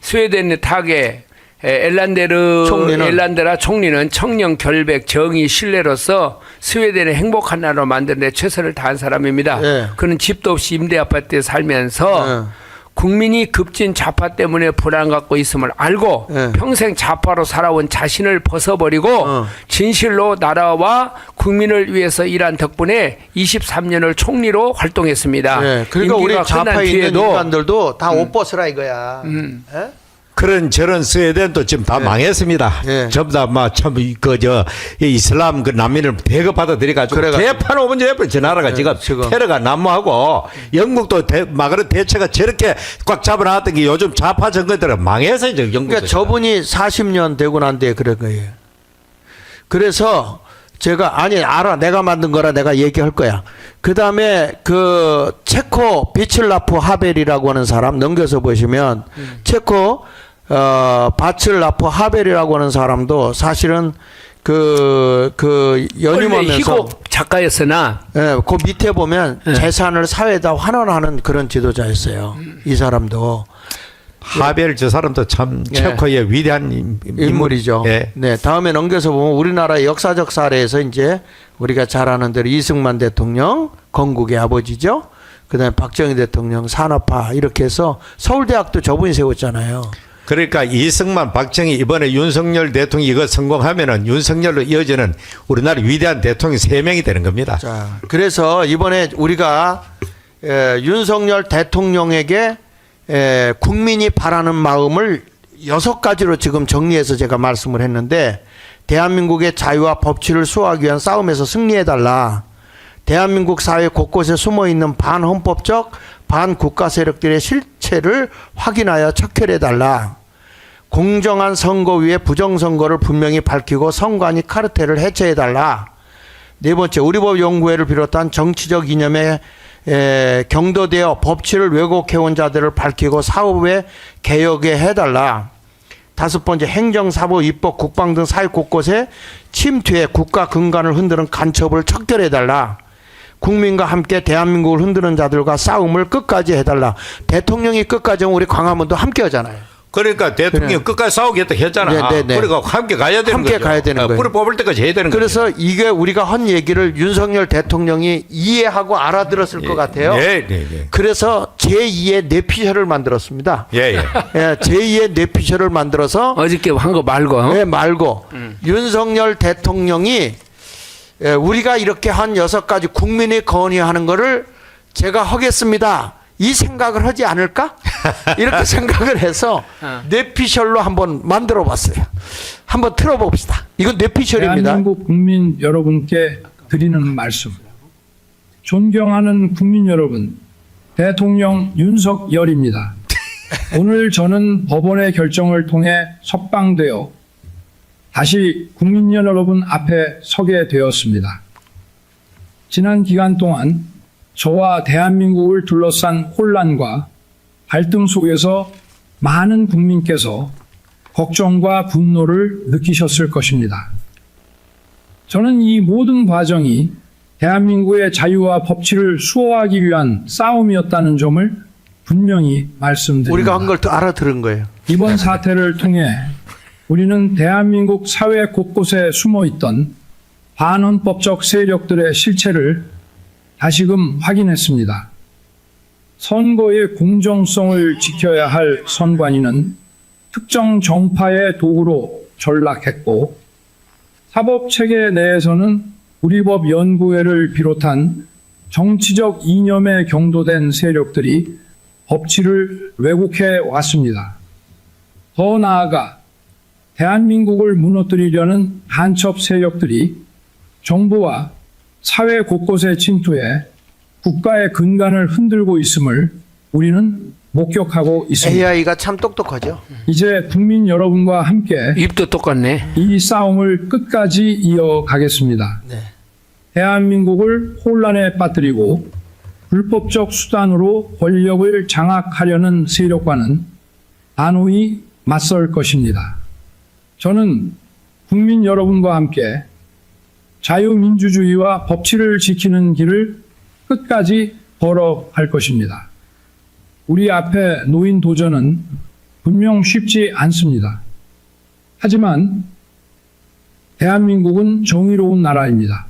스웨덴의 타게 엘란데르 총리는? 엘란데라 총리는 청년 결백 정의 신뢰로서 스웨덴의 행복한 나라로 만드는 데 최선을 다한 사람입니다. 예. 그는 집도 없이 임대 아파트에 살면서 국민이 급진 좌파 때문에 불안 갖고 있음을 알고 예. 평생 좌파로 살아온 자신을 벗어버리고 진실로 나라와 국민을 위해서 일한 덕분에 23년을 총리로 활동했습니다. 예. 그러니까 우리 임기가 끝난 좌파에 있는 뒤에도 인간들도 다 옷 벗으라 이거야. 예? 그런 저런 스웨덴도 지금 다 망했습니다. 예. 전부 다막참그저 이슬람 그 난민을 대거 받아들여가지고 그래가지고. 대판 오면 저 나라가 지금 테러가 난무하고 영국도 마가렛 대처가 저렇게 꽉 잡아놨던 게 요즘 좌파 정권들은 망해서 이제 영국. 그러니까 저분이 40년 되고 난 뒤에 그런 거예요. 그래서 제가 아니 알아 내가 만든 거라 내가 얘기할 거야. 그 다음에 그 체코 비칠라프 하벨이라고 하는 사람 넘겨서 보시면 체코 바칠라프 하벨이라고 하는 사람도 사실은 그 원래 연임하면서 희곡 작가였으나 예, 그 밑에 보면 재산을 사회에다 환원하는 그런 지도자였어요. 이 사람도. 하벨 저 사람도 참 예. 체코의 위대한 인물이죠. 예. 네, 다음에 넘겨서 보면 우리나라의 역사적 사례에서 이제 우리가 잘 아는 대로 이승만 대통령, 건국의 아버지죠. 그다음에 박정희 대통령 산업화 이렇게 해서 서울대학도 저분이 세웠잖아요. 그러니까 이승만, 박정희 이번에 윤석열 대통령이 이거 성공하면은 윤석열로 이어지는 우리나라 위대한 대통령 3명이 되는 겁니다. 자, 그래서 이번에 우리가 윤석열 대통령에게 국민이 바라는 마음을 6가지로 지금 정리해서 제가 말씀을 했는데 대한민국의 자유와 법치를 수호하기 위한 싸움에서 승리해달라. 대한민국 사회 곳곳에 숨어있는 반헌법적 반국가 세력들의 실체를 확인하여 척결해달라. 공정한 선거 위에 부정선거를 분명히 밝히고 선관위 카르텔을 해체해달라. 네 번째, 우리법연구회를 비롯한 정치적 이념에 경도되어 법치를 왜곡해온 자들을 밝히고 사업에 개혁에 해달라. 다섯 번째, 행정, 사법, 입법, 국방 등 사회 곳곳에 침투해 국가 근간을 흔드는 간첩을 척결해달라. 국민과 함께 대한민국을 흔드는 자들과 싸움을 끝까지 해달라. 대통령이 끝까지 하면 우리 광화문도 함께 하잖아요. 그러니까 대통령 끝까지 싸우겠다 했잖아. 네, 네, 네. 그러니까 함께 가야 되는 함께 거죠. 가야 되는 거예요. 뿌리 뽑을 때까지 해야 되는 거죠. 그래서 이게 우리가 한 얘기를 윤석열 대통령이 이해하고 알아들었을 것 같아요. 네, 네, 네. 그래서 제2의 뇌피셜을 만들었습니다. 예, 예. 예, 제2의 뇌피셜을 만들어서 어저께 한 거 말고 네, 말고 윤석열 대통령이 우리가 이렇게 한 6가지 국민이 건의하는 거를 제가 하겠습니다. 이 생각을 하지 않을까? 이렇게 생각을 해서 뇌피셜로 한번 만들어 봤어요. 한번 틀어봅시다. 이건 뇌피셜입니다. 대한민국 국민 여러분께 드리는 말씀. 존경하는 국민 여러분, 대통령 윤석열입니다. 오늘 저는 법원의 결정을 통해 석방되어 다시 국민 여러분 앞에 서게 되었습니다. 지난 기간 동안 저와 대한민국을 둘러싼 혼란과 갈등 속에서 많은 국민께서 걱정과 분노를 느끼셨을 것입니다. 저는 이 모든 과정이 대한민국의 자유와 법치를 수호하기 위한 싸움이었다는 점을 분명히 말씀드립니다. 우리가 한 걸 더 알아들은 거예요. 이번 사태를 통해 우리는 대한민국 사회 곳곳에 숨어있던 반헌법적 세력들의 실체를 다시금 확인했습니다. 선거의 공정성을 지켜야 할 선관위는 특정 정파의 도구로 전락했고, 사법체계 내에서는 우리 법 연구회를 비롯한 정치적 이념에 경도된 세력들이 법치를 왜곡해 왔습니다. 더 나아가 대한민국을 무너뜨리려는 간첩 세력들이 정부와 사회 곳곳에 침투해 국가의 근간을 흔들고 있음을 우리는 목격하고 있습니다. AI가 참 똑똑하죠. 이제 국민 여러분과 함께 입도 똑같네. 이 싸움을 끝까지 이어가겠습니다. 네. 대한민국을 혼란에 빠뜨리고 불법적 수단으로 권력을 장악하려는 세력과는 단호히 맞설 것입니다. 저는 국민 여러분과 함께 자유민주주의와 법치를 지키는 길을 끝까지 걸어갈 것입니다. 우리 앞에 놓인 도전은 분명 쉽지 않습니다. 하지만 대한민국은 정의로운 나라입니다.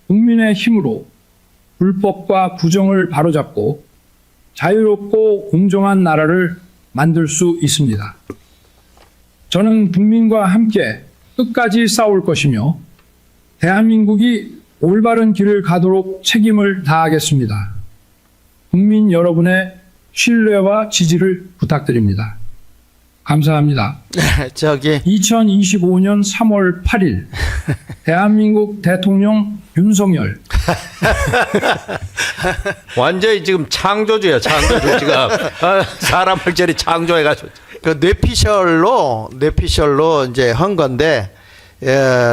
국민의 힘으로 불법과 부정을 바로잡고 자유롭고 공정한 나라를 만들 수 있습니다. 저는 국민과 함께 끝까지 싸울 것이며 대한민국이 올바른 길을 가도록 책임을 다하겠습니다. 국민 여러분의 신뢰와 지지를 부탁드립니다. 감사합니다. 저기 2025년 3월 8일 대한민국 대통령 윤석열. 완전히 지금 창조주야, 창조주. 지금 사람 할자리 창조해가지고. 그 뇌피셜로 이제 한 건데,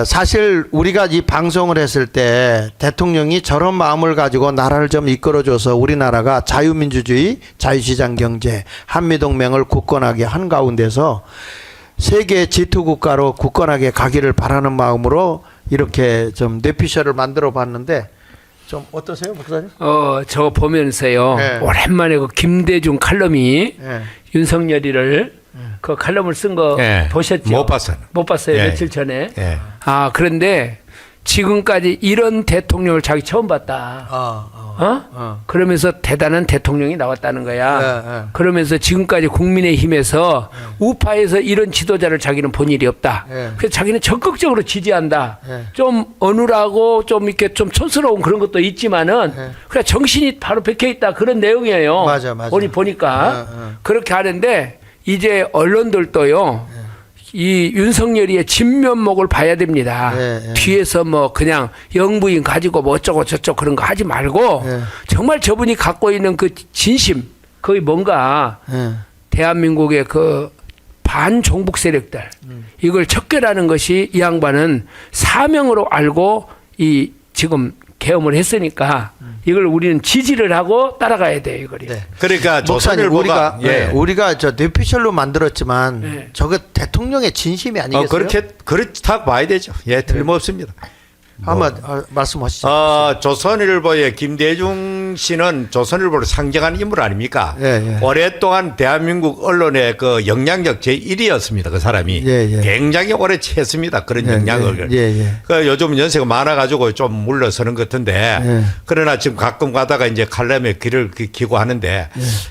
사실 우리가 이 방송을 했을 때 대통령이 저런 마음을 가지고 나라를 좀 이끌어줘서 우리나라가 자유민주주의, 자유시장 경제, 한미동맹을 굳건하게 한 가운데서 세계 G2 국가로 굳건하게 가기를 바라는 마음으로 이렇게 좀 뇌피셜을 만들어 봤는데, 좀 어떠세요, 목사님? 저 보면서요. 네. 오랜만에 그 김대중 칼럼이 네. 윤석열이를 그 칼럼을 쓴 거 예. 보셨죠? 못 봤어요. 못 봤어요. 예. 며칠 전에. 예. 아, 그런데 지금까지 이런 대통령을 자기 처음 봤다. 그러면서 대단한 대통령이 나왔다는 거야. 그러면서 지금까지 국민의힘에서 우파에서 이런 지도자를 자기는 본 일이 없다. 그래서 자기는 적극적으로 지지한다. 좀 어눌하고 좀 이렇게 좀 촌스러운 그런 것도 있지만은 그냥 정신이 바로 박혀 있다 그런 내용이에요. 맞아. 보니까 그렇게 하는데 이제 언론들도요. 이 윤석열이의 진면목을 봐야 됩니다. 뒤에서 뭐 그냥 영부인 가지고 뭐 어쩌고 저쩌고 그런 거 하지 말고 정말 저분이 갖고 있는 그 진심, 거의 뭔가 대한민국의 그 반종북 세력들 이걸 척결하는 것이 이 양반은 사명으로 알고 이 지금 계엄을 했으니까 이걸 우리는 지지를 하고 따라가야 돼요, 이거를. 네. 그러니까 목사님, 조선일보가 우리가 저 뇌피셜로 만들었지만 네. 저거 대통령의 진심이 아니겠어요? 그렇다고 봐야 되죠. 예, 틀림없습니다. 한번 말씀하시죠. 조선일보의 김대중 씨는 조선일보를 상징하는 인물 아닙니까? 예. 오랫동안 대한민국 언론의 그 영향력 제1위였습니다. 그 사람이 예. 굉장히 오래 했습니다. 그런 영향력을. 그 요즘 연세가 많아가지고 좀 물러서는 것 같은데 그러나 지금 가끔 가다가 이제 칼럼에 귀를 기고 하는데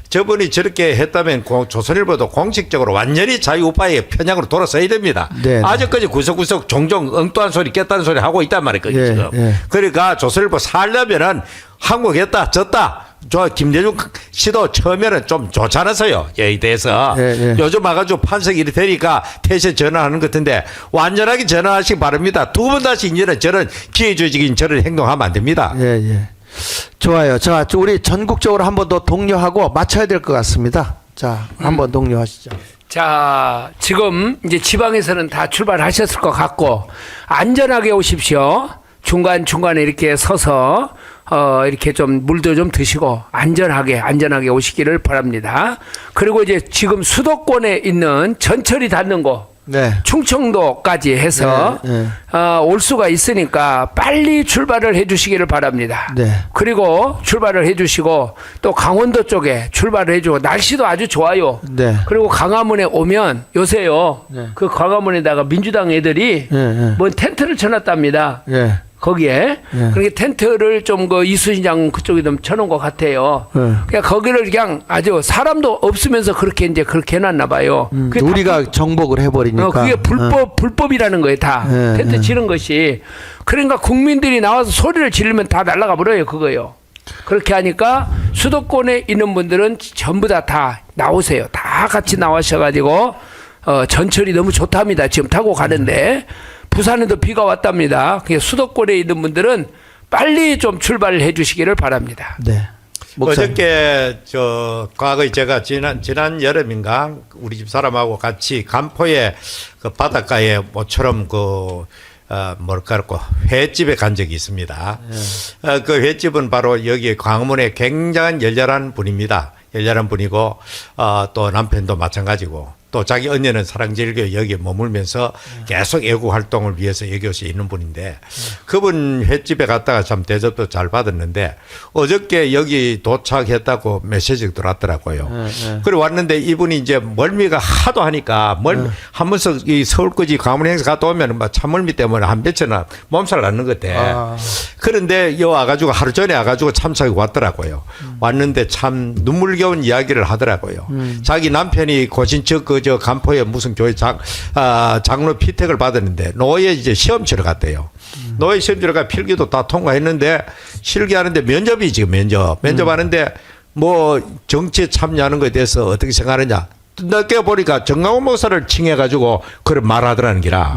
저분이 저렇게 했다면 조선일보도 공식적으로 완전히 자유우파의 편향으로 돌아서야 됩니다. 아직까지 구석구석 종종 엉뚱한 소리 깼다는 소리 하고 있단 말이에요. 지금. 그러니까 조선일보 살려면은 한국했다 졌다 김대중 씨도 처음에는 좀 좋지 않았어요. 여기 대해서. 예, 예. 요즘 와가지고 판석이 이렇게 되니까 태세 전환하는 것 같은데 완전하게 전환하시기 바랍니다. 두 번 다시 이제는 저런 기회주의적인 저런 행동하면 안 됩니다. 예, 예. 좋아요. 자, 우리 전국적으로 한 번 더 독려하고 맞춰야 될 것 같습니다. 자, 한번 독려하시죠. 자, 지금 이제 지방에서는 다 출발하셨을 것 같고 안전하게 오십시오. 중간중간에 이렇게 서서 이렇게 좀 물도 좀 드시고 안전하게 오시기를 바랍니다. 그리고 이제 지금 수도권에 있는 전철이 닿는 곳 네. 충청도까지 해서 네, 올 수가 있으니까 빨리 출발을 해 주시기를 바랍니다. 네. 그리고 출발을 해 주시고 또 강원도 쪽에 출발을 해 주고 날씨도 아주 좋아요. 네. 그리고 광화문에 오면 요새요. 네. 그 광화문에다가 민주당 애들이 네. 뭔 텐트를 쳐놨답니다. 예. 거기에 그러니까 텐트를 좀 그 이수신장 그쪽에 좀 쳐놓은 것 같아요. 그냥 거기를 그냥 아주 사람도 없으면서 그렇게 이제 그렇게 해놨나 봐요. 그게 다 우리가 정복을 해버리니까. 그게 불법이라는 거예요, 다. 예, 텐트 예. 치는 것이. 그러니까 국민들이 나와서 소리를 지르면 다 날아가 버려요, 그거요. 그렇게 하니까 수도권에 있는 분들은 전부 다 나오세요. 다 같이 나와셔가지고, 전철이 너무 좋답니다. 지금 타고 가는데. 부산에도 비가 왔답니다. 그러니까 수도권에 있는 분들은 빨리 좀 출발을 해 주시기를 바랍니다. 네. 목사님. 어저께 과거에 제가 지난 여름인가 우리 집 사람하고 같이 간포의 그 바닷가에 모처럼 횟집에 간 적이 있습니다. 그 횟집은 바로 여기 광화문에 굉장한 열렬한 분입니다. 열렬한 분이고 또 남편도 마찬가지고 또 자기 언니는 사랑제일교회 여기에 머물면서 계속 애국 활동을 위해서 여기 오서 있는 분인데 그분 횟집에 갔다가 참 대접도 잘 받았는데 어저께 여기 도착했다고 메시지가 들어왔더라고요. 그리고 왔는데 이분이 이제 멀미가 하도 하니까 한 번씩 이 서울까지 광화문행사 갔다 오면 막 찬멀미 때문에 한 며칠이나 몸살 나는 것 같아. 그런데 여 와가지고 하루 전에 와가지고 참석이 왔더라고요. 왔는데 참 눈물겨운 이야기를 하더라고요. 자기 남편이 고신척 저 간포에 무슨 교회 장로 피택을 받았는데 노예 이제 시험 치러 갔대요. 노예 시험 치러 가 필기도 다 통과했는데 실기하는데 면접이 지금 면접하는데 뭐 정치에 참여하는 것에 대해서 어떻게 생각하느냐. 늦게 보니까 정강훈 목사를 칭해가지고 그런 말하더라는 기라.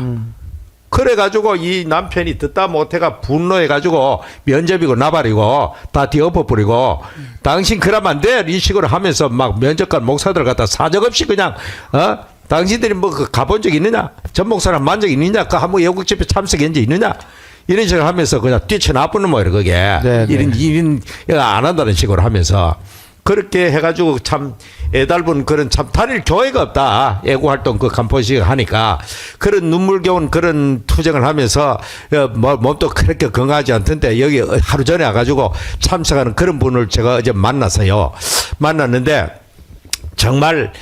그래가지고 이 남편이 듣다 못해가 분노해가지고 면접이고 나발이고 다 뒤엎어버리고 당신 그러면 안 돼 이 식으로 하면서 막 면접관 목사들 갖다 사정없이 그냥 당신들이 뭐 그 가본 적 있느냐 전 목사랑 만적 있느냐 그 한번 애국집회 참석한 적 있느냐 이런 식으로 하면서 그냥 뛰쳐나쁘는 뭐 그게 이런 안 한다는 식으로 하면서 그렇게 해가지고 참 애달픈 그런 참 다닐 교회가 없다. 애국활동 그 간포식 하니까 그런 눈물겨운 그런 투쟁을 하면서 몸도 그렇게 건강하지 않던데 여기 하루 전에 와가지고 참석하는 그런 분을 제가 어제 만났는데 정말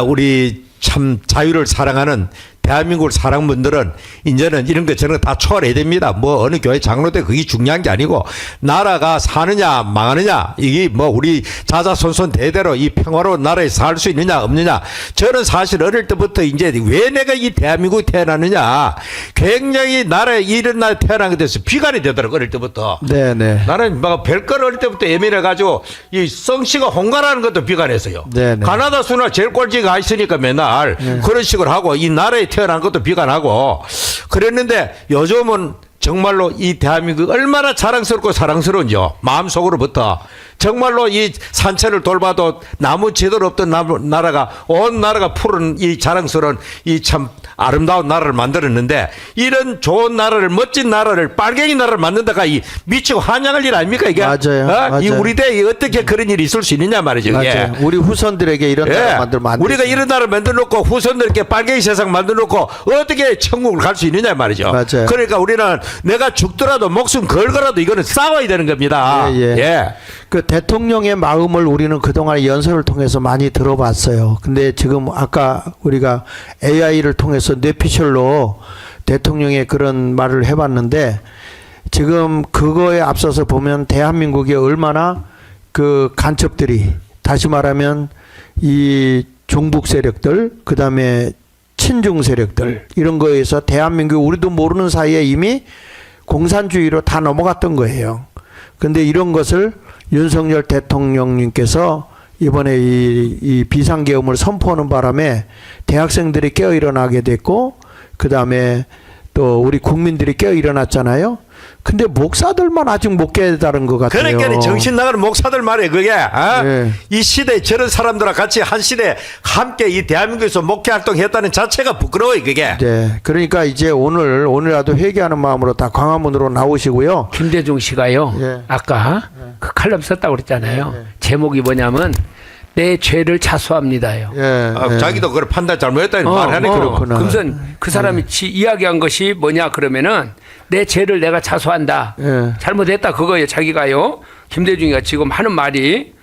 우리 참 자유를 사랑하는 대한민국을 사랑하는 분들은 이제는 이런 것 저런 거 다 초월해야 됩니다. 뭐 어느 교회 장로때 그게 중요한 게 아니고 나라가 사느냐 망하느냐 이게 뭐 우리 자자손손 대대로 이 평화로운 나라에 살 수 있느냐 없느냐 저는 사실 어릴 때부터 이제 왜 내가 이 대한민국에 태어났느냐 굉장히 나라에 이런 나라에 태어난 것에 대해서 비관이 되더라고 어릴 때부터. 네네. 나는 막 별걸 어릴 때부터 예민해가지고 이 성씨가 홍가라는 것도 비관했어요. 네네. 가나다 수나 제일 꼴찌가 있으니까 맨날 그런 식으로 하고 이 나라에 태어난 것도 비관하고 그랬는데 요즘은 정말로 이 대한민국이 얼마나 자랑스럽고 사랑스러운지요. 마음속으로부터 정말로 이 산천을 돌봐도 나무 제대로 없던 나라가 온 나라가 푸른 이 자랑스러운 이 참 아름다운 나라를 만들었는데 이런 좋은 나라를 멋진 나라를 빨갱이 나라를 만든다가 이 미치고 환영할 일 아닙니까 이게? 맞아요. 이 우리 대에 어떻게 그런 일이 있을 수 있느냐 말이죠. 이게. 맞아요. 우리 후손들에게 이런 나라 만들면 안 돼. 우리가 이런 나라를 만들어놓고 후손들에게 빨갱이 세상 만들어놓고 어떻게 천국을 갈 수 있느냐 말이죠. 맞아요. 그러니까 우리는 내가 죽더라도 목숨 걸거라도 이거는 싸워야 되는 겁니다. 예. 그 대통령의 마음을 우리는 그동안 연설을 통해서 많이 들어봤어요. 근데 지금 아까 우리가 AI를 통해서 뇌피셜로 대통령의 그런 말을 해봤는데 지금 그거에 앞서서 보면 대한민국에 얼마나 그 간첩들이 다시 말하면 이 종북 세력들 그다음에 친중 세력들 이런 거에서 대한민국 우리도 모르는 사이에 이미 공산주의로 다 넘어갔던 거예요. 근데 이런 것을 윤석열 대통령님께서 이번에 이 비상계엄을 선포하는 바람에 대학생들이 깨어 일어나게 됐고, 그 다음에 또 우리 국민들이 깨어 일어났잖아요. 근데 목사들만 아직 못 깨달은 것 같아요. 그러니까 정신 나가는 목사들 말이에요. 그게 네. 이 시대에 저런 사람들과 같이 한 시대에 함께 이 대한민국에서 목회 활동했다는 자체가 부끄러워요. 그게. 네. 그러니까 이제 오늘이라도 회개하는 마음으로 다 광화문으로 나오시고요. 김대중 씨가요. 예. 아까 그 칼럼 썼다고 그랬잖아요. 제목이 뭐냐면 내 죄를 자수합니다요. 예. 예. 자기도 그걸 판단 잘못했다는 말하네. 그렇구나. 그러면 그 사람이 이야기한 것이 뭐냐 그러면은 내 죄를 내가 자수한다. 예. 잘못했다 그거예요. 자기가요. 김대중이가 지금 하는 말이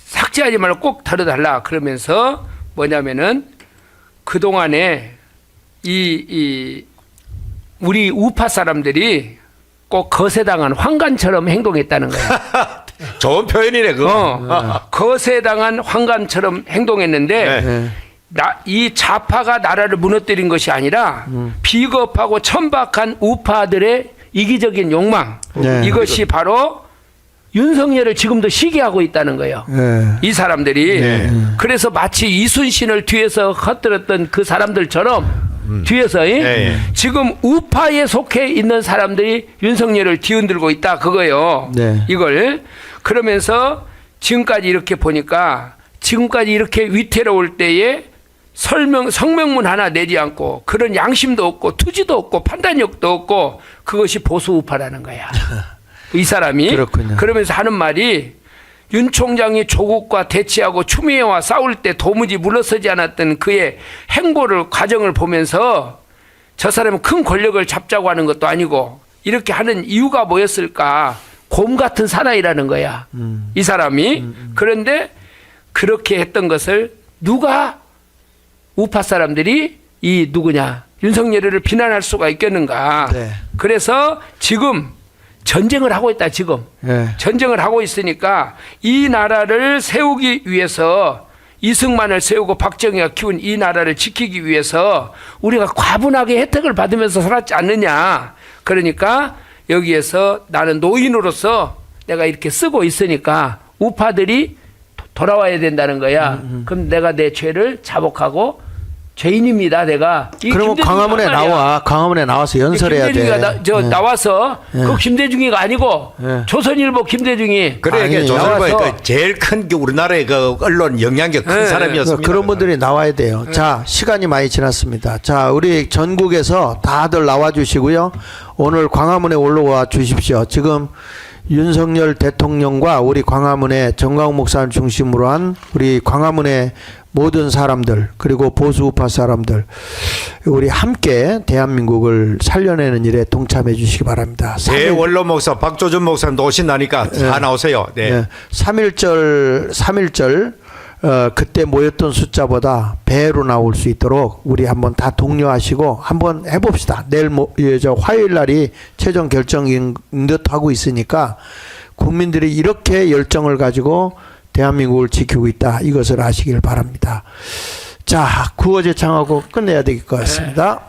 삭제하지 말고 꼭 다뤄달라 그러면서 뭐냐면은 그 동안에 우리 우파 사람들이 꼭 거세당한 황간처럼 행동했다는 거야. 좋은 표현이네. 그거. 거세당한 황간처럼 행동했는데 네. 이 좌파가 나라를 무너뜨린 것이 아니라 비겁하고 천박한 우파들의 이기적인 욕망, 네. 이것이 바로 윤석열을 지금도 시기하고 있다는 거예요. 예. 이 사람들이. 네. 그래서 마치 이순신을 뒤에서 헛들었던 그 사람들처럼 뒤에서 네. 지금 우파에 속해 있는 사람들이 윤석열을 뒤흔들고 있다 그거예요. 네. 이걸 그러면서 지금까지 이렇게 보니까 지금까지 이렇게 위태로울 때에 성명문 하나 내지 않고 그런 양심도 없고 투지도 없고 판단력도 없고 그것이 보수 우파라는 거야. 이 사람이. 그렇군요. 그러면서 하는 말이 윤 총장이 조국과 대치하고 추미애와 싸울 때 도무지 물러서지 않았던 그의 행보를 과정을 보면서 저 사람은 큰 권력을 잡자고 하는 것도 아니고 이렇게 하는 이유가 뭐였을까? 곰 같은 사나이라는 거야. 이 사람이. 그런데 그렇게 했던 것을 누가 우파 사람들이 이 누구냐 윤석열을 비난할 수가 있겠는가. 네. 그래서 지금 전쟁을 하고 있다 지금. 예. 전쟁을 하고 있으니까 이 나라를 세우기 위해서 이승만을 세우고 박정희가 키운 이 나라를 지키기 위해서 우리가 과분하게 혜택을 받으면서 살았지 않느냐. 그러니까 여기에서 나는 노인으로서 내가 이렇게 쓰고 있으니까 우파들이 돌아와야 된다는 거야. 그럼 내가 내 죄를 자복하고 죄인입니다. 내가. 그러면 광화문에 나와. 광화문에 나와서 연설해야 돼. 나와서 그 김대중이가 아니고 예. 조선일보 김대중이. 그래, 이게 아니, 조선일보의 나와서 그 제일 큰 게 우리나라의 그 언론 영향력 큰 네. 사람이었습니다. 그런 분들이 나와야 돼요. 자, 시간이 많이 지났습니다. 자, 우리 전국에서 다들 나와 주시고요. 오늘 광화문에 올라와 주십시오. 지금 윤석열 대통령과 우리 광화문에 정광훈 목사를 중심으로 한 우리 광화문의 모든 사람들 그리고 보수 우파 사람들 우리 함께 대한민국을 살려내는 일에 동참해 주시기 바랍니다. 대원로 목사 박조준 목사님도 오신다니까 다 나오세요. 네. 네. 3.1절 그때 모였던 숫자보다 배로 나올 수 있도록 우리 한번 다 독려하시고 한번 해봅시다. 내일 화요일 날이 최종 결정인 듯 하고 있으니까 국민들이 이렇게 열정을 가지고 대한민국을 지키고 있다. 이것을 아시길 바랍니다. 자, 구호제창하고 끝내야 될 것 같습니다.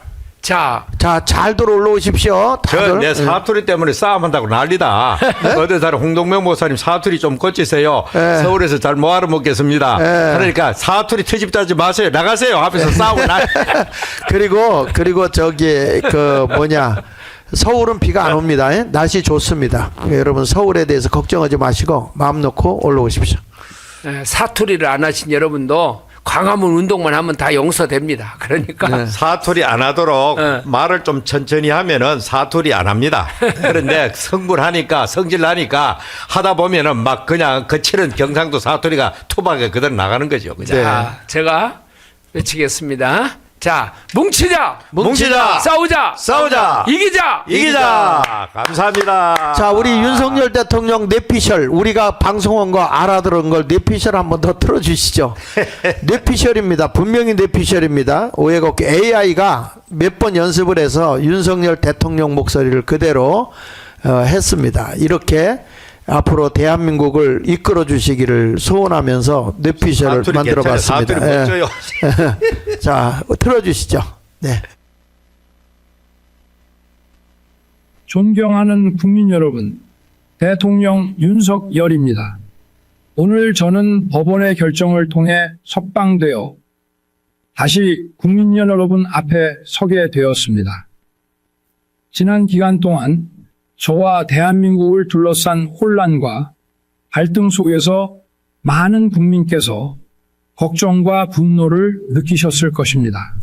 자, 잘들 올라오십시오. 다들. 저내 사투리 때문에 싸움한다고 난리다. 어느 날 홍동명 목사님 사투리 좀 고치세요. 네. 서울에서 잘 못 알아먹겠습니다. 네. 그러니까 사투리 트집 짜지 마세요. 나가세요. 앞에서 싸우고 나. 그리고 저기 서울은 비가 안 옵니다. 날씨 좋습니다. 여러분 서울에 대해서 걱정하지 마시고 마음 놓고 올라오십시오. 사투리를 안 하신 여러분도 광화문 운동만 하면 다 용서됩니다. 그러니까 사투리 안 하도록 네. 말을 좀 천천히 하면은 사투리 안 합니다. 그런데 성불하니까 성질나니까 하다 보면은 막 그냥 거칠은 경상도 사투리가 투박에 그대로 나가는 거죠. 그죠? 자, 제가 외치겠습니다. 자, 뭉치자, 뭉치자, 싸우자, 싸우자, 이기자, 이기자. 감사합니다. 자, 우리 윤석열 대통령 뇌피셜 우리가 방송한 거 알아들은 걸 뇌피셜 한번 더 틀어주시죠. 뇌피셜입니다. 분명히 뇌피셜입니다. 오해가 없게 AI가 몇 번 연습을 해서 윤석열 대통령 목소리를 그대로 했습니다. 이렇게 앞으로 대한민국을 이끌어 주시기를 소원하면서 뇌피셜을 사투리 만들어 괜찮아요. 봤습니다. 사투리 멋져요. 자, 틀어주시죠. 네. 존경하는 국민 여러분, 대통령 윤석열입니다. 오늘 저는 법원의 결정을 통해 석방되어 다시 국민 여러분 앞에 서게 되었습니다. 지난 기간 동안 저와 대한민국을 둘러싼 혼란과 갈등 속에서 많은 국민께서 걱정과 분노를 느끼셨을 것입니다.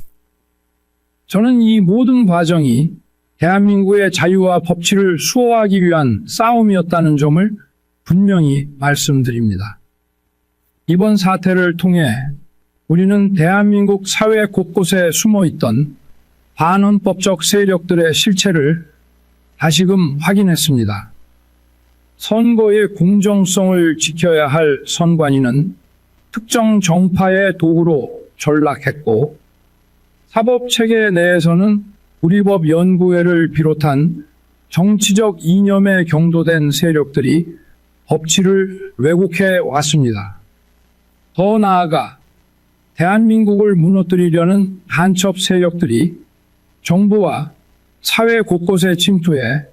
저는 이 모든 과정이 대한민국의 자유와 법치를 수호하기 위한 싸움이었다는 점을 분명히 말씀드립니다. 이번 사태를 통해 우리는 대한민국 사회 곳곳에 숨어있던 반헌법적 세력들의 실체를 다시금 확인했습니다. 선거의 공정성을 지켜야 할 선관위는 특정 정파의 도구로 전락했고, 사법체계 내에서는 우리법연구회를 비롯한 정치적 이념에 경도된 세력들이 법치를 왜곡해 왔습니다. 더 나아가 대한민국을 무너뜨리려는 간첩 세력들이 정부와 사회 곳곳에 침투해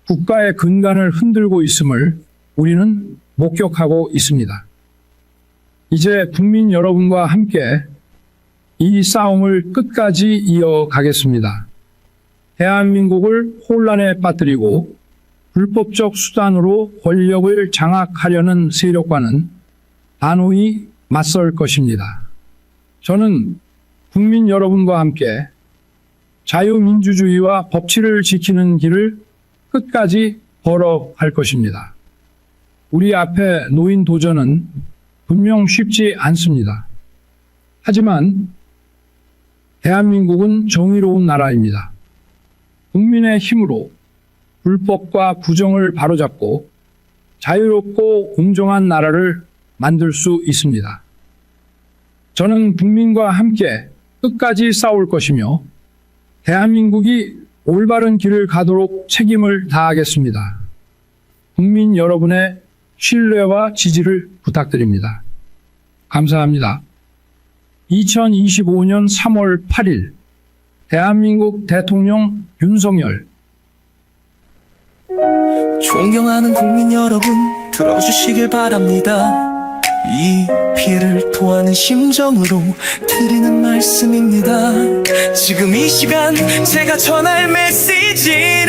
국가의 근간을 흔들고 있음을 우리는 목격하고 있습니다. 이제 국민 여러분과 함께 이 싸움을 끝까지 이어가겠습니다. 대한민국을 혼란에 빠뜨리고 불법적 수단으로 권력을 장악하려는 세력과는 단호히 맞설 것입니다. 저는 국민 여러분과 함께 자유민주주의와 법치를 지키는 길을 끝까지 걸어갈 것입니다. 우리 앞에 놓인 도전은 분명 쉽지 않습니다. 하지만 대한민국은 정의로운 나라입니다. 국민의 힘으로 불법과 부정을 바로잡고 자유롭고 공정한 나라를 만들 수 있습니다. 저는 국민과 함께 끝까지 싸울 것이며 대한민국이 올바른 길을 가도록 책임을 다하겠습니다. 국민 여러분의 신뢰와 지지를 부탁드립니다. 감사합니다. 2025년 3월 8일 대한민국 대통령 윤석열. 존경하는 국민 여러분, 들어주시길 바랍니다. 이 피해를 토하는 심정으로 드리는 말씀입니다. 지금 이 시간 제가 전할 메시지는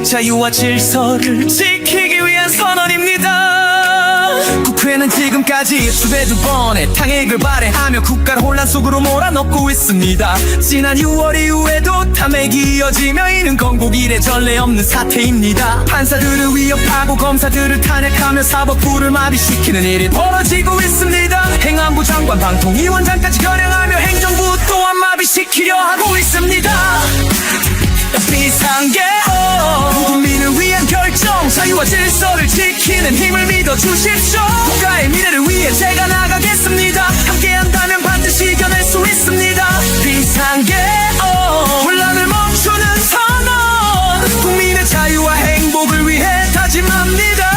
자유와 질서를 지키기 위한 선언입니다. 국회는 지금까지 수배두 번의 탄핵을 발행하며 국가를 혼란 속으로 몰아넣고 있습니다. 지난 6월 이후에도 탄핵이 이어지며 이는 건국 이래 전례 없는 사태입니다. 판사들을 위협하고 검사들을 탄핵하며 사법부를 마비시키는 일이 벌어지고 있습니다. 행안부 장관, 방통위원장까지 겨냥하며 행정부 또한 마비시키려 하고 있습니다. 비상계엄, 국민을 위한 결정, 자유와 질서를 지키는 힘을 믿어주십시오. 국가의 미래를 위해 제가 나가겠습니다. 함께한다면 반드시 이겨낼 수 있습니다. 비상계엄, 혼란을 멈추는 선언, 국민의 자유와 행복을 위해 다짐합니다.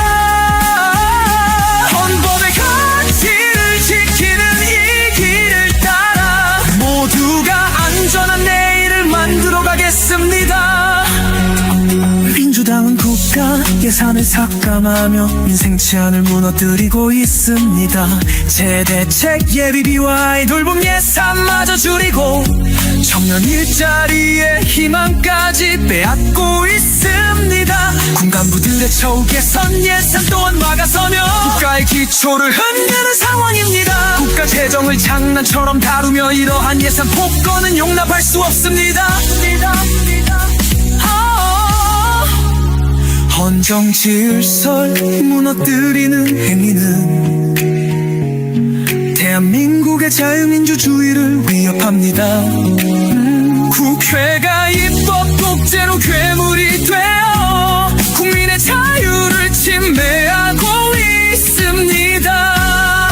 헌법의 가치를 지키는 이 길을 따라 모두가 안전한 내일을 만들어 가겠습니다. 민주당은 국가 예산을 삭감하며 민생 제한을 무너뜨리고 있습니다. 재대책 예비비와 아이돌봄 예산마저 줄이고 청년 일자리의 희망까지 빼앗고 있습니다. 군간부들의 처우 개선 예산 또한 막아서며 국가의 기초를 흔드는 상황입니다. 국가 재정을 장난처럼 다루며 이러한 예산 폭거는 용납할 수 없습니다. 헌정 질서를 무너뜨리는 행위는 대한민국의 자유민주주의를 위협합니다. 국회가 입법 독재로 괴물이 되어 국민의 자유를 침해하고 있습니다.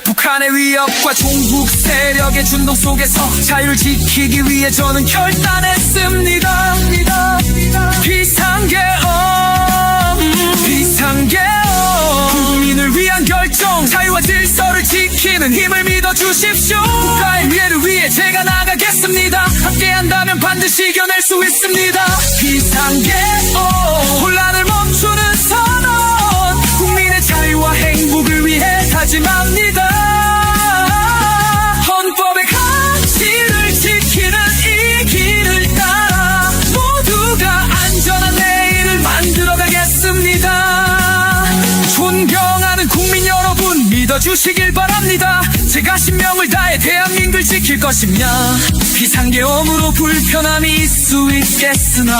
북한의 위협과 종북 세력의 준동 속에서 자유를 지키기 위해 저는 결단했습니다. 비상계엄, 국민을 위한 결정, 자유와 질서를 지키는 힘을 믿어주십시오. 국가의 미래를 위해 제가 나가겠습니다. 함께한다면 반드시 이겨낼 수 있습니다. 비상계엄, 혼란을 멈추 믿어주시길 바랍니다. 제가 신명을 다해 대한민국을 지킬 것이며 비상계엄으로 불편함이 있을 수 있겠으나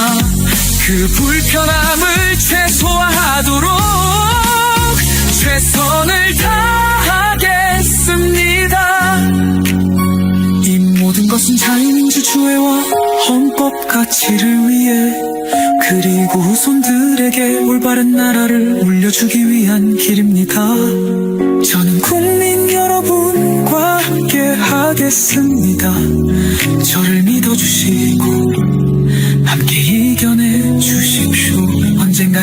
그 불편함을 최소화하도록 최선을 다하겠습니다. 이 모든 것은 자유민주주의와 헌법 가치를 위해 그리고 후손들에게 올바른 나라를 물려주기 위한 길입니다. 저는 국민 여러분과 함께 하겠습니다. 저를 믿어주시고 함께 이겨내 주십시오. 언젠가